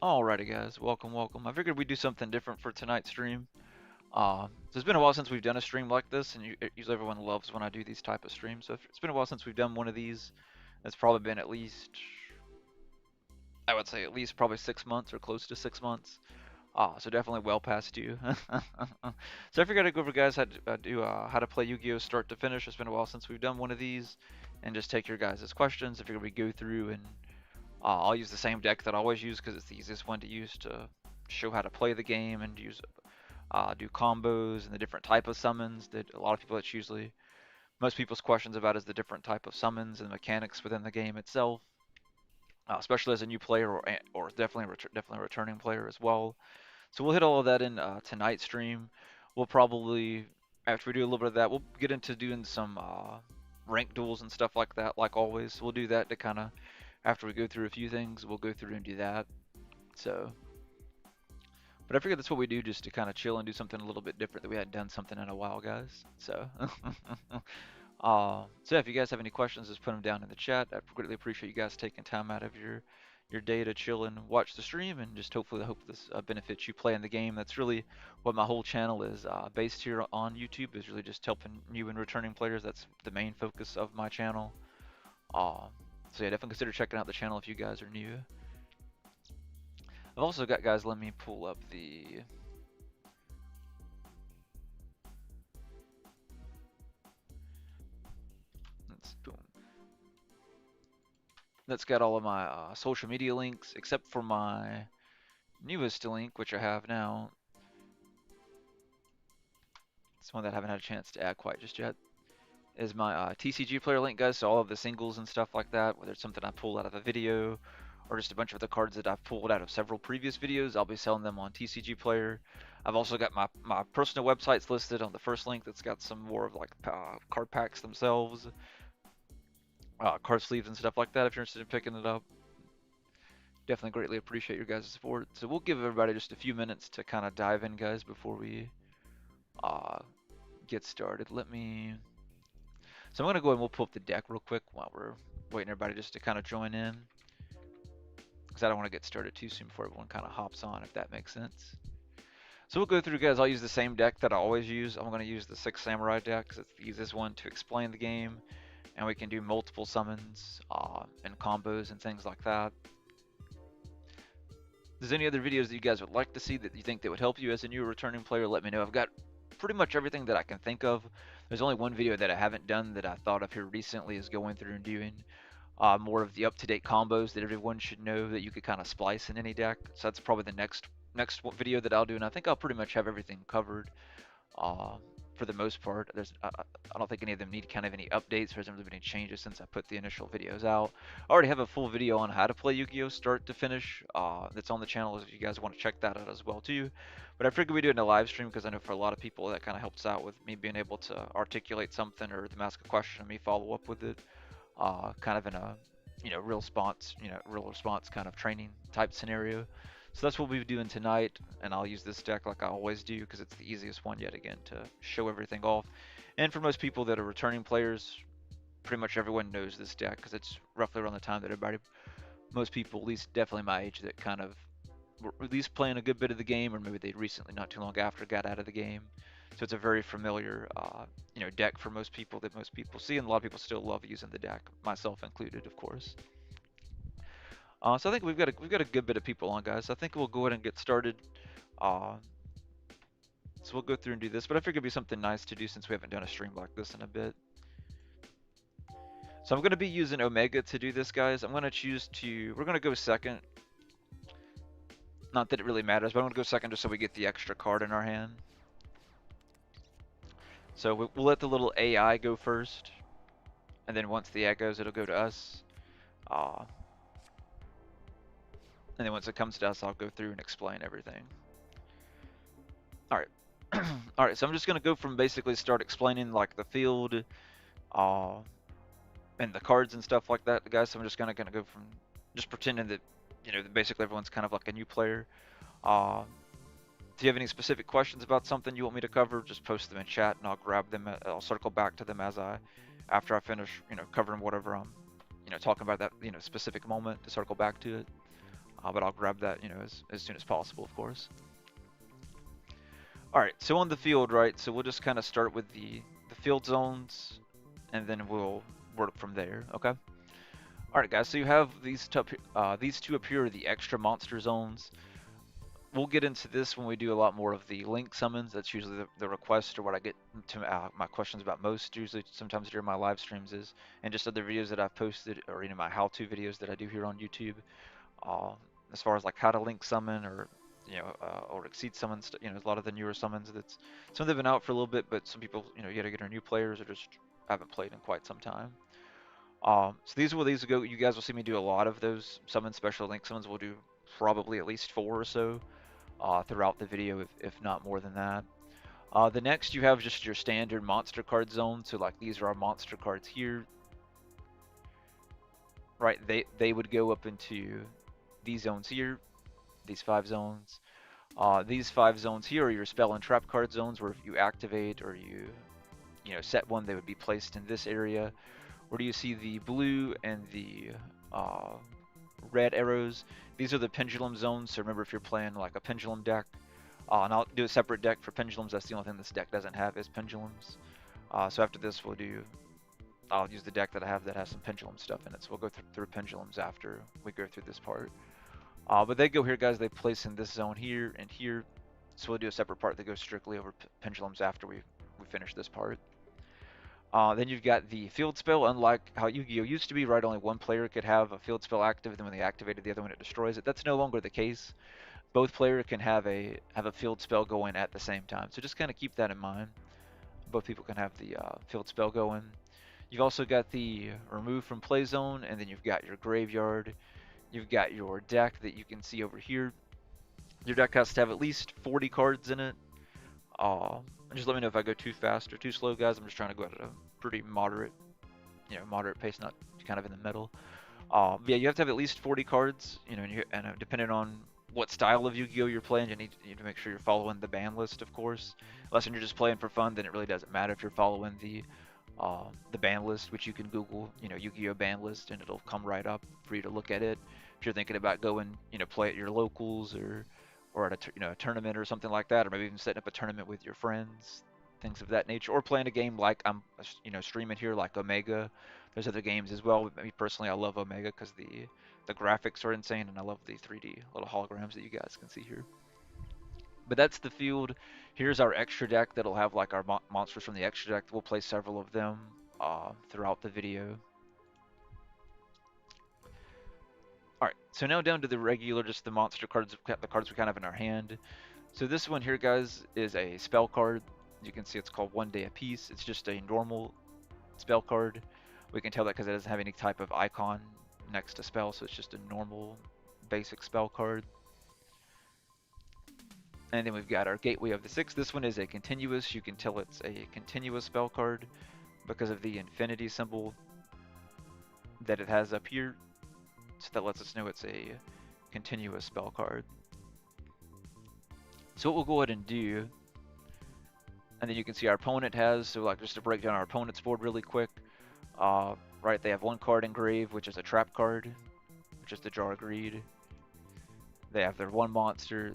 Alrighty guys, welcome. I figured we'd do something different for tonight's stream. So it's been a while since we've done a stream like this, and usually everyone loves when I do these type of streams. So it's been a while since we've done one of these. It's probably been at least, I would say at least probably 6 months or close to 6 months. So definitely well past you. So I figured I'd go over guys how to play Yu-Gi-Oh start to finish. It's been a while since we've done one of these, and just take your guys' questions. I figured we go through and I'll use the same deck that I always use because it's the easiest one to use to show how to play the game and do combos and the different type of summons that a lot of people, that's usually most people's questions about, is the different type of summons and mechanics within the game itself, especially as a new player or definitely a returning player as well. So we'll hit all of that in tonight's stream. We'll probably, after we do a little bit of that, we'll get into doing some rank duels and stuff like that, like always. So we'll do that to kind of, after we go through a few things, we'll go through and do that. So, but I figured that's what we do, just to kind of chill and do something a little bit different that we hadn't done something in a while, guys. So, so yeah, if you guys have any questions, just put them down in the chat. I'd greatly appreciate you guys taking time out of your day to chill and watch the stream, and just hopefully hope this benefits you playing the game. That's really what my whole channel is based here on YouTube, is really just helping new and returning players. That's the main focus of my channel. Uh, so yeah, definitely consider checking out the channel if you guys are new. I've also got, guys, let me pull up the boom. That's got all of my social media links, except for my newest link, which I have now. It's one that I haven't had a chance to add quite just yet. Is my TCG player link, guys. So all of the singles and stuff like that, whether it's something I pulled out of a video or just a bunch of the cards that I've pulled out of several previous videos, I'll be selling them on TCG player. I've also got my personal websites listed on the first link. That's got some more of like card packs themselves, card sleeves and stuff like that. If you're interested in picking it up, definitely greatly appreciate your guys' support. So we'll give everybody just a few minutes to kind of dive in, guys, before we uh, get started. So I'm gonna go ahead and we'll pull up the deck real quick while we're waiting everybody just to kind of join in, because I don't want to get started too soon before everyone kind of hops on, if that makes sense. So we'll go through, guys. I'll use the same deck that I always use. I'm going to use the 6 Samurai deck because it's the easiest one to explain the game, and we can do multiple summons and combos and things like that. If there's any other videos that you guys would like to see that you think that would help you as a new returning player, let me know. I've got pretty much everything that I can think of. There's only one video that I haven't done that I thought of here recently, is going through and doing more of the up-to-date combos that everyone should know that you could kind of splice in any deck. So that's probably the next video that I'll do, and I think I'll pretty much have everything covered uh, for the most part. I don't think any of them need kind of any updates. There hasn't really been any changes since I put the initial videos out. I already have a full video on how to play Yu-Gi-Oh start to finish that's on the channel if you guys want to check that out as well too. But I figured we do it in a live stream because I know for a lot of people that kind of helps out with me being able to articulate something, or them ask a question and me follow up with it, kind of in a real response kind of training type scenario. So that's what we'll be doing tonight, and I'll use this deck like I always do because it's the easiest one yet again to show everything off. And for most people that are returning players, pretty much everyone knows this deck because it's roughly around the time that most people, at least definitely my age, that kind of were at least playing a good bit of the game, or maybe they recently, not too long after, got out of the game. So it's a very familiar, deck for most people that most people see, and a lot of people still love using the deck, myself included, of course. So I think we've got a good bit of people on, guys. I think we'll go ahead and get started. Uh, so we'll go through and do this, but I figured it'd be something nice to do since we haven't done a stream like this in a bit. So I'm going to be using Omega to do this, guys. We're going to go second. Not that it really matters, but I'm going to go second just so we get the extra card in our hand. So we'll let the little AI go first, and then once the AI goes, it'll go to us. And then once it comes to us, I'll go through and explain everything. All right. All right, so I'm just going to go from basically start explaining like the field and the cards and stuff like that, guys. So I'm just going to go from just pretending that, basically everyone's kind of like a new player. If you have any specific questions about something you want me to cover, just post them in chat and I'll grab them. I'll circle back to them after I finish, covering whatever I'm, talking about that, specific moment, to circle back to it. but I'll grab that, as soon as possible, of course. All right, so on the field, right? So we'll just kind of start with the field zones, and then we'll work from there. Okay. All right, guys. So you have these two up here are the extra monster zones. We'll get into this when we do a lot more of the link summons. That's usually the request or what I get to my questions about most, usually sometimes during my live streams is, and just other videos that I've posted or my how-to videos that I do here on YouTube. Uh, as far as like how to link summon or exceed summons, a lot of the newer summons that's some of them have been out for a little bit, but some people, you gotta get our new players or just haven't played in quite some time. So these will go. You guys will see me do a lot of those summon special link summons. We'll do probably at least 4 or so throughout the video, if not more than that. The next you have just your standard monster card zone. So like these are our monster cards here, right? They would go up into these zones here, these 5 zones. These 5 zones here are your spell and trap card zones, where if you activate or you set one, they would be placed in this area. Where do you see the blue and the uh, red arrows? These are the pendulum zones. So remember, if you're playing like a pendulum deck, and I'll do a separate deck for pendulums. That's the only thing this deck doesn't have is pendulums. So after this, I'll use the deck that I have that has some pendulum stuff in it. So we'll go through pendulums after we go through this part. But they go here, guys. They place in this zone here and here. So we'll do a separate part that goes strictly over pendulums after we finish this part. Then you've got the field spell. Unlike how Yu-Gi-Oh used to be, right? Only one player could have a field spell active, and then when they activated the other one, it destroys it. That's no longer the case. Both players can have a field spell going at the same time. So just kind of keep that in mind. Both people can have the field spell going. You've also got the remove from play zone, and then you've got your graveyard. You've got your deck that you can see over here. Your deck has to have at least 40 cards in it. Just let me know if I go too fast or too slow, guys. I'm just trying to go at a pretty moderate pace, not kind of in the middle. Yeah, you have to have at least 40 cards, and depending on what style of Yu-Gi-Oh you're playing, you need to make sure you're following the ban list, of course. Unless when you're just playing for fun, then it really doesn't matter if you're following the ban list, which you can Google, Yu-Gi-Oh ban list, and it'll come right up for you to look at it. If you're thinking about going, play at your locals or at a tournament or something like that, or maybe even setting up a tournament with your friends, things of that nature, or playing a game like I'm streaming here, like Omega. There's other games as well. Me personally, I love Omega because the graphics are insane, and I love the 3D little holograms that you guys can see here. But that's the field. Here's our extra deck that'll have like our monsters from the extra deck. We'll play several of them throughout the video. All right, so now down to the regular, just the monster cards, the cards we kind of have in our hand. So this one here, guys, is a spell card. You can see it's called 1 day apiece. It's just a normal spell card. We can tell that because it doesn't have any type of icon next to spell, so it's just a normal basic spell card. And then we've got our Gateway of the Six. This one is a continuous. You can tell it's a continuous spell card because of the infinity symbol that it has up here. So that lets us know it's a continuous spell card. So what we'll go ahead and do, and then you can see our opponent has, so like just to break down our opponent's board really quick, right, they have 1 card engraved, which is a trap card, which is the Jar of Greed. They have their 1 monster.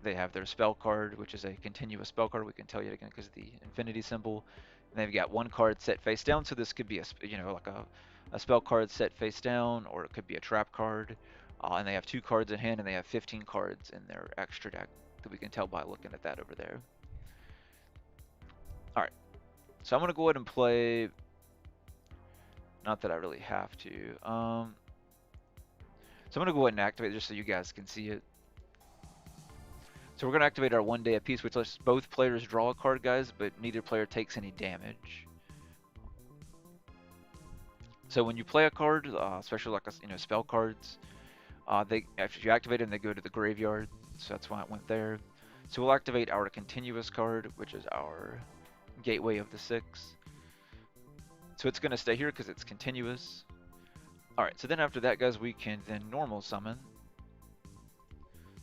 They have their spell card, which is a continuous spell card. We can tell you again because of the infinity symbol. And they've got 1 card set face down, so this could be like a spell card set face down, or it could be a trap card. And they have 2 cards in hand, and they have 15 cards in their extra deck that we can tell by looking at that over there. All right, so I'm gonna go ahead and play. Not that I really have to. So I'm gonna go ahead and activate it just so you guys can see it. So we're going to activate our 1 day apiece, which lets both players draw a card, guys, but neither player takes any damage. So when you play a card, especially like spell cards, after you activate them, they go to the graveyard. So that's why it went there. So we'll activate our continuous card, which is our Gateway of the Six. So it's going to stay here because it's continuous. All right. So then after that, guys, we can then normal summon.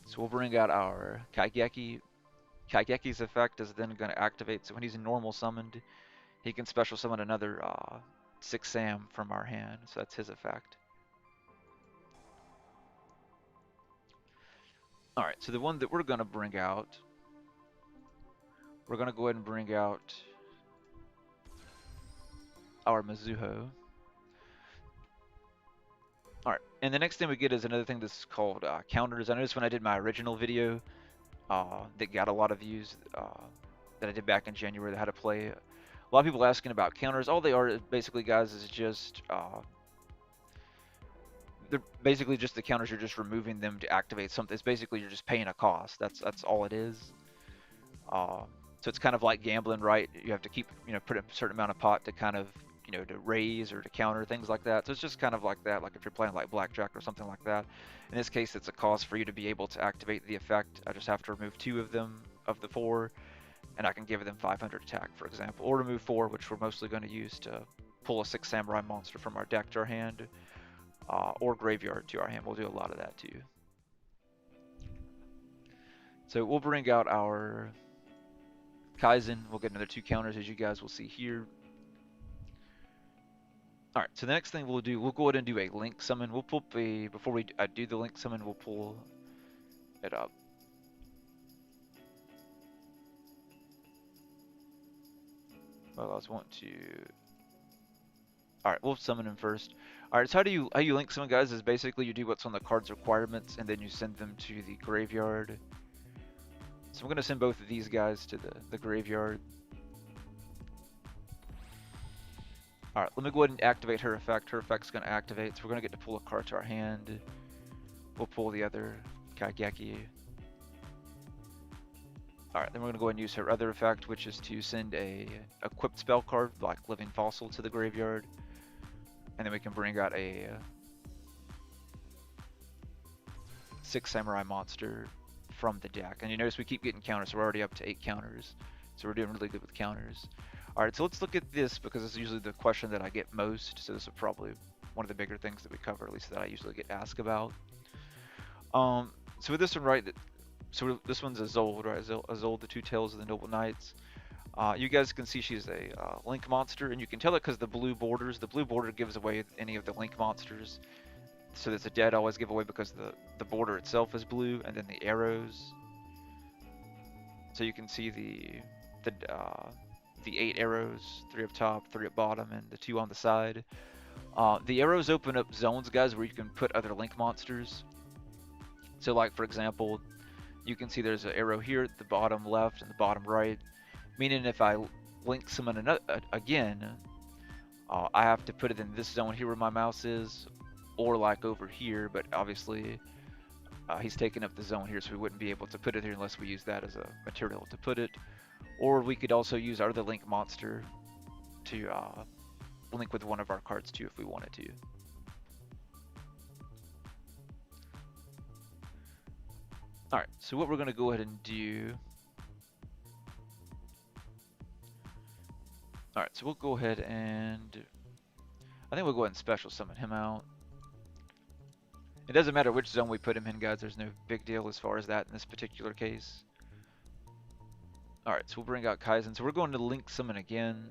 So we'll bring out our Kaigeki. Kaigeki's effect is then going to activate. So when he's normal summoned, he can special summon another 6 Sam from our hand. So that's his effect. All right, so the one that we're going to bring out, we're going to go ahead and bring out our Mizuho. All right, and the next thing we get is another thing that's called counters. I noticed when I did my original video that got a lot of views that I did back in January, that how to play. A lot of people asking about counters. All they are basically, guys, is just they're basically just the counters. You're just removing them to activate something. It's basically you're just paying a cost. That's all it is. Uh, so it's kind of like gambling, right? You have to keep, put a certain amount of pot to kind of, to raise or to counter things like that. So it's just kind of like that, like if you're playing like blackjack or something like that. In this case, it's a cost for you to be able to activate the effect. I just have to remove 2 of them of the 4, and I can give them 500 attack, for example, or remove 4, which we're mostly going to use to pull a 6 samurai monster from our deck to our hand, or graveyard to our hand. We'll do a lot of that too. So we'll bring out our Kaizen. We'll get another 2 counters, as you guys will see here. All right, so the next thing we'll do, we'll go ahead and do a link summon. We'll pull before we do the link summon, we'll pull it up. Well, I was wanting to. All right, we'll summon him first. All right, so how you link summon, guys? Is basically you do what's on the card's requirements, and then you send them to the graveyard. So I'm gonna send both of these guys to the graveyard. All right, let me go ahead and activate her effect. Her effect's gonna activate, so we're gonna get to pull a card to our hand. We'll pull the other Kaigeki. All right, then we're gonna go ahead and use her other effect, which is to send a equipped spell card like Living Fossil to the graveyard, and then we can bring out a 6 samurai monster from the deck. And you notice we keep getting counters, so we're already up to 8 counters, so we're doing really good with counters. All right, so let's look at this because it's usually the question that I get most. So this is probably one of the bigger things that we cover, at least that I usually get asked about. So with this one, right? So this one's Isolde, right? Isolde, the 2 Tails of the Noble Knights. You guys can see she's a link monster, and you can tell it because the blue borders. The blue border gives away any of the link monsters. So there's a dead always give away because the border itself is blue, and then the arrows. So you can see the 8 arrows, 3 up top, 3 up bottom, and the 2 on the side. The arrows open up zones, guys, where you can put other link monsters. So like, for example, you can see there's an arrow here at the bottom left and the bottom right, meaning if I link summon again, I have to put it in this zone here where my mouse is, or like over here, but obviously he's taking up the zone here, so we wouldn't be able to put it here unless we use that as a material to put it. Or we could also use our other link monster to link with one of our cards too if we wanted to. Alright, so what we're going to go ahead and do... Alright, so we'll go ahead and... I think we'll go ahead and special summon him out. It doesn't matter which zone we put him in, guys. There's no big deal as far as that in this particular case. Alright, so we'll bring out Kaizen. So we're going to link summon again.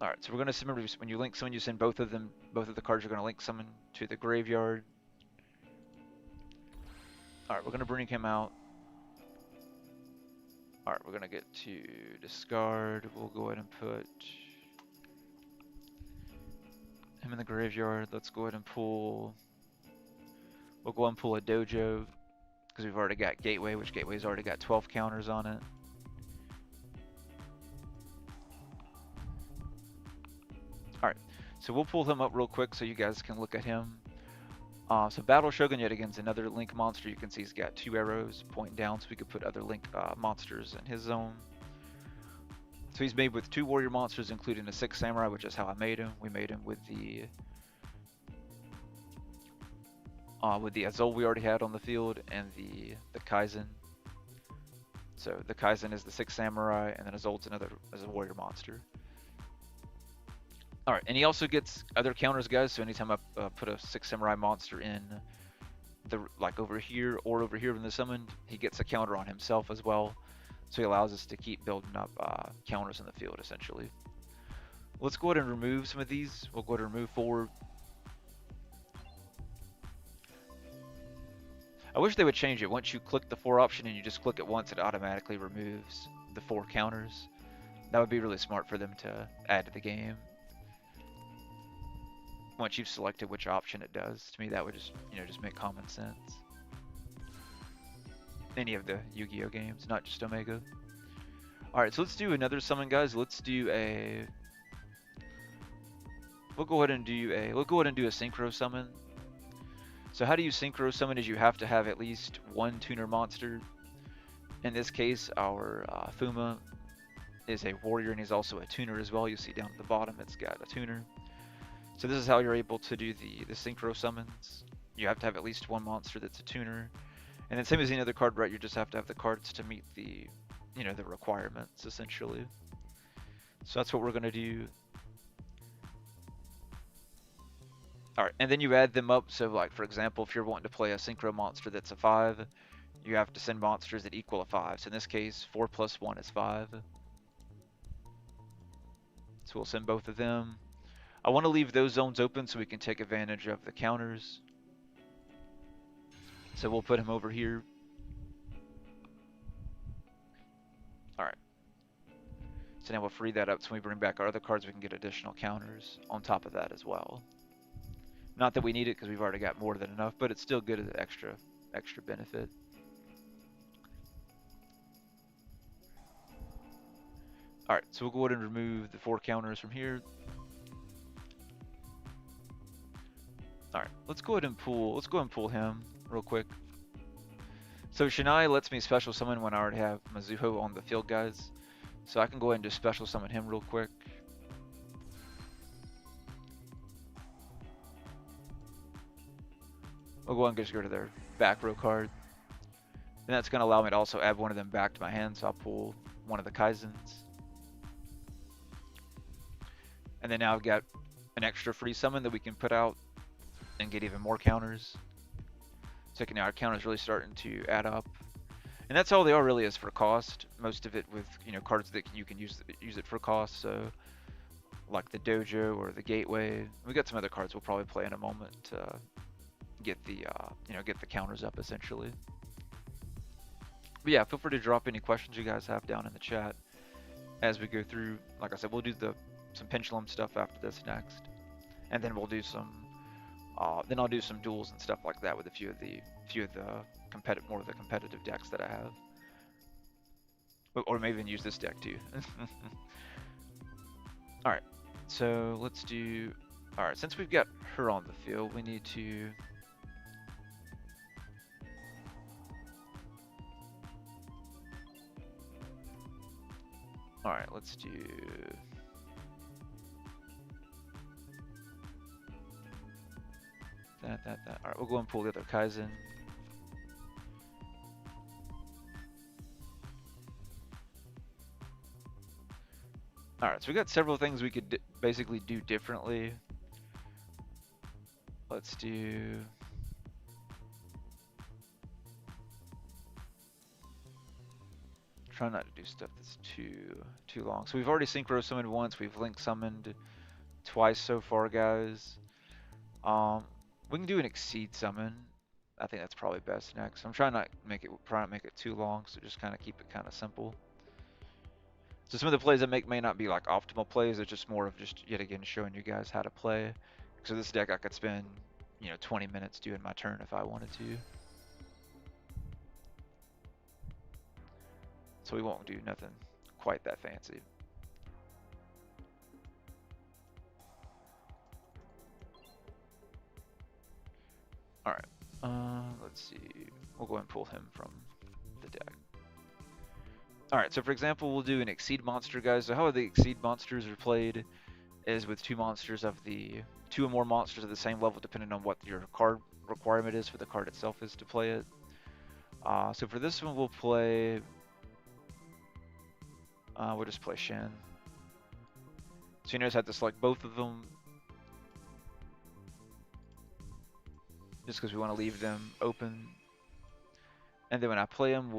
Alright, so we're going to, remember, when you link summon, you send both of them, both of the cards you're going to link summon to the graveyard. Alright, we're going to bring him out. Alright, we're going to get to discard. We'll go ahead and put him in the graveyard. Let's go ahead and pull... We'll go ahead and pull a dojo, because we've already got Gateway, which Gateway's already got 12 counters on it. Alright, so we'll pull him up real quick so you guys can look at him. So Battle Shogun yet again is another link monster. You can see he's got 2 arrows pointing down, so we could put other link monsters in his zone. So he's made with 2 warrior monsters, including a 6 samurai, which is how I made him. We made him with the Azul we already had on the field, and the Kaizen. So the Kaizen is the 6 samurai, and then Azul's another as a warrior monster. Alright, and he also gets other counters, guys, so anytime I put a 6 samurai monster in like over here or over here in the summoned, he gets a counter on himself as well. So he allows us to keep building up counters in the field, essentially. Let's go ahead and remove some of these. We'll go ahead and remove 4. I wish they would change it. Once you click the 4 option and you just click it once, it automatically removes the 4 counters. That would be really smart for them to add to the game. Once you've selected which option it does, to me that would just, just make common sense. Any of the Yu-Gi-Oh games, not just Omega. Alright, so let's do another summon, guys. Let's do a... We'll go ahead and do a synchro summon. So how do you synchro summon is you have to have at least one tuner monster. In this case, our Fuma is a warrior and he's also a tuner as well. You'll see down at the bottom it's got a tuner. So this is how you're able to do the synchro summons. You have to have at least one monster that's a tuner. And then same as any other card, right, you just have to have the cards to meet the, the requirements, essentially. So that's what we're going to do. Alright, and then you add them up. So, like, for example, if you're wanting to play a synchro monster that's a 5, you have to send monsters that equal a 5. So in this case, 4 plus 1 is 5. So we'll send both of them. I want to leave those zones open so we can take advantage of the counters. So we'll put him over here. Alright. So now we'll free that up so when we bring back our other cards we can get additional counters on top of that as well. Not that we need it because we've already got more than enough, but it's still good as an extra benefit. Alright, so we'll go ahead and remove the 4 counters from here. Alright, let's go ahead and pull him real quick. So Shinai lets me special summon when I already have Mizuho on the field, guys. So I can go ahead and just special summon him real quick. We'll go ahead and just go to their back row card. And that's going to allow me to also add one of them back to my hand, so I'll pull one of the Kaizens. And then now I've got an extra free summon that we can put out and get even more counters. So now our counters really starting to add up. And that's all they are really is for cost. Most of it with, cards that you can use it for cost. So like the Dojo or the Gateway. We got some other cards we'll probably play in a moment to get the, get the counters up essentially. But yeah, feel free to drop any questions you guys have down in the chat as we go through. Like I said, we'll do some pendulum stuff after this next. And then we'll do some, then I'll do some duels and stuff like that with a few of the more of the competitive decks that I have. Or maybe even use this deck too. Alright, so let's do... Alright, since we've got her on the field, we need to... Alright, let's do... That. Alright, we'll go and pull the other Kaizen. Alright, so we got several things we could basically do differently. Let's do... Try not to do stuff that's too long. So we've already synchro summoned once, we've link summoned twice so far, guys. We can do an exceed summon. I think that's probably best next. I'm trying not to make it too long, so just kind of keep it kind of simple. So some of the plays I make may not be like optimal plays, it's just more of just yet again showing you guys how to play. So this deck I could spend, 20 minutes doing my turn if I wanted to. So we won't do nothing quite that fancy. Alright, let's see. We'll go and pull him from the deck. Alright, so for example, we'll do an Exceed monster, guys. So how the Exceed monsters are played is with two or more monsters of the same level, depending on what your card requirement is for the card itself is to play it. So for this one, we'll play... we'll just play Shen. So you notice I have to select both of them. Just because we want to leave them open. And then when I play them,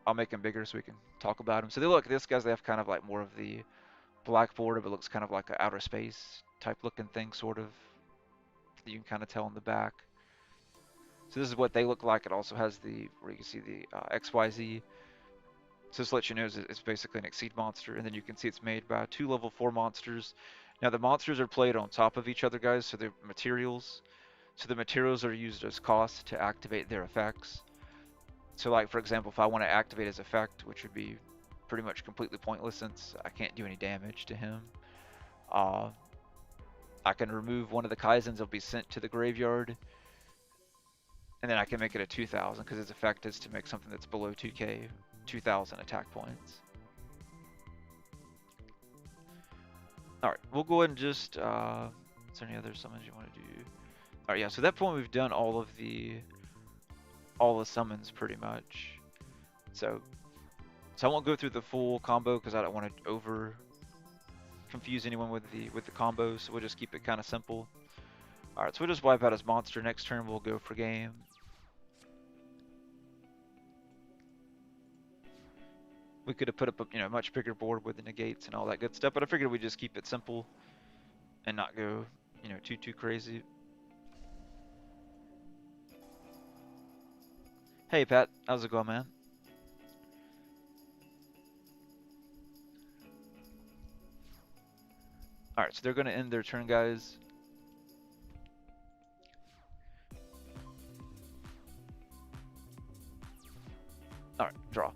I'll make them bigger so we can talk about them. So they look, this guys, they have kind of like more of the black border, but it looks kind of like an outer space type looking thing, sort of. You can kind of tell in the back. So this is what they look like. It also has the where you can see the XYZ. So this lets you know it's basically an Exceed monster, and then you can see it's made by 2 level 4 monsters. Now the monsters are played on top of each other, guys. So they're materials. So the materials are used as cost to activate their effects. So like for example, if I want to activate his effect, which would be pretty much completely pointless since I can't do any damage to him, uh, I can remove one of the Kaizens. They'll be sent to the graveyard, and then I can make it a 2,000 because its effect is to make something that's below 2k 2,000 attack points. All right, we'll go ahead and just. Is there any other summons you want to do? All right, yeah. So at that point, we've done all the summons pretty much. So I won't go through the full combo because I don't want to over confuse anyone with the combos. So we'll just keep it kind of simple. All right, so we'll just wipe out his monster. Next turn, we'll go for game. We could have put up a much bigger board with the negates and all that good stuff, but I figured we'd just keep it simple and not go too crazy. Hey Pat, how's it going, man? All right, so they're gonna end their turn, guys. All right, draw.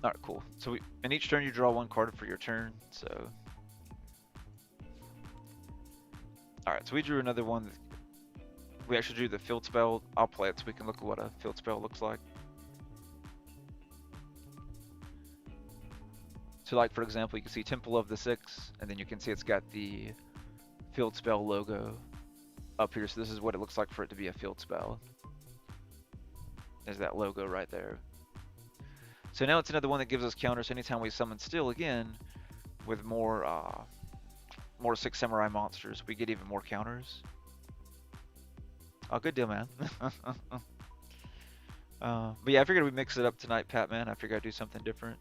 All right, cool. So in each turn you draw 1 card for your turn. So all right, so we drew another one. We actually drew the field spell. I'll play it so we can look at what a field spell looks like. So like for example, you can see Temple of the Six, and then you can see it's got the field spell logo up here. So this is what it looks like for it to be a field spell. There's that logo right there. So now it's another one that gives us counters anytime we summon Still again with more 6 Samurai monsters. We get even more counters. Oh, good deal, man. But yeah, I figured we'd mix it up tonight, Pat, man. I figured I'd do something different.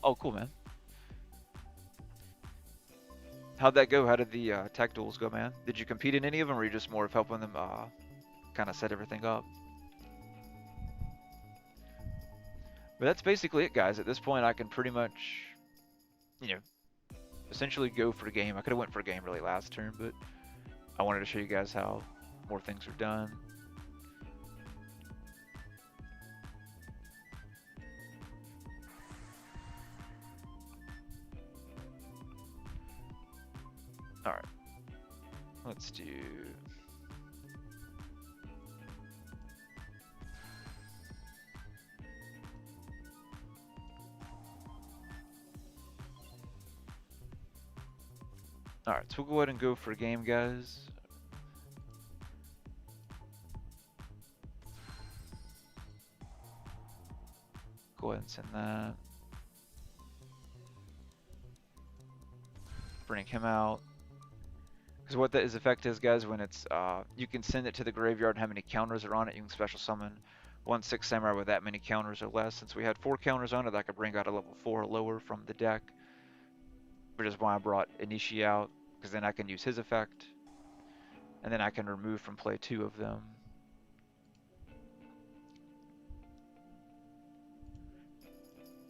Oh, cool, man. How'd that go? How did the tech duels go, man? Did you compete in any of them, or were you just more of helping them kind of set everything up? But that's basically it, guys. At this point, I can pretty much, essentially go for game. I could have went for game really last turn, but I wanted to show you guys how more things are done. All right, let's do. All right, so we'll go ahead and go for game, guys. Go ahead and send that. Bring him out. Because what his effect is, guys, when it's you can send it to the graveyard and how many counters are on it. You can special summon 1/6 Samurai with that many counters or less. Since we had 4 counters on it, I could bring out a level 4 or lower from the deck. Which is why I brought Inishi out, because then I can use his effect. And then I can remove from play 2 of them.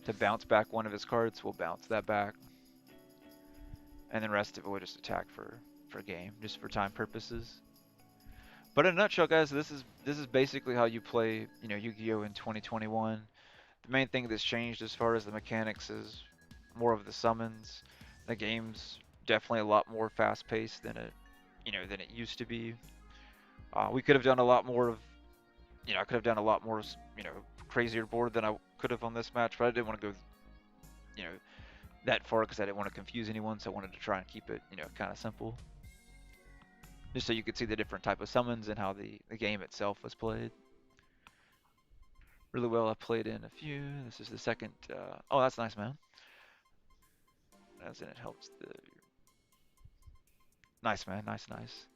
To bounce back one of his cards, we'll bounce that back. And then the rest of it will just attack for game, just for time purposes. But in a nutshell, guys, this is basically how you play, Yu-Gi-Oh in 2021. The main thing that's changed as far as the mechanics is more of the summons. The game's definitely a lot more fast-paced than it used to be. We could have done a lot more of, I could have done a lot more, crazier board than I could have on this match, but I didn't want to go, that far because I didn't want to confuse anyone, so I wanted to try and keep it, kind of simple. Just so you could see the different type of summons and how the game itself was played. Really well, I played in a few. This is the second. Oh, that's nice, man. As in, it helps the. Nice, man. Nice, nice.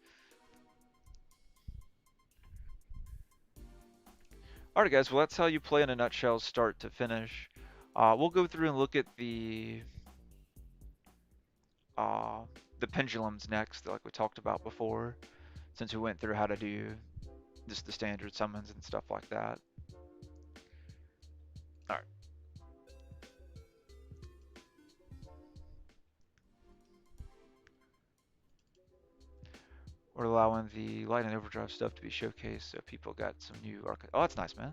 Alright, guys. Well, that's how you play in a nutshell, start to finish. We'll go through and look at the pendulums next, like we talked about before. since we went through how to do just the standard summons and stuff like that. All right. We're allowing the Light and Overdrive stuff to be showcased, so people got some new Oh, that's nice, man.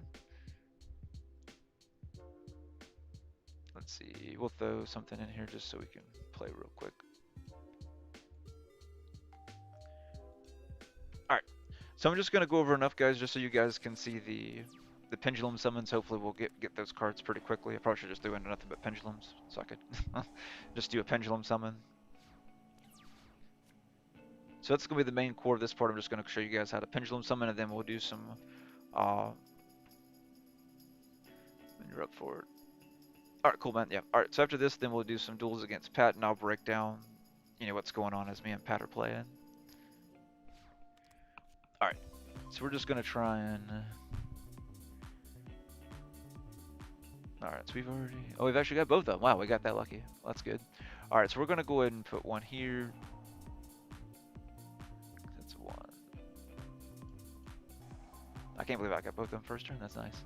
Let's see. We'll throw something in here just so we can play real quick. All right. So I'm just gonna go over enough, guys, just so you guys can see the pendulum summons. Hopefully, we'll get those cards pretty quickly. I probably should just do into nothing but pendulums, so I could just do a pendulum summon. So that's gonna be the main core of this part. I'm just gonna show you guys how to pendulum summon, and then we'll do some. When you're up for it. All right, cool, man. Yeah. All right. So after this, then we'll do some duels against Pat, and I'll break down, what's going on as me and Pat are playing. All right. So we're just gonna try and. All right. So we've already. Oh, we've actually got both of them. Wow, we got that lucky. Well, that's good. All right. So we're gonna go ahead and put one here. That's one. I can't believe I got both of them first turn. That's nice.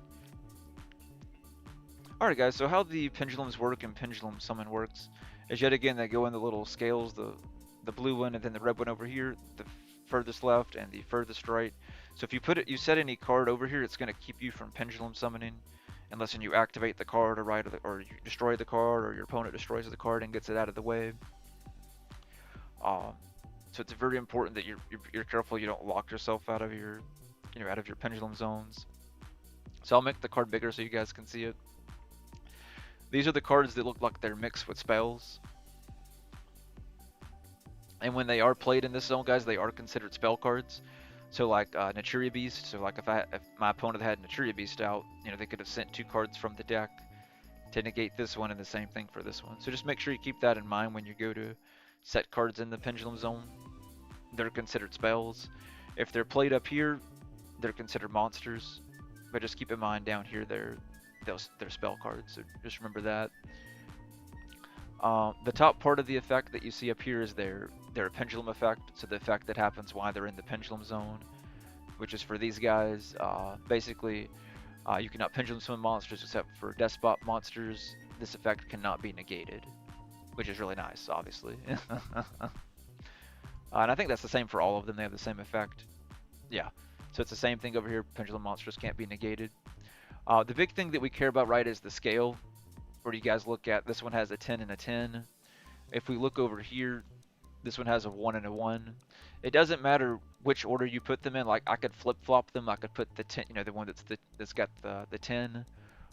Alright guys, so how the pendulums work and pendulum summon works is yet again they go in the little scales, the blue one and then the red one over here, the furthest left and the furthest right. So if you set any card over here, it's going to keep you from pendulum summoning unless you activate the card or you destroy the card or your opponent destroys the card and gets it out of the way. So it's very important that you're careful you don't lock yourself out of your pendulum zones. So I'll make the card bigger so you guys can see it. These are the cards that look like they're mixed with spells. And when they are played in this zone, guys, they are considered spell cards. So like Naturia Beast, so like if my opponent had Naturia Beast out, they could have sent 2 cards from the deck to negate this one and the same thing for this one. So just make sure you keep that in mind when you go to set cards in the pendulum zone. They're considered spells. If they're played up here, they're considered monsters. But just keep in mind down here they're spell cards, so just remember that. The top part of the effect that you see up here is their pendulum effect, so the effect that happens while they're in the pendulum zone, which is for these guys. Basically, you cannot pendulum summon monsters except for despot monsters. This effect cannot be negated, which is really nice, obviously. And I think that's the same for all of them. They have the same effect. Yeah, so it's the same thing over here. Pendulum monsters can't be negated. The big thing that we care about, right, is the scale. Where you guys look at, this one has a 10 and a 10. If we look over here, this one has a 1 and a 1. It doesn't matter which order you put them in. Like I could flip-flop them. I could put the 10, the one that's got the 10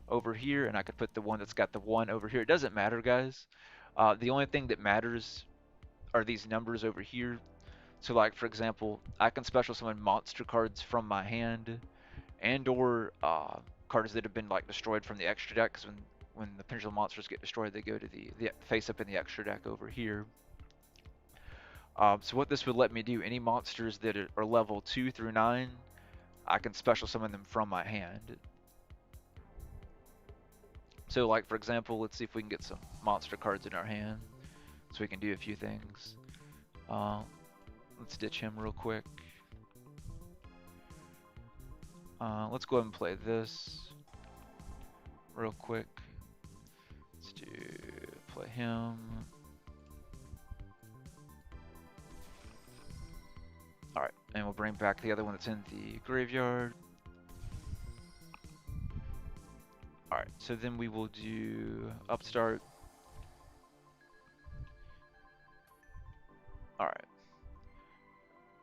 over here, and I could put the one that's got the 1 over here. It doesn't matter, guys. The only thing that matters are these numbers over here. So like, for example, I can special summon monster cards from my hand and or cards that have been like destroyed from the extra deck, because when the pendulum monsters get destroyed, they go to the face up in the extra deck over here. So what this would let me do, any monsters that are level 2 through 9, I can special summon them from my hand. So like, for example, let's see if we can get some monster cards in our hand, so we can do a few things. Let's ditch him real quick. Let's go ahead and play this real quick. Let's play him. Alright, and we'll bring back the other one that's in the graveyard. Alright, so then we will do Upstart. Alright.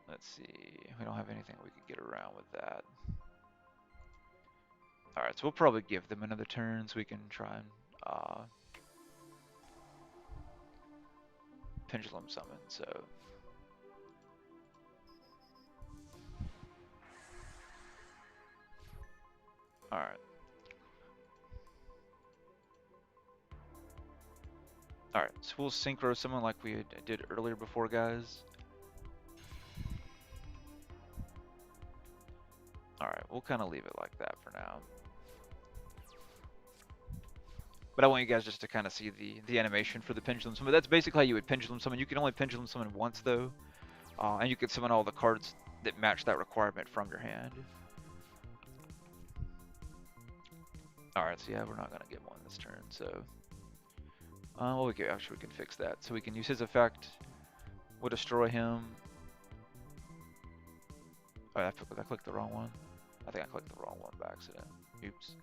Let's see. We don't have anything we could get around with that. Alright, so we'll probably give them another turn so we can try and pendulum summon, so. Alright. Alright, so we'll synchro summon like we did earlier before, guys. Alright, we'll kind of leave it like that for now. But I want you guys just to kind of see the animation for the pendulum summon. That's basically how you would pendulum summon. You can only pendulum summon once though. And you can summon all the cards that match that requirement from your hand. Alright, so yeah, we're not gonna get one this turn, so well, we can fix that. So we can use his effect. We'll destroy him. Oh, I clicked the wrong one. I think I clicked the wrong one by accident. Oops.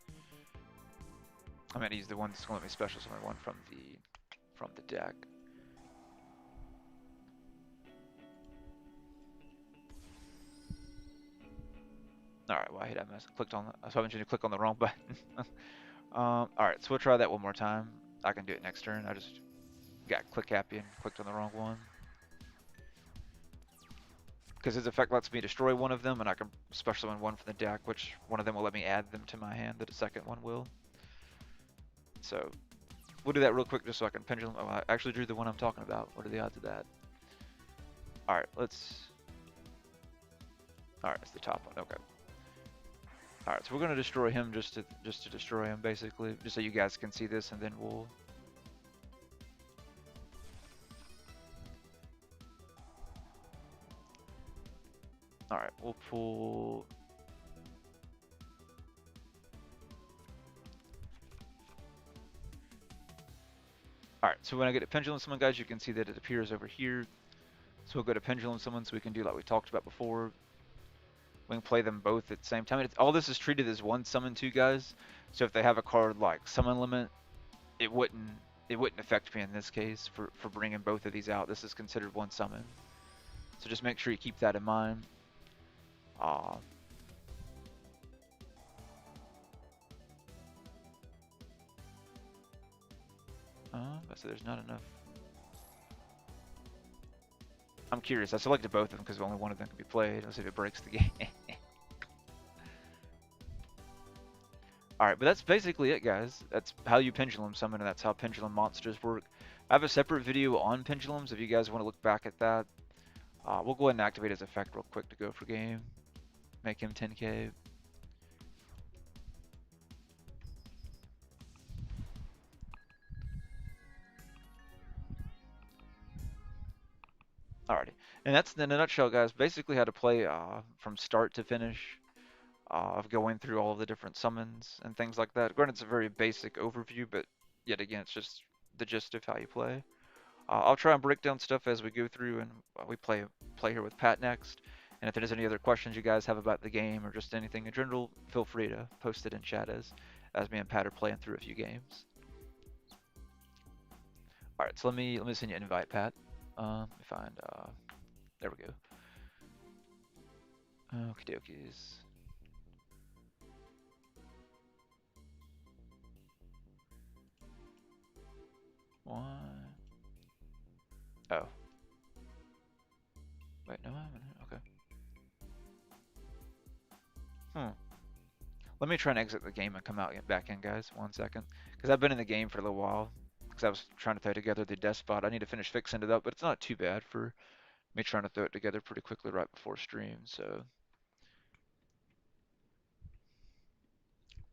I'm gonna use the one that's gonna let me special summon one from the deck. Alright, well I hate that mess. I clicked on the, so I mentioned to click on the wrong button. Alright, so we'll try that one more time. I can do it next turn. I just got click happy and clicked on the wrong one. Because his effect lets me destroy one of them, and I can special summon one from the deck, which one of them will let me add them to my hand, the second one will. So, we'll do that real quick just so I can pendulum. Oh, I actually drew the one I'm talking about. What are the odds of that? Alright, Alright, it's the top one. Okay. Alright, so we're going to destroy him just to destroy him, basically. Just so you guys can see this, and then we'll... Alright, we'll pull... Alright, so when I get a pendulum summon, guys, you can see that it appears over here. So we'll go to pendulum summon so we can do like we talked about before. We can play them both at the same time. All this is treated as one summon too, guys. So if they have a card like summon limit, it wouldn't affect me in this case for bringing both of these out. This is considered one summon. So just make sure you keep that in mind. So there's not enough. I'm curious. I selected both of them because only one of them can be played. Let's see if it breaks the game. Alright, but that's basically it, guys. That's how you pendulum summon, and that's how pendulum monsters work. I have a separate video on pendulums if you guys want to look back at that. We'll go ahead and activate his effect real quick to go for game. Make him 10k. Alrighty, and that's in a nutshell, guys. Basically, how to play from start to finish, of going through all of the different summons and things like that. Granted, it's a very basic overview, but yet again, it's just the gist of how you play. I'll try and break down stuff as we go through, and we play here with Pat next. And if there's any other questions you guys have about the game or just anything in general, feel free to post it in chat as me and Pat are playing through a few games. All right, so let me send you an invite, Pat. Let me find. There we go. Okie dokies. One. Oh. Wait, no, I'm in it. Okay. Let me try and exit the game and come out and get back in, guys. 1 second. Because I've been in the game for a little while. Because I was trying to throw together the death spot. I need to finish fixing it up, but it's not too bad for me trying to throw it together pretty quickly right before stream. So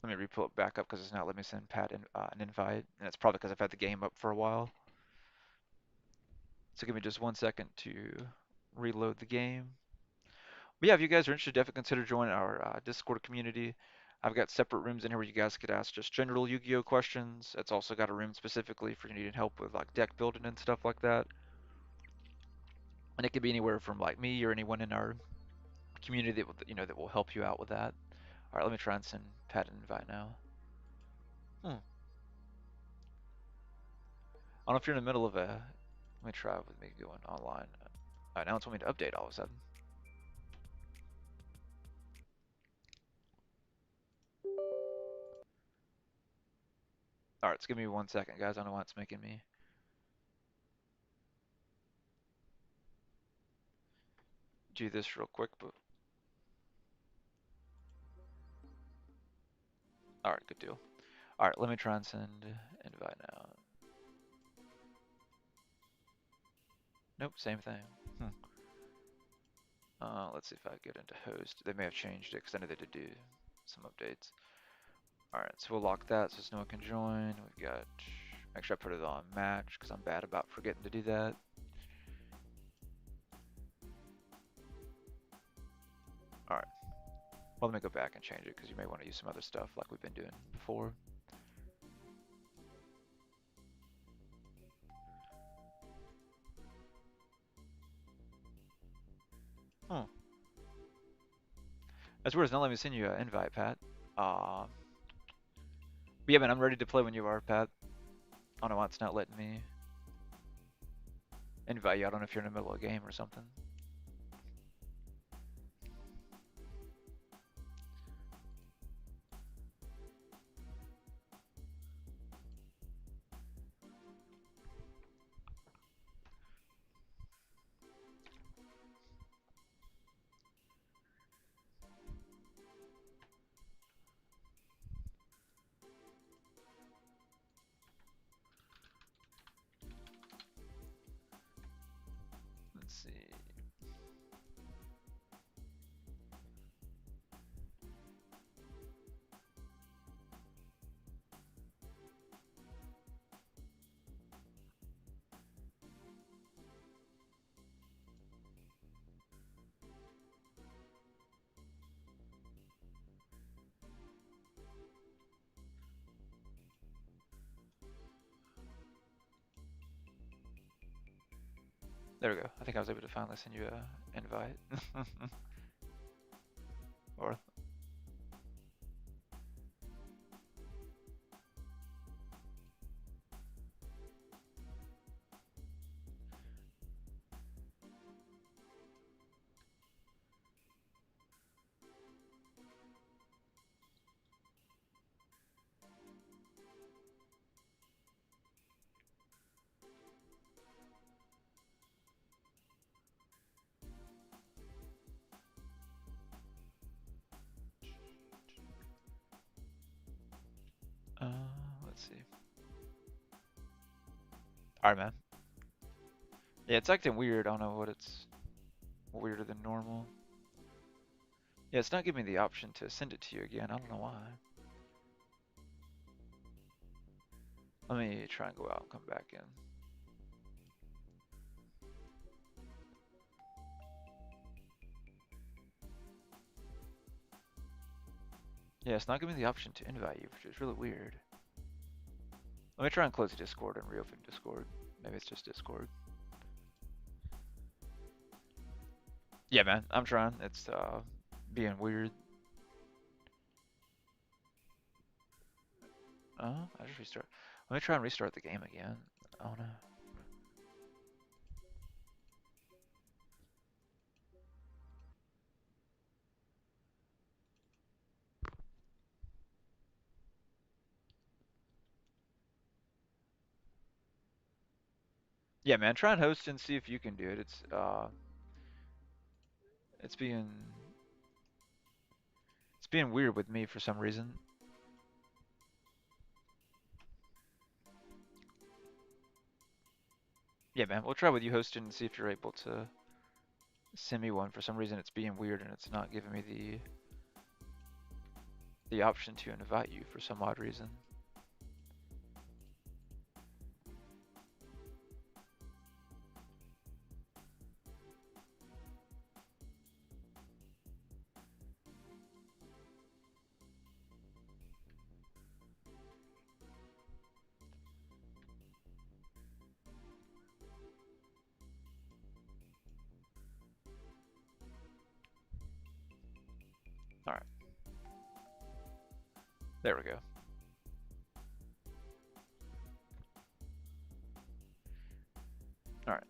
let me re-pull it back up because it's not letting me send Pat an invite. And it's probably because I've had the game up for a while. So give me just 1 second to reload the game. But yeah, if you guys are interested, definitely consider joining our Discord community. I've got separate rooms in here where you guys could ask just general Yu-Gi-Oh questions. It's also got a room specifically for you needing help with like deck building and stuff like that. And it could be anywhere from like me or anyone in our community that will, that will help you out with that. All right, let me try and send Pat an invite now. I don't know if you're in the middle of a. Let me try with me going online. All right, now it's want me to update all of a sudden. All right, give me 1 second, guys. I don't know why it's making me. Do this real quick, but. All right, good deal. All right, let me try and send invite now. Nope, same thing. Let's see if I get into host. They may have changed it because I know they did do some updates. All right, so we'll lock that so no one can join. We've got. Make sure I put it on match because I'm bad about forgetting to do that. All right. Well, let me go back and change it because you may want to use some other stuff like we've been doing before. Hmm. That's weird. It's not letting me send you an invite, Pat. But yeah, man, I'm ready to play when you are, Pat. I don't know why it's not letting me invite you. I don't know if you're in the middle of a game or something. Let's see. There we go. I think I was able to finally send you an invite. Or uh, let's see. All right, man. Yeah, it's acting weird. I don't know what it's weirder than normal. Yeah, it's not giving me the option to send it to you again. I don't know why. Let me try and go out and come back in. Yeah, it's not giving me the option to invite you, which is really weird. Let me try and close the Discord and reopen Discord. Maybe it's just Discord. Yeah, man, I'm trying. It's being weird. I just restart. Let me try and restart the game again. Oh no. Yeah, man, try and host and see if you can do it. It's being weird with me for some reason. Yeah, man, we'll try with you hosting and see if you're able to send me one. For some reason, it's being weird and it's not giving me the option to invite you for some odd reason. All right, there we go. All right.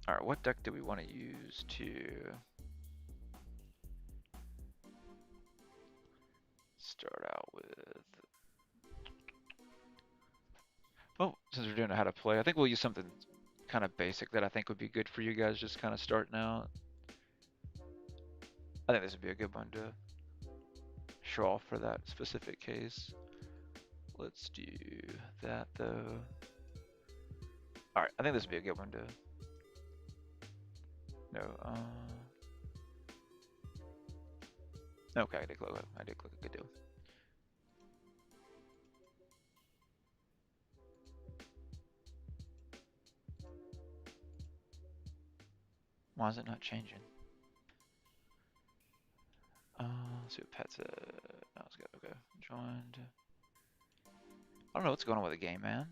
All right. What deck do we want to use to start out with? Oh, since we're doing a how to play, I think we'll use something kind of basic that I think would be good for you guys just kind of starting out. I think this would be a good one to show off for that specific case. Let's do that though. All right, I think this would be a good one to. No. Okay, I did click. A good deal. Why is it not changing? So pets. No, it's good. Okay, joined. I don't know what's going on with the game, man.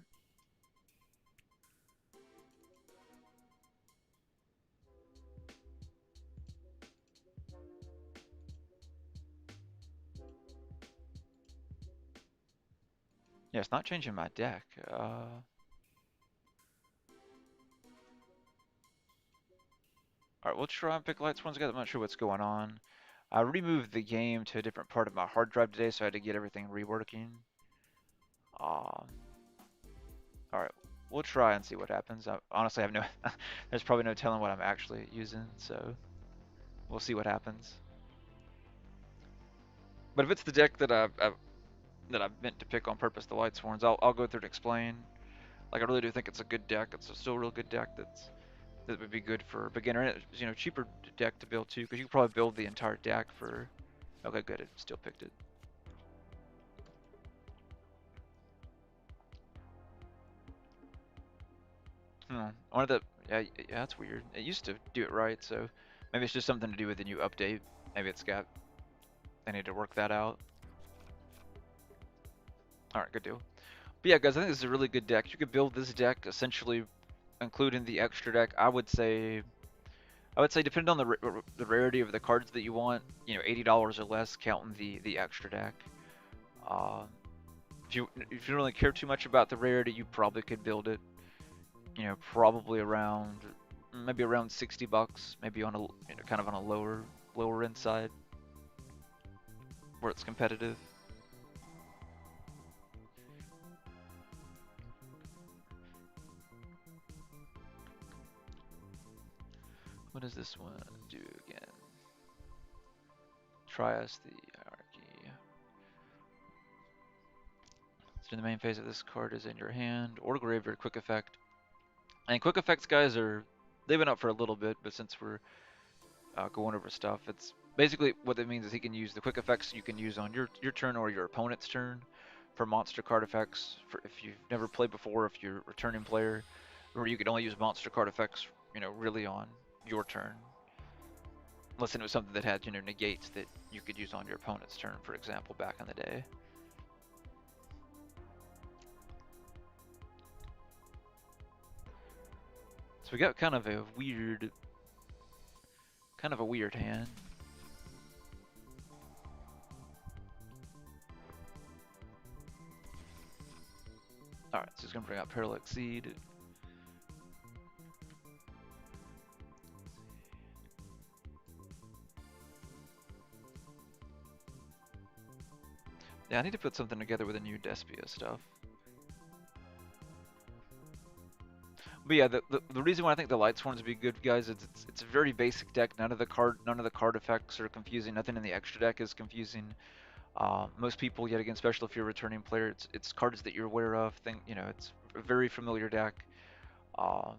Yeah, it's not changing my deck. Alright, we'll try and pick lights ones, guys. I'm not sure what's going on. I removed the game to a different part of my hard drive today, so I had to get everything reworking. Alright, we'll try and see what happens. I honestly have no... There's probably no telling what I'm actually using, so we'll see what happens. But if it's the deck that I've meant to pick on purpose, the lights ones, I'll go through and explain. Like, I really do think it's a good deck. It's still a real good deck that would be good for a beginner. And it's, you know, cheaper deck to build too, because you could probably build the entire deck for... Okay, good. It still picked it. One of the... Yeah, that's weird. It used to do it right, so maybe it's just something to do with the new update. Maybe it's got... I need to work that out. Alright, good deal. But yeah, guys, I think this is a really good deck. You could build this deck essentially, including the extra deck. I would say depending on the rarity of the cards that you want, you know, $80 or less, counting the extra deck. Uh, if you don't really care too much about the rarity, you probably could build it. You know, probably around maybe around $60, maybe on a kind of on a lower end side where it's competitive. What does this one do again? Trias the hierarchy. So in the main phase of this card is in your hand or graveyard. Quick effect. And quick effects, guys, they've been up for a little bit, but since we're going over stuff, it's basically what that means is he can use the quick effects you can use on your turn or your opponent's turn for monster card effects. For if you've never played before, if you're a returning player, or you could only use monster card effects, you know, really on your turn. Unless it was something that had, you know, negates that you could use on your opponent's turn, for example, back in the day. So we got kind of a weird hand. Alright, so he's gonna bring out Parallax Seed. Yeah, I need to put something together with a new Despia stuff. But yeah, the reason why I think the Light Sworns would be good, guys, is it's a very basic deck. None of the card effects are confusing. Nothing in the extra deck is confusing. Most people, yet again, especially if you're a returning player, it's cards that you're aware of. You know, it's a very familiar deck. And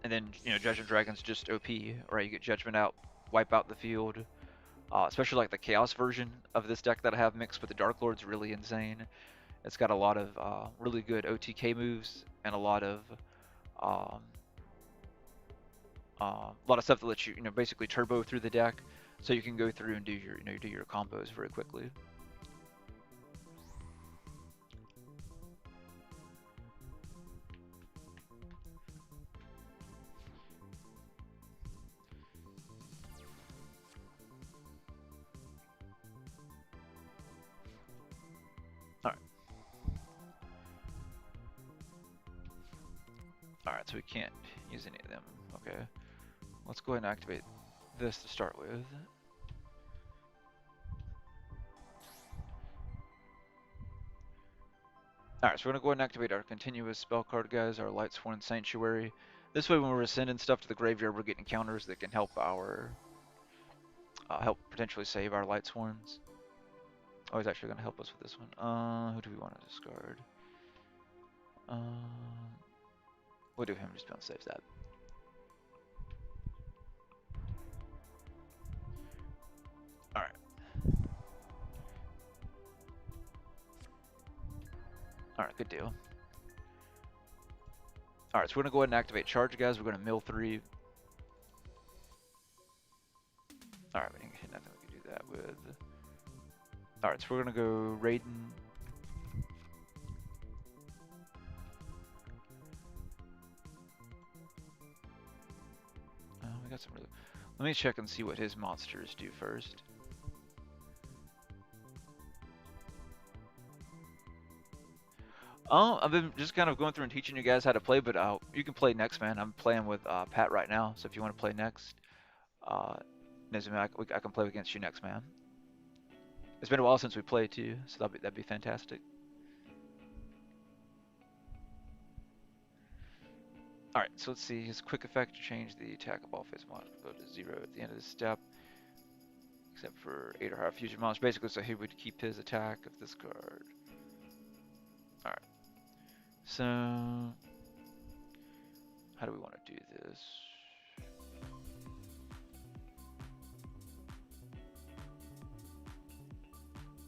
then, you know, Judgment Dragon's just OP, right? You get Judgment out, wipe out the field. Especially like the Chaos version of this deck that I have mixed with the Dark Lord's really insane. It's got a lot of really good OTK moves and a lot of stuff that lets you, you know, basically turbo through the deck, so you can go through and do your, you know, do your combos very quickly. Alright, so we can't use any of them. Okay. Let's go ahead and activate this to start with. Alright, so we're going to go ahead and activate our continuous spell card, guys, our Lightsworn Sanctuary. This way, when we're sending stuff to the graveyard, we're getting counters that can help our... help potentially save our Lightsworns. Oh, he's actually going to help us with this one. Who do we want to discard? We'll do him, just don't save that. Alright. Alright, good deal. Alright, so we're going to go ahead and activate charge, guys. We're going to mill 3. Alright, we didn't hit nothing we can do that with. Alright, so we're gonna go Raiden. We got some really... Let me check and see what his monsters do first. I've been just kind of going through and teaching you guys how to play, but you can play next, man. I'm playing with Pat right now, so if you want to play next, Nezumi, I can play against you next, man. It's been a while since we played too, so that'd be fantastic. Alright, so let's see. His quick effect to change the attack of all face monsters go to 0 at the end of the step, except for 8 or higher fusion monsters. Basically, so he would keep his attack of this card. Alright. So, how do we want to do this?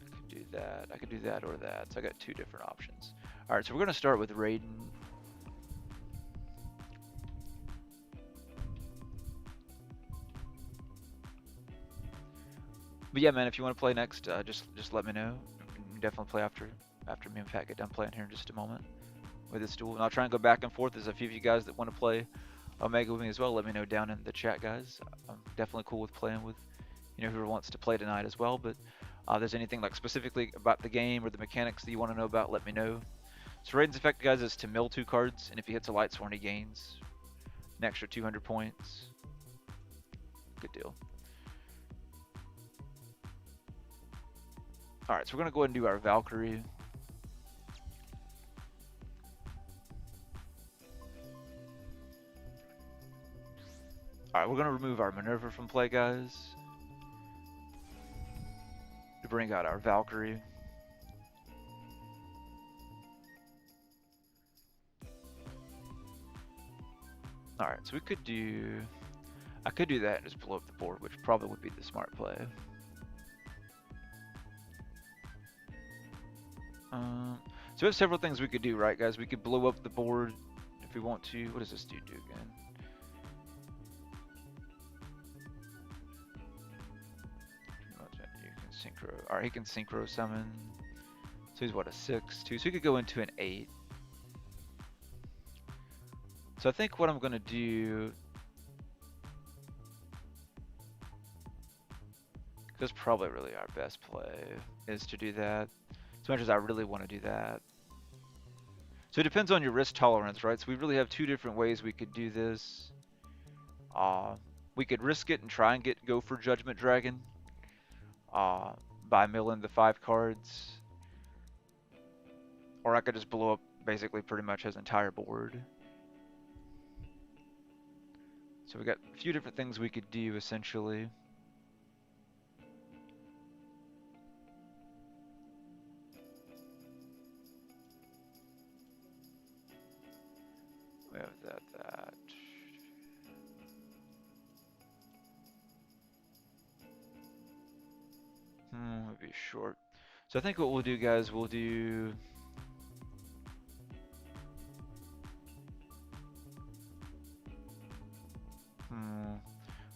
I could do that. I could do that or that. So I got 2 different options. Alright, so we're going to start with Raiden. But yeah, man, if you want to play next, just let me know. Definitely play after me and Pat get done playing here in just a moment with this duel. And I'll try and go back and forth. There's a few of you guys that want to play Omega with me as well. Let me know down in the chat, guys. I'm definitely cool with playing with, whoever wants to play tonight as well. But if there's anything like specifically about the game or the mechanics that you want to know about, let me know. So Raiden's effect, guys, is to mill 2 cards, and if he hits a light sworn, he gains an extra 200 points. Good deal. Alright, so we're going to go ahead and do our Valkyrie. Alright, we're going to remove our Minerva from play, guys, to bring out our Valkyrie. Alright, so we could do... I could do that and just blow up the board, which probably would be the smart play. So we have several things we could do, right, guys? We could blow up the board if we want to. What does this dude do again? You can synchro. Alright, he can synchro summon. So he's what, a 6/2? So he could go into an 8. So I think what I'm gonna do, that's probably really our best play, is to do that. As much as I really want to do that. So it depends on your risk tolerance, right? So we really have 2 different ways we could do this. We could risk it and try and go for Judgment Dragon by milling the 5 cards. Or I could just blow up basically pretty much his entire board. So we got a few different things we could do essentially. We have that. Would be short. So I think what we'll do, guys, we'll do...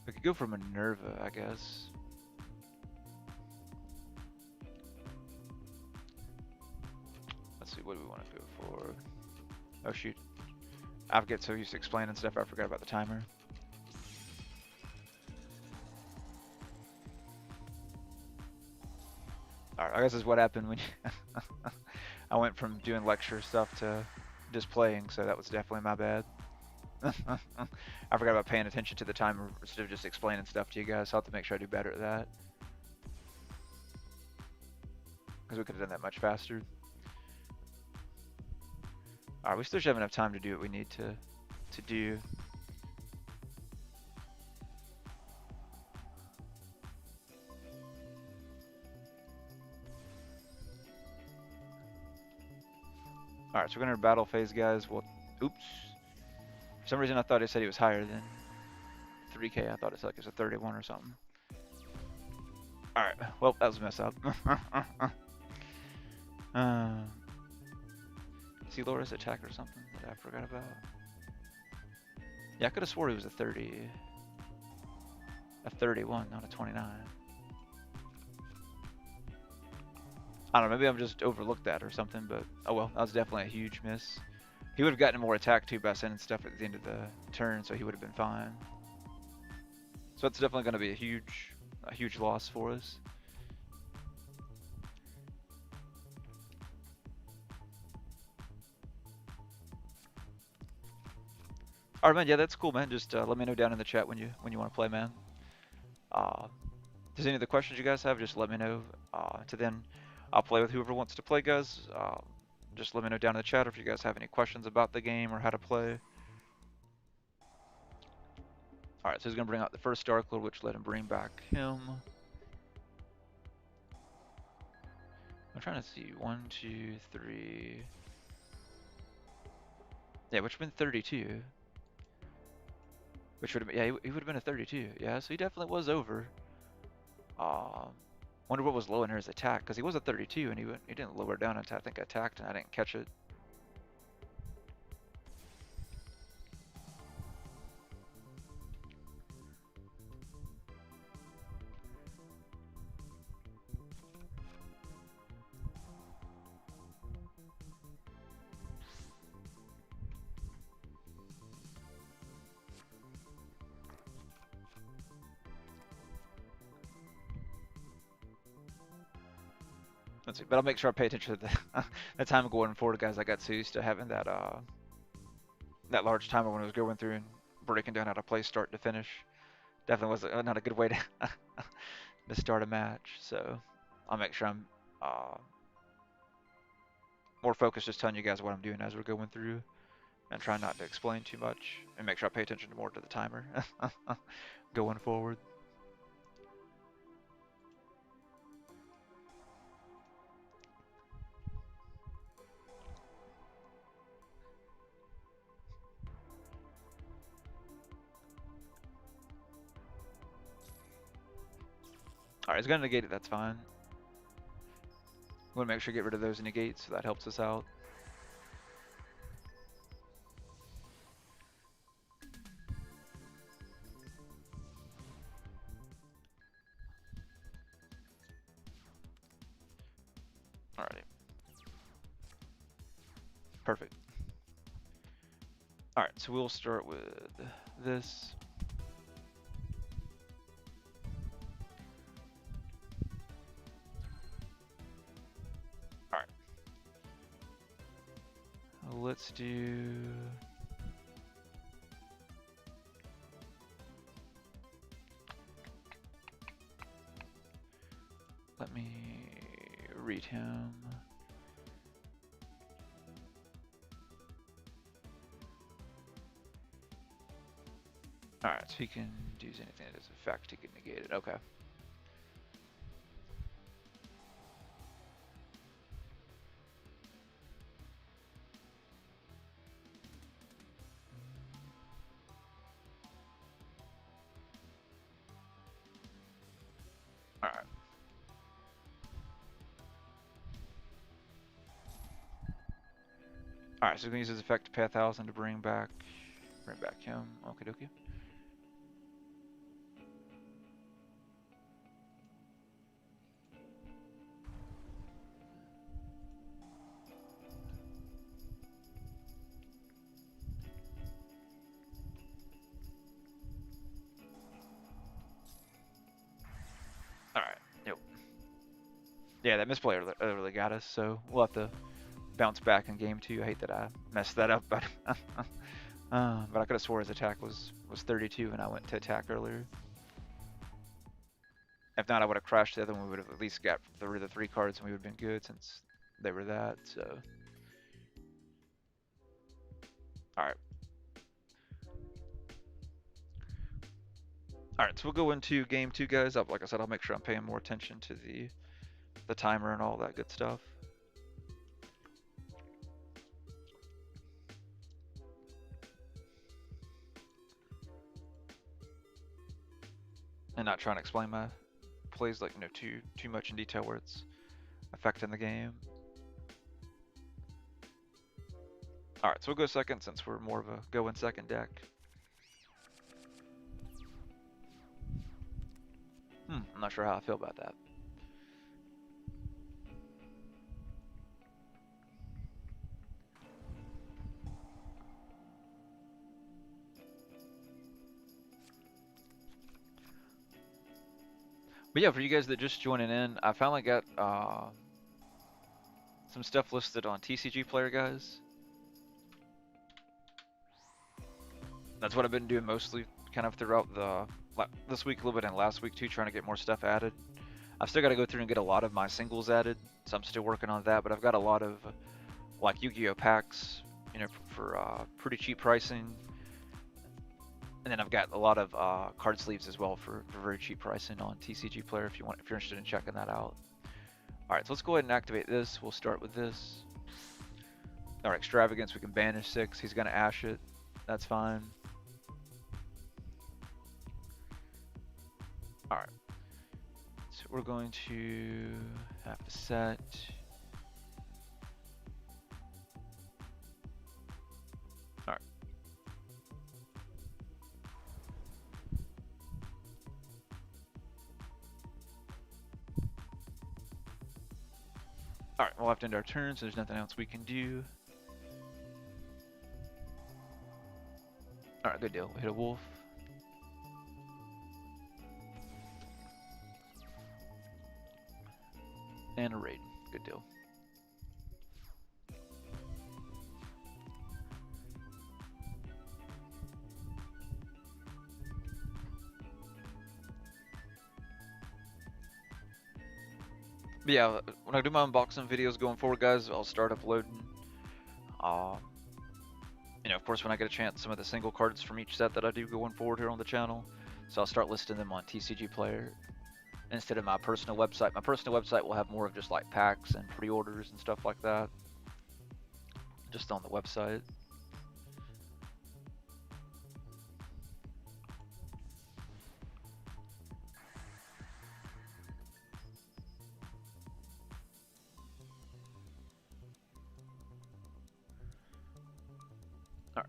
We could go for Minerva, I guess. Let's see, what do we want to go for? Oh shoot. I get so used to explaining stuff, I forgot about the timer. Alright, I guess this is what happened when I went from doing lecture stuff to just playing, so that was definitely my bad. I forgot about paying attention to the timer instead of just explaining stuff to you guys, so I'll have to make sure I do better at that. Because we could have done that much faster. Alright, we still should have enough time to do what we need to do. Alright, so we're going to battle phase, guys. Well, oops. For some reason I thought it said he was higher than 3k. I thought it said like it was a 31 or something. Alright, well, that was a mess up. Is he lower his attack or something that I forgot about? Yeah, I could have swore he was a 30. A 31, not a 29. I don't know, maybe I'm just overlooked that or something, but oh well, that was definitely a huge miss. He would have gotten more attack too by sending stuff at the end of the turn, so he would have been fine. So it's definitely going to be a huge loss for us. All right, man. Yeah, that's cool, man. Just let me know down in the chat when you want to play, man. If there's any other questions you guys have, just let me know. To then, I'll play with whoever wants to play, guys. Just let me know down in the chat if you guys have any questions about the game or how to play. All right, so he's gonna bring out the first Dark Lord, which let him bring back him. I'm trying to see 1, 2, 3. Yeah, which would have been 32. Which would have been, yeah, he would have been a 32. Yeah, so he definitely was over. Um, wonder what was low in his attack, because he was a 32 and he didn't lower down until I think I attacked and I didn't catch it. Let's see, but I'll make sure I pay attention to the time going forward, guys. I got so used to having that large timer when I was going through and breaking down how to play start to finish. Definitely was not a good way to to start a match. So I'll make sure I'm uh, more focused, just telling you guys what I'm doing as we're going through, and trying not to explain too much, and make sure I pay attention more to the timer going forward. All right, he's gonna negate it. That's fine. We want to make sure to get rid of those negates, so that helps us out. Alrighty. Perfect. Alright, so we'll start with this. Alright. Let's do... Let me read him. Alright, so he can use anything that has effect, he can negate it. Okay. Alright. Alright, so he's gonna use his effect to pay 1,000 to bring back him. Okie dokie. Alright, yep. Yeah, that misplay really got us, so we'll have to bounce back in game 2. I hate that I messed that up, but but I could have swore his attack was 32 and I went to attack earlier. If not, I would have crashed the other one. We would have at least got rid of the 3 cards and we would have been good since they were that, so. Alright. Alright, so we'll go into game 2, guys. Like I said, I'll make sure I'm paying more attention to the timer and all that good stuff. And not trying to explain my plays like too much in detail where it's affecting the game. Alright, so we'll go second since we're more of a go in second deck. I'm not sure how I feel about that. But yeah, for you guys that just joining in, I finally got some stuff listed on TCG Player, guys. That's what I've been doing mostly, kind of throughout this week, a little bit, and last week too, trying to get more stuff added. I've still got to go through and get a lot of my singles added, so I'm still working on that. But I've got a lot of like Yu-Gi-Oh packs, you know, for pretty cheap pricing, and then I've got a lot of card sleeves as well for very cheap pricing on TCG Player if you're interested in checking that out. All right, so let's go ahead and activate this. We'll start with this. Our extravagance, we can banish 6. He's gonna ash it. That's fine. All right. So we're going to have to set. All right. All right, we'll have to end our turn, so there's nothing else we can do. All right, good deal. We hit a wolf. And a raid. Good deal. But yeah, when I do my unboxing videos going forward, guys, I'll start uploading. You know, of course, when I get a chance, some of the single cards from each set that I do going forward here on the channel. So I'll start listing them on TCG Player instead of my personal website. My personal website will have more of just like packs and pre-orders and stuff like that, just on the website. All right.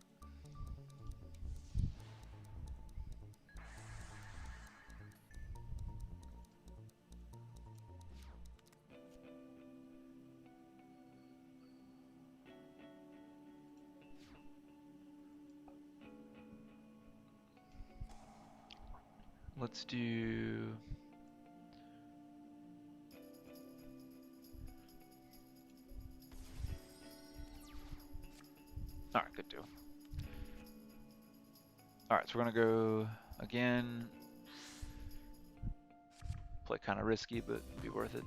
Let's do. All right, good deal. All right, so we're gonna go again. Play kind of risky, but it'll be worth it.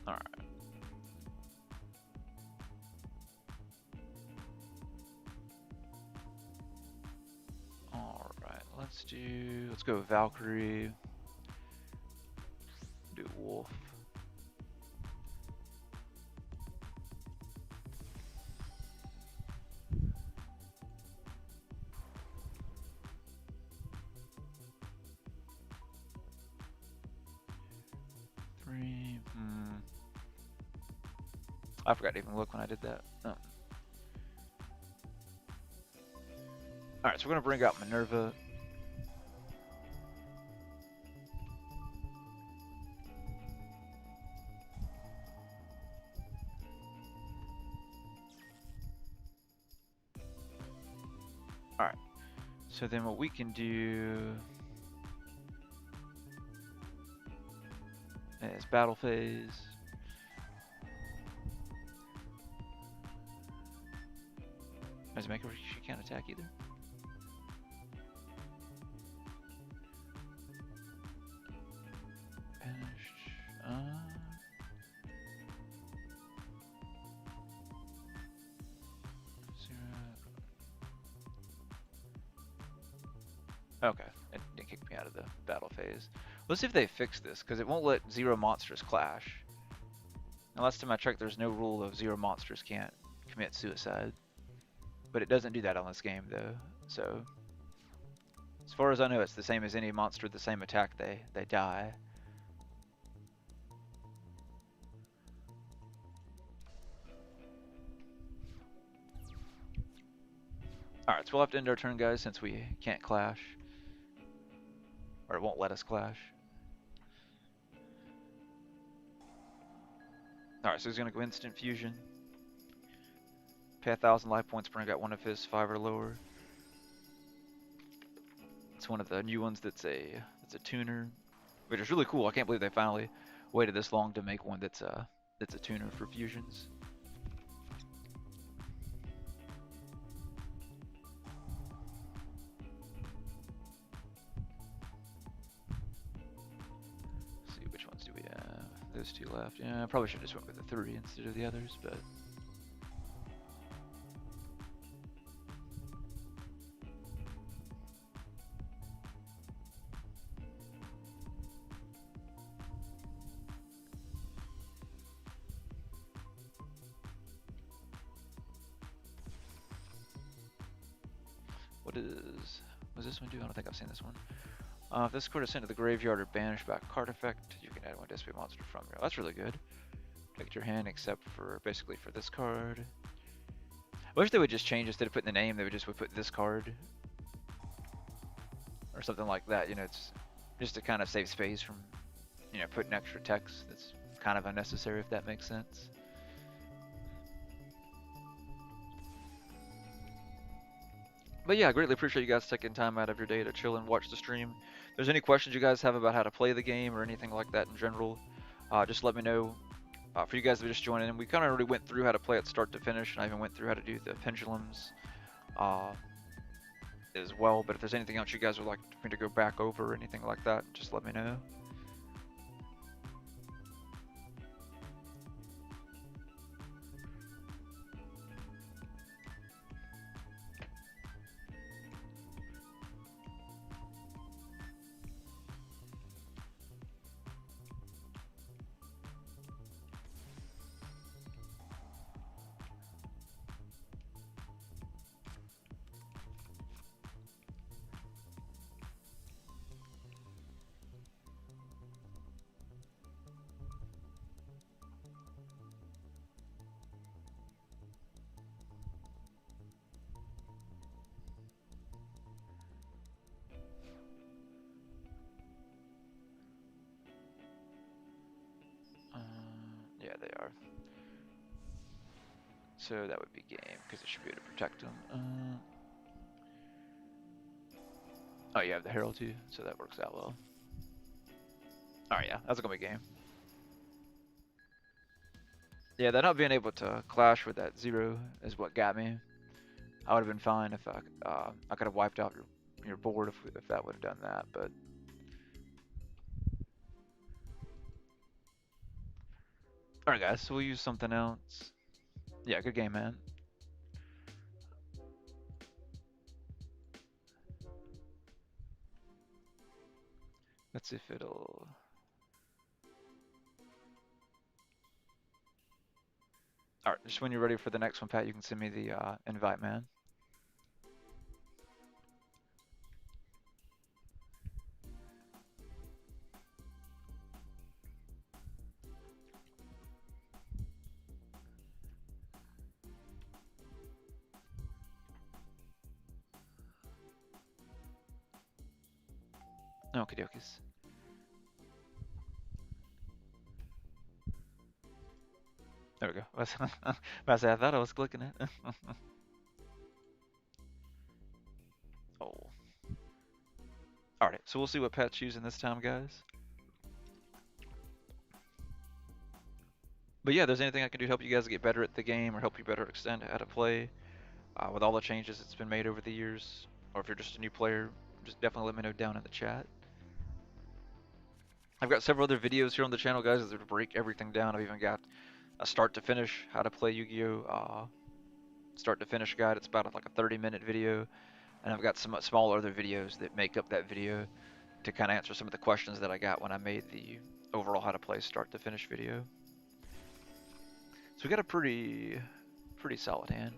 All right. All right. Let's go Valkyrie. Do Wolf. Three. I forgot to even look when I did that. Oh. Alright, so we're going to bring out Minerva. Alright, so then what we can do is battle phase. Does it make her she can't attack either? Okay, it kicked me out of the battle phase. Let's see if they fix this, because it won't let 0 monsters clash. Now, last time I checked, there's no rule of 0 monsters can't commit suicide. But it doesn't do that on this game, though. So, as far as I know, it's the same as any monster with the same attack, they die. Alright, so we'll have to end our turn, guys, since we can't clash. Or it won't let us clash. Alright, so he's gonna go instant fusion. Pay 1,000 life points per I got one of his 5 or lower. It's one of the new ones that's a tuner, which is really cool. I can't believe they finally waited this long to make one that's a tuner for fusions. Let's see, which ones do we have? Those 2 left. Yeah, I probably should have just went with the 3 instead of the others, but was this one do? I don't think I've seen this one. If this card is sent to the graveyard or banished by a card effect, you can add one display monster from here. That's really good. Protect your hand except for basically for this card. I wish they would just change, instead of putting the name, they would just put this card or something like that. You know, it's just to kind of save space from, you know, putting extra text that's kind of unnecessary, if that makes sense. But yeah, I greatly appreciate you guys taking time out of your day to chill and watch the stream. If there's any questions you guys have about how to play the game or anything like that in general, just let me know. For you guys that are just joining in, we kind of already went through how to play it start to finish, and I even went through how to do the pendulums as well. But if there's anything else you guys would like me to go back over or anything like that, just let me know. Yeah, they are. So that would be game, because it should be able to protect them. Oh, you have the Herald too, so that works out well. Alright, yeah, that's gonna be game. Yeah, that not being able to clash with that 0 is what got me. I would have been fine if I could have wiped out your board if that would have done that, but alright guys, so we'll use something else. Yeah, good game, man. Let's see if it'll... Alright, just when you're ready for the next one, Pat, you can send me the invite, man. Okie dokies. There we go. I thought I was clicking it. Oh. Alright, so we'll see what Pat's using this time, guys. But yeah, if there's anything I can do to help you guys get better at the game or help you better extend how to play, with all the changes that's been made over the years, or if you're just a new player, just definitely let me know down in the chat. I've got several other videos here on the channel, guys, that break everything down. I've even got a start to finish, how to play Yu-Gi-Oh! Start to finish guide. It's about like a 30-minute video. And I've got some smaller other videos that make up that video to kind of answer some of the questions that I got when I made the overall how to play start to finish video. So we got a pretty solid hand.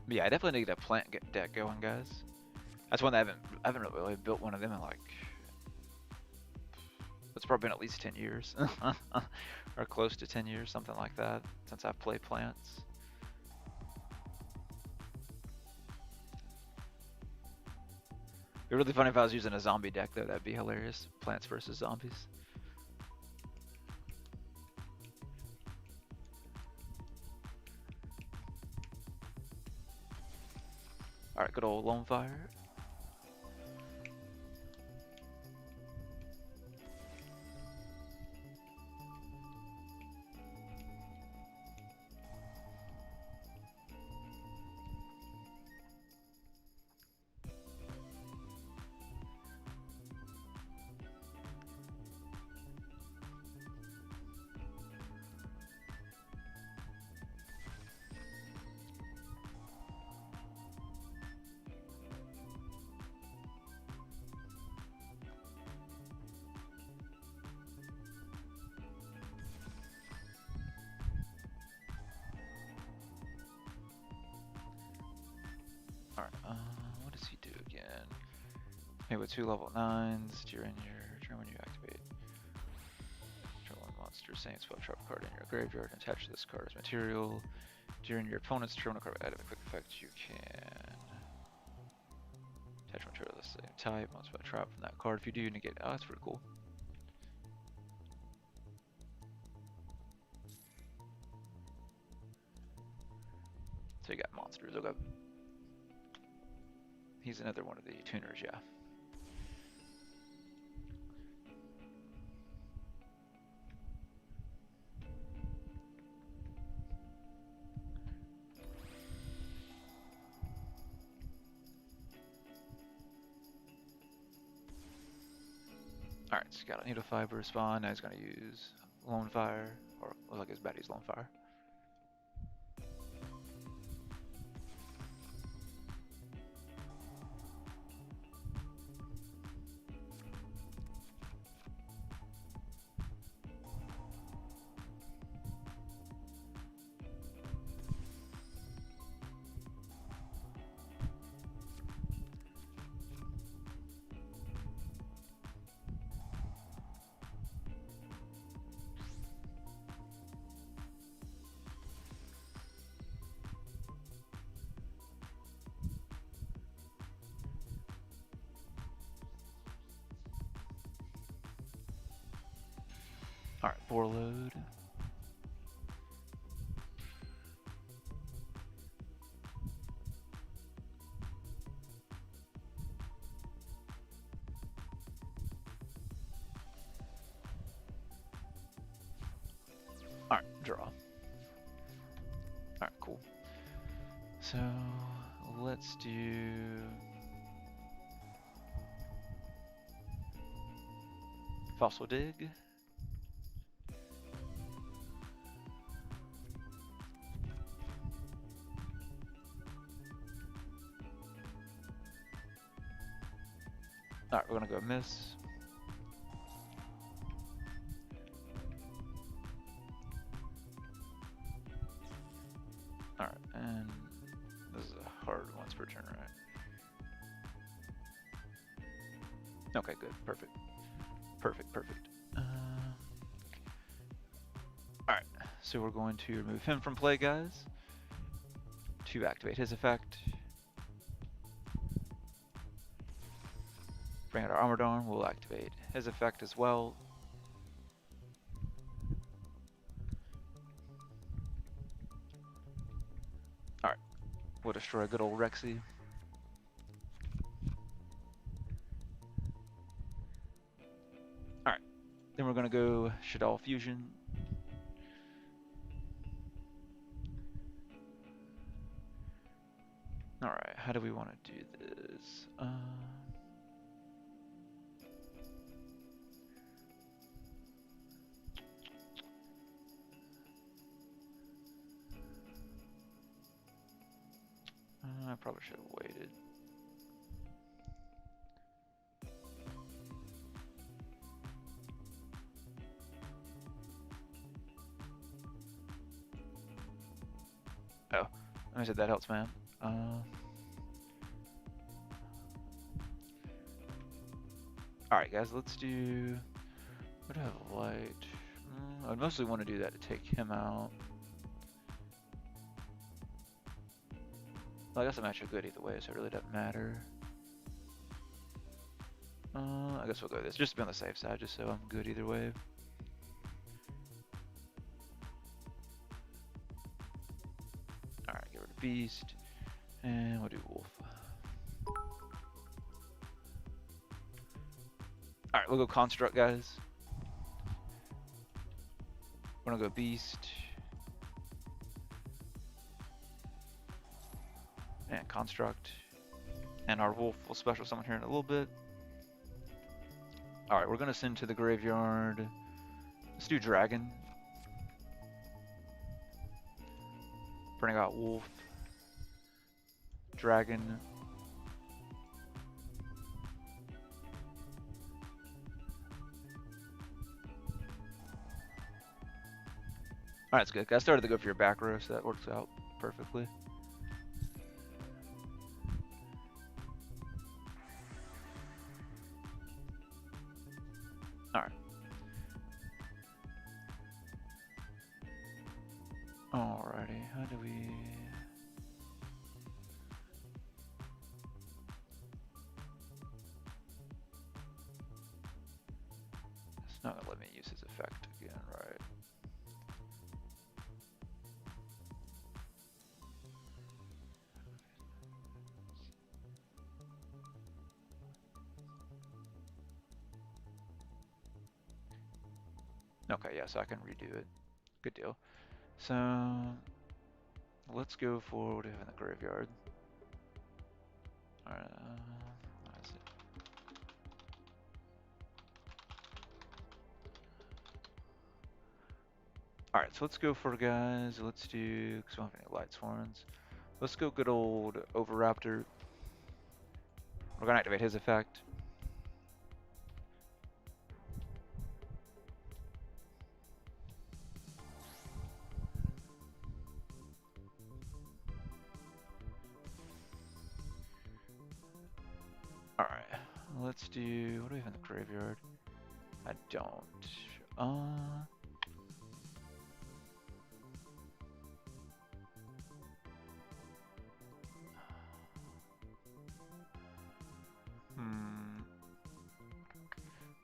But yeah, I definitely need a plant deck going, guys. That's one that I haven't really built one of them in like it's probably been at least 10 years or close to 10 years, something like that, since I've played plants. It'd be really funny if I was using a zombie deck though. That'd be hilarious. Plants versus zombies. All right, good old lone fire. All right, what does he do again? Hey, with 2 level 9s during when you activate. Draw 1 monster, same spell trap card in your graveyard and attach this card as material. During your opponent's turn, when a card added a quick effect, you can attach material of the same type, one spell trap from that card. If you do, you negate. Oh, that's pretty cool. So you got monsters. Okay. He's another one of the tuners, yeah. Alright, so got a needle fiber spawn. Now he's gonna use lone fire, or like his baddie's lone fire. Alright, bore load. Alright, draw. Alright, cool. So let's do fossil dig. Alright, we're gonna go miss. Alright, and this is a hard once per turn, right? Okay, good, perfect. Perfect. Alright, so we're going to remove him from play, guys, to activate his effect. Bring out our Armored Arm, we'll activate his effect as well. Alright, we'll destroy good old Rexy. Alright, then we're gonna go Shaddoll Fusion. Alright, how do we want to do this? I probably should have waited. Oh, I said that helps, man. Alright guys, let's do... Would I have a light? I'd mostly want to do that to take him out. Well, I guess I'm actually good either way, so it really doesn't matter. I guess we'll go with this, just to be on the safe side, just so I'm good either way. Alright, get rid of Beast, and we'll do Wolf. Alright, we'll go Construct, guys. We're gonna go Beast. And Construct. And our Wolf will special summon here in a little bit. Alright, we're gonna send to the graveyard. Let's do Dragon. Bring out Wolf. Dragon. Alright, that's good. I started to go for your back row, so that works out perfectly. Alright. Alrighty, how do we... It's not gonna let me use his effect again, right? Okay, yeah, so I can redo it. Good deal. So, let's go for what do we have in the graveyard? Alright, what is it? Alright, so let's go for guys, let's do, because we don't have any light swords. Let's go good old Overraptor. We're gonna activate his effect. Alright, let's do, what do we have in the graveyard? I don't.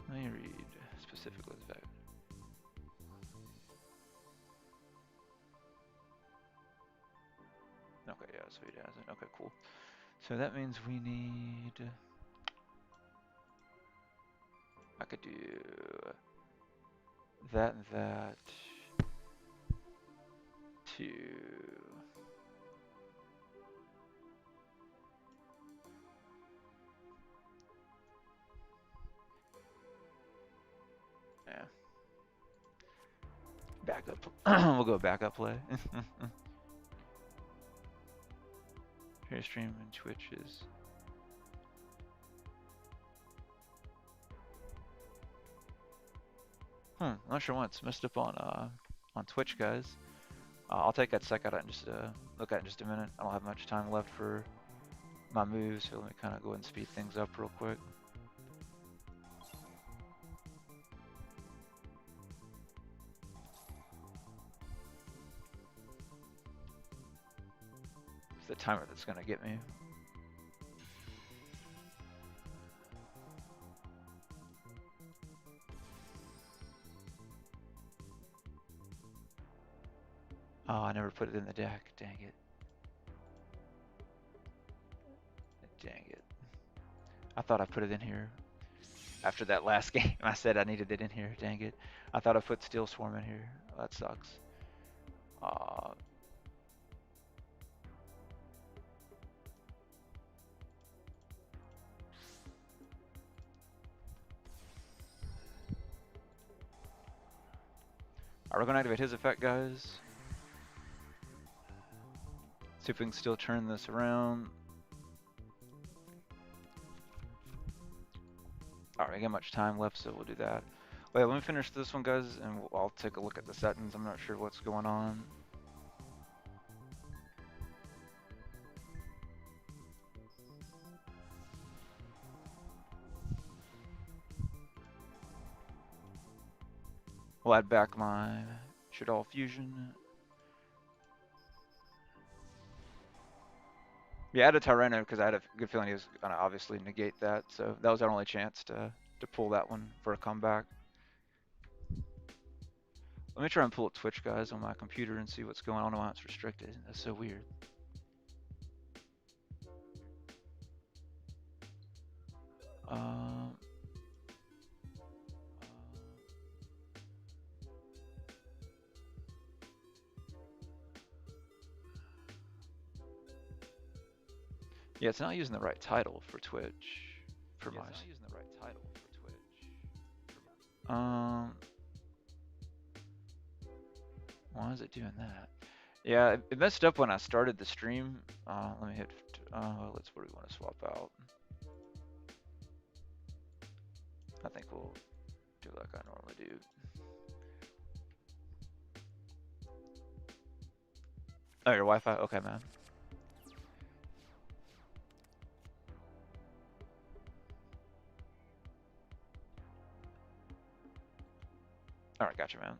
Let me read specifically the fact. Okay, yeah, so he hasn't. Okay, cool. So that means we need... I could do that and that to... Yeah. Backup. We'll go backup play. Here, stream and Twitch is... I'm not sure why it's messed up on Twitch, guys. I'll take that sec out and just look at it in just a minute. I don't have much time left for my moves, so let me kind of go ahead and speed things up real quick. It's the timer that's gonna get me. Oh, I never put it in the deck. Dang it. Dang it. I thought I put it in here. After that last game, I said I needed it in here. Dang it. I thought I put Steel Swarm in here. Oh, that sucks. Alright, we're gonna activate his effect, guys. See if we can still turn this around. Alright, we got much time left, so we'll do that. Wait, let me finish this one, guys, and I'll take a look at the settings. I'm not sure what's going on. We'll add back my yugioh fusion. Yeah, add a Tyranno because I had a good feeling he was gonna obviously negate that. So that was our only chance to pull that one for a comeback. Let me try and pull up Twitch, guys, on my computer and see what's going on and why it's restricted. That's so weird. Um, yeah, it's not using the right title for Twitch. For my. It's not using the right title for Twitch. Why is it doing that? Yeah, it messed up when I started the stream. Let me hit. Let's. What do we want to swap out? I think we'll do like I normally do. Oh, your Wi-Fi? Okay, man. All right, gotcha, man.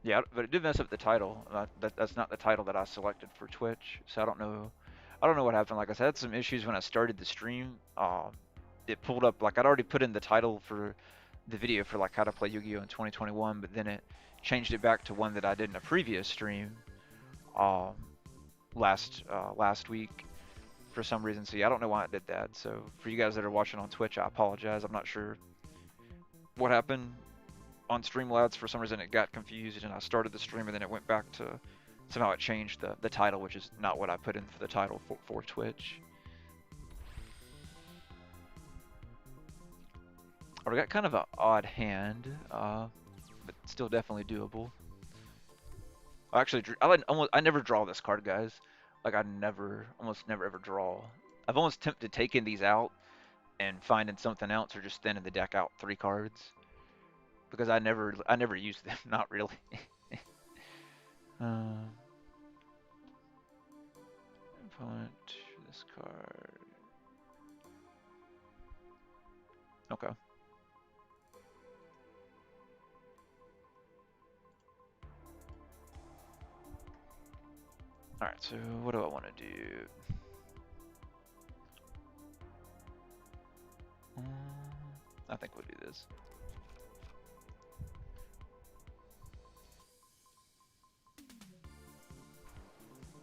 Yeah, but it did mess up the title. That's not the title that I selected for Twitch, so I don't know. I don't know what happened. Like I said, I had some issues when I started the stream. It pulled up like I'd already put in the title for the video for like how to play Yu-Gi-Oh in 2021, but then it changed it back to one that I did in a previous stream um, last week for some reason. So yeah, I don't know why it did that. So for you guys that are watching on Twitch, I apologize. I'm not sure what happened on Streamlabs. For some reason it got confused and I started the stream and then it went back to somehow it changed the title, which is not what I put in for the title for Twitch. We got kind of an odd hand, but still definitely doable. Actually, I never draw this card, guys. Like I almost never ever draw. I've almost tempted taking these out and finding something else or just thinning the deck out 3 cards because I never use them. Not really. Opponent, this card. Okay. Alright, so what do I want to do? I think we'll do this.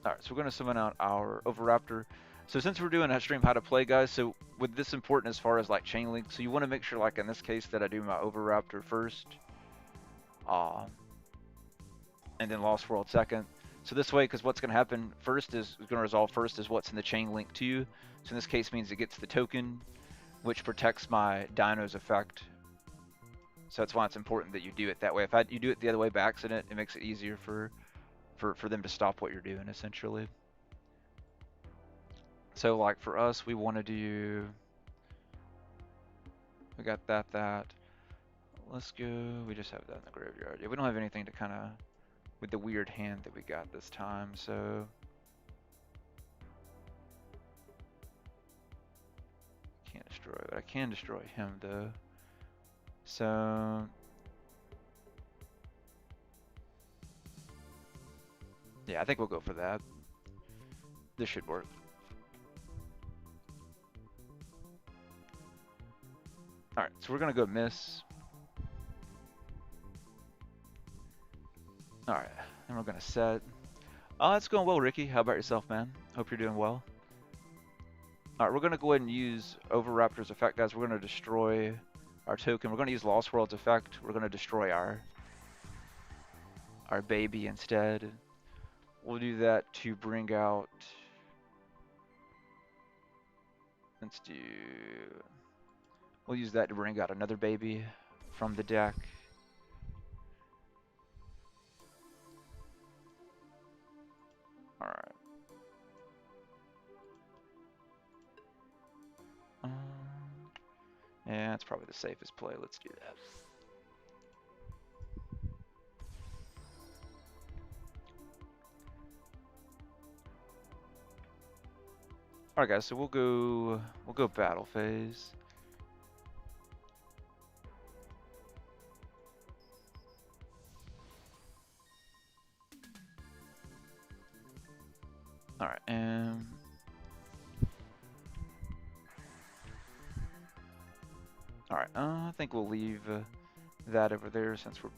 Alright, so we're going to summon out our Overraptor. So since we're doing a stream how to play, guys, so with this important as far as like chain link, so you want to make sure like in this case that I do my Overraptor first. And then Lost World second. So this way, because what's going to happen first is going to resolve first is what's in the chain link to you. So in this case means it gets the token, which protects my Dino's effect. So that's why it's important that you do it that way. If you do it the other way by accident, it makes it easier for them to stop what you're doing, essentially. So like for us, we want to do, we got that. Let's go, we just have that in the graveyard. Yeah, we don't have anything to kind of, with the weird hand that we got this time, so. Can't destroy, but I can destroy him though. So. Yeah, I think we'll go for that. This should work. Alright, so we're gonna go miss. Alright, and we're gonna set. Oh, it's going well, Ricky. How about yourself, man? Hope you're doing well. Alright, we're gonna go ahead and use Overraptor's effect, guys. We're gonna destroy our token. We're gonna use Lost World's effect. We're gonna destroy our baby instead. We'll do that to bring out. Let's do. We'll use that to bring out another baby from the deck. Alright. Yeah, that's probably the safest play. Let's do that. Alright guys, so we'll go battle phase. Alright, and... Alright, I think we'll leave that over there since we're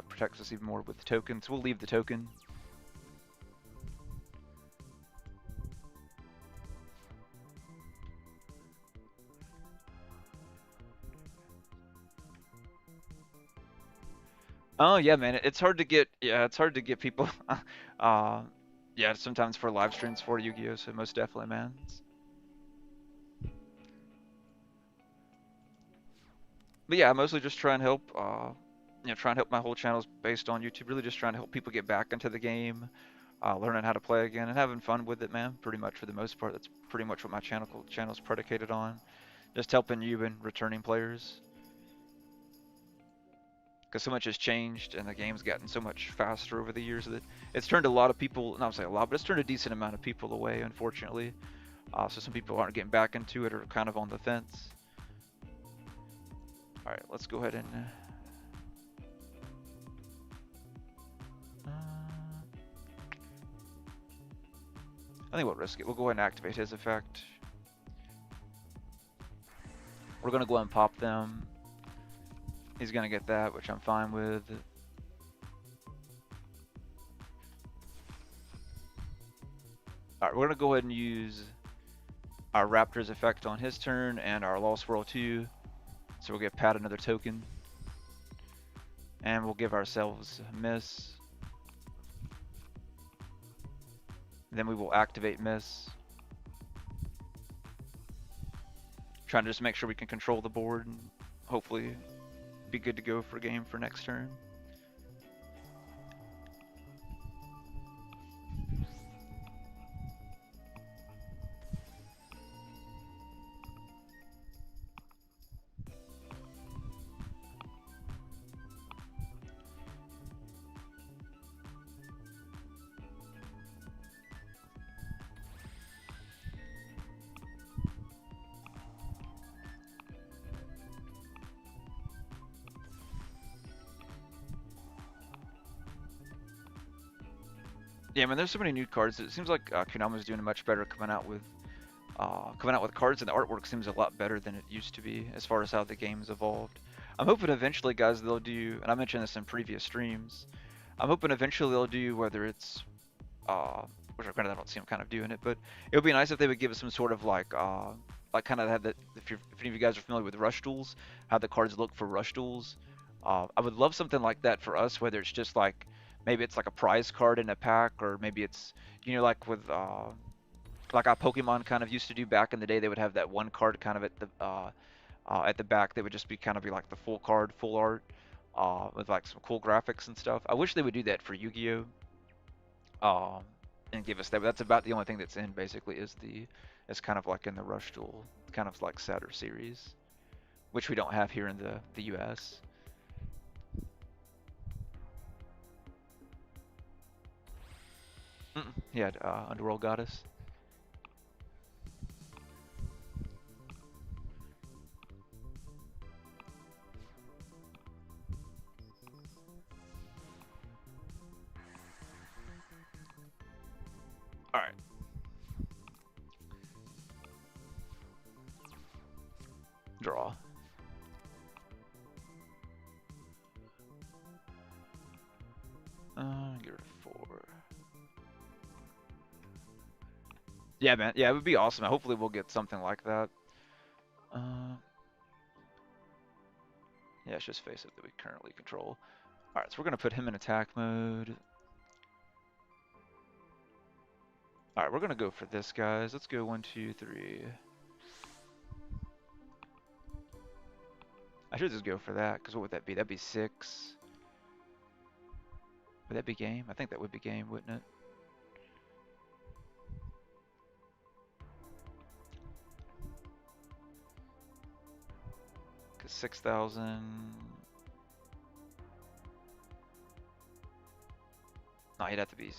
protects us even more with the tokens. We'll leave the token. Oh yeah, man, it's hard to get. Yeah, it's hard to get people. Yeah, sometimes for live streams for Yu-Gi-Oh. So most definitely, man. But yeah, I mostly just try and help. Try and help my whole channel's based on YouTube. Really, just trying to help people get back into the game, learning how to play again, and having fun with it, man. Pretty much for the most part, that's pretty much what my channel's predicated on. Just helping you and returning players. Because so much has changed and the game's gotten so much faster over the years that it's turned a lot of people, not say a lot, but it's turned a decent amount of people away, unfortunately. So some people aren't getting back into it or kind of on the fence. All right, let's go ahead and I think we'll risk it. We'll go ahead and activate his effect. We're gonna go ahead and pop them. He's gonna get that, which I'm fine with. Alright, we're gonna go ahead and use our Raptor's effect on his turn and our Lost World 2. So we'll get Pat another token. And we'll give ourselves Miss. Then we will activate Miss. Trying to just make sure we can control the board and hopefully be good to go for game for next turn. Yeah, I mean, there's so many new cards. It seems like Konami's doing much better coming out with cards, and the artwork seems a lot better than it used to be as far as how the game's evolved. I'm hoping eventually, guys, they'll do, and I mentioned this in previous streams. I'm hoping eventually they'll do whether it's, which granted I don't see them kind of doing it, but it would be nice if they would give us some sort of like kind of have that. If any of you guys are familiar with rush duels, how the cards look for rush duels. I would love something like that for us, whether it's just like maybe it's like a prize card in a pack, or maybe it's like with like how Pokemon kind of used to do back in the day. They would have that one card kind of at the back. They would just be kind of be like the full card, full art, with like some cool graphics and stuff. I wish they would do that for Yu-Gi-Oh. And give us that. But that's about the only thing that's in basically is kind of like in the Rush Duel, kind of like Saturn series, which we don't have here in the U.S. He had Underworld Goddess. All right. Draw. Get rid of 4. Yeah, man. Yeah, it would be awesome. Hopefully we'll get something like that. Yeah, it's just face it that we currently control. All right, so we're gonna put him in attack mode. All right, we're gonna go for this, guys. Let's go 1, 2, 3. I should just go for that, because what would that be? That'd be 6. Would that be game? I think that would be game, wouldn't it? Because 6,000... No, he'd have to be...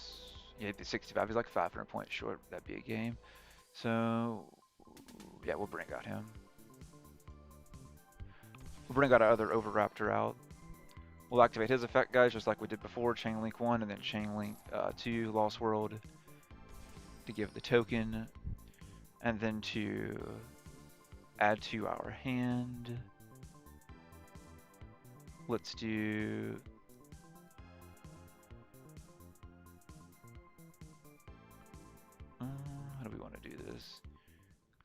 Yeah, he'd be 65. He's like 500 points short. That'd be a game. So... Yeah, we'll bring out him. We'll bring out our other Overraptor out. We'll activate his effect, guys, just like we did before. Chain Link 1 and then Chain Link 2, Lost World. to give the token, and then to add to our hand. Let's do how do we want to do this?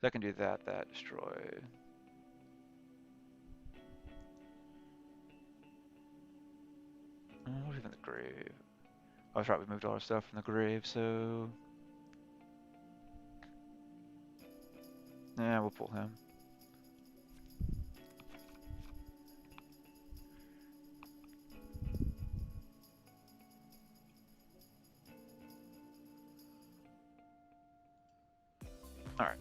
I can do that, destroy. What's even the grave? Oh, that's right, we moved all our stuff from the grave, so yeah, we'll pull him. Alright.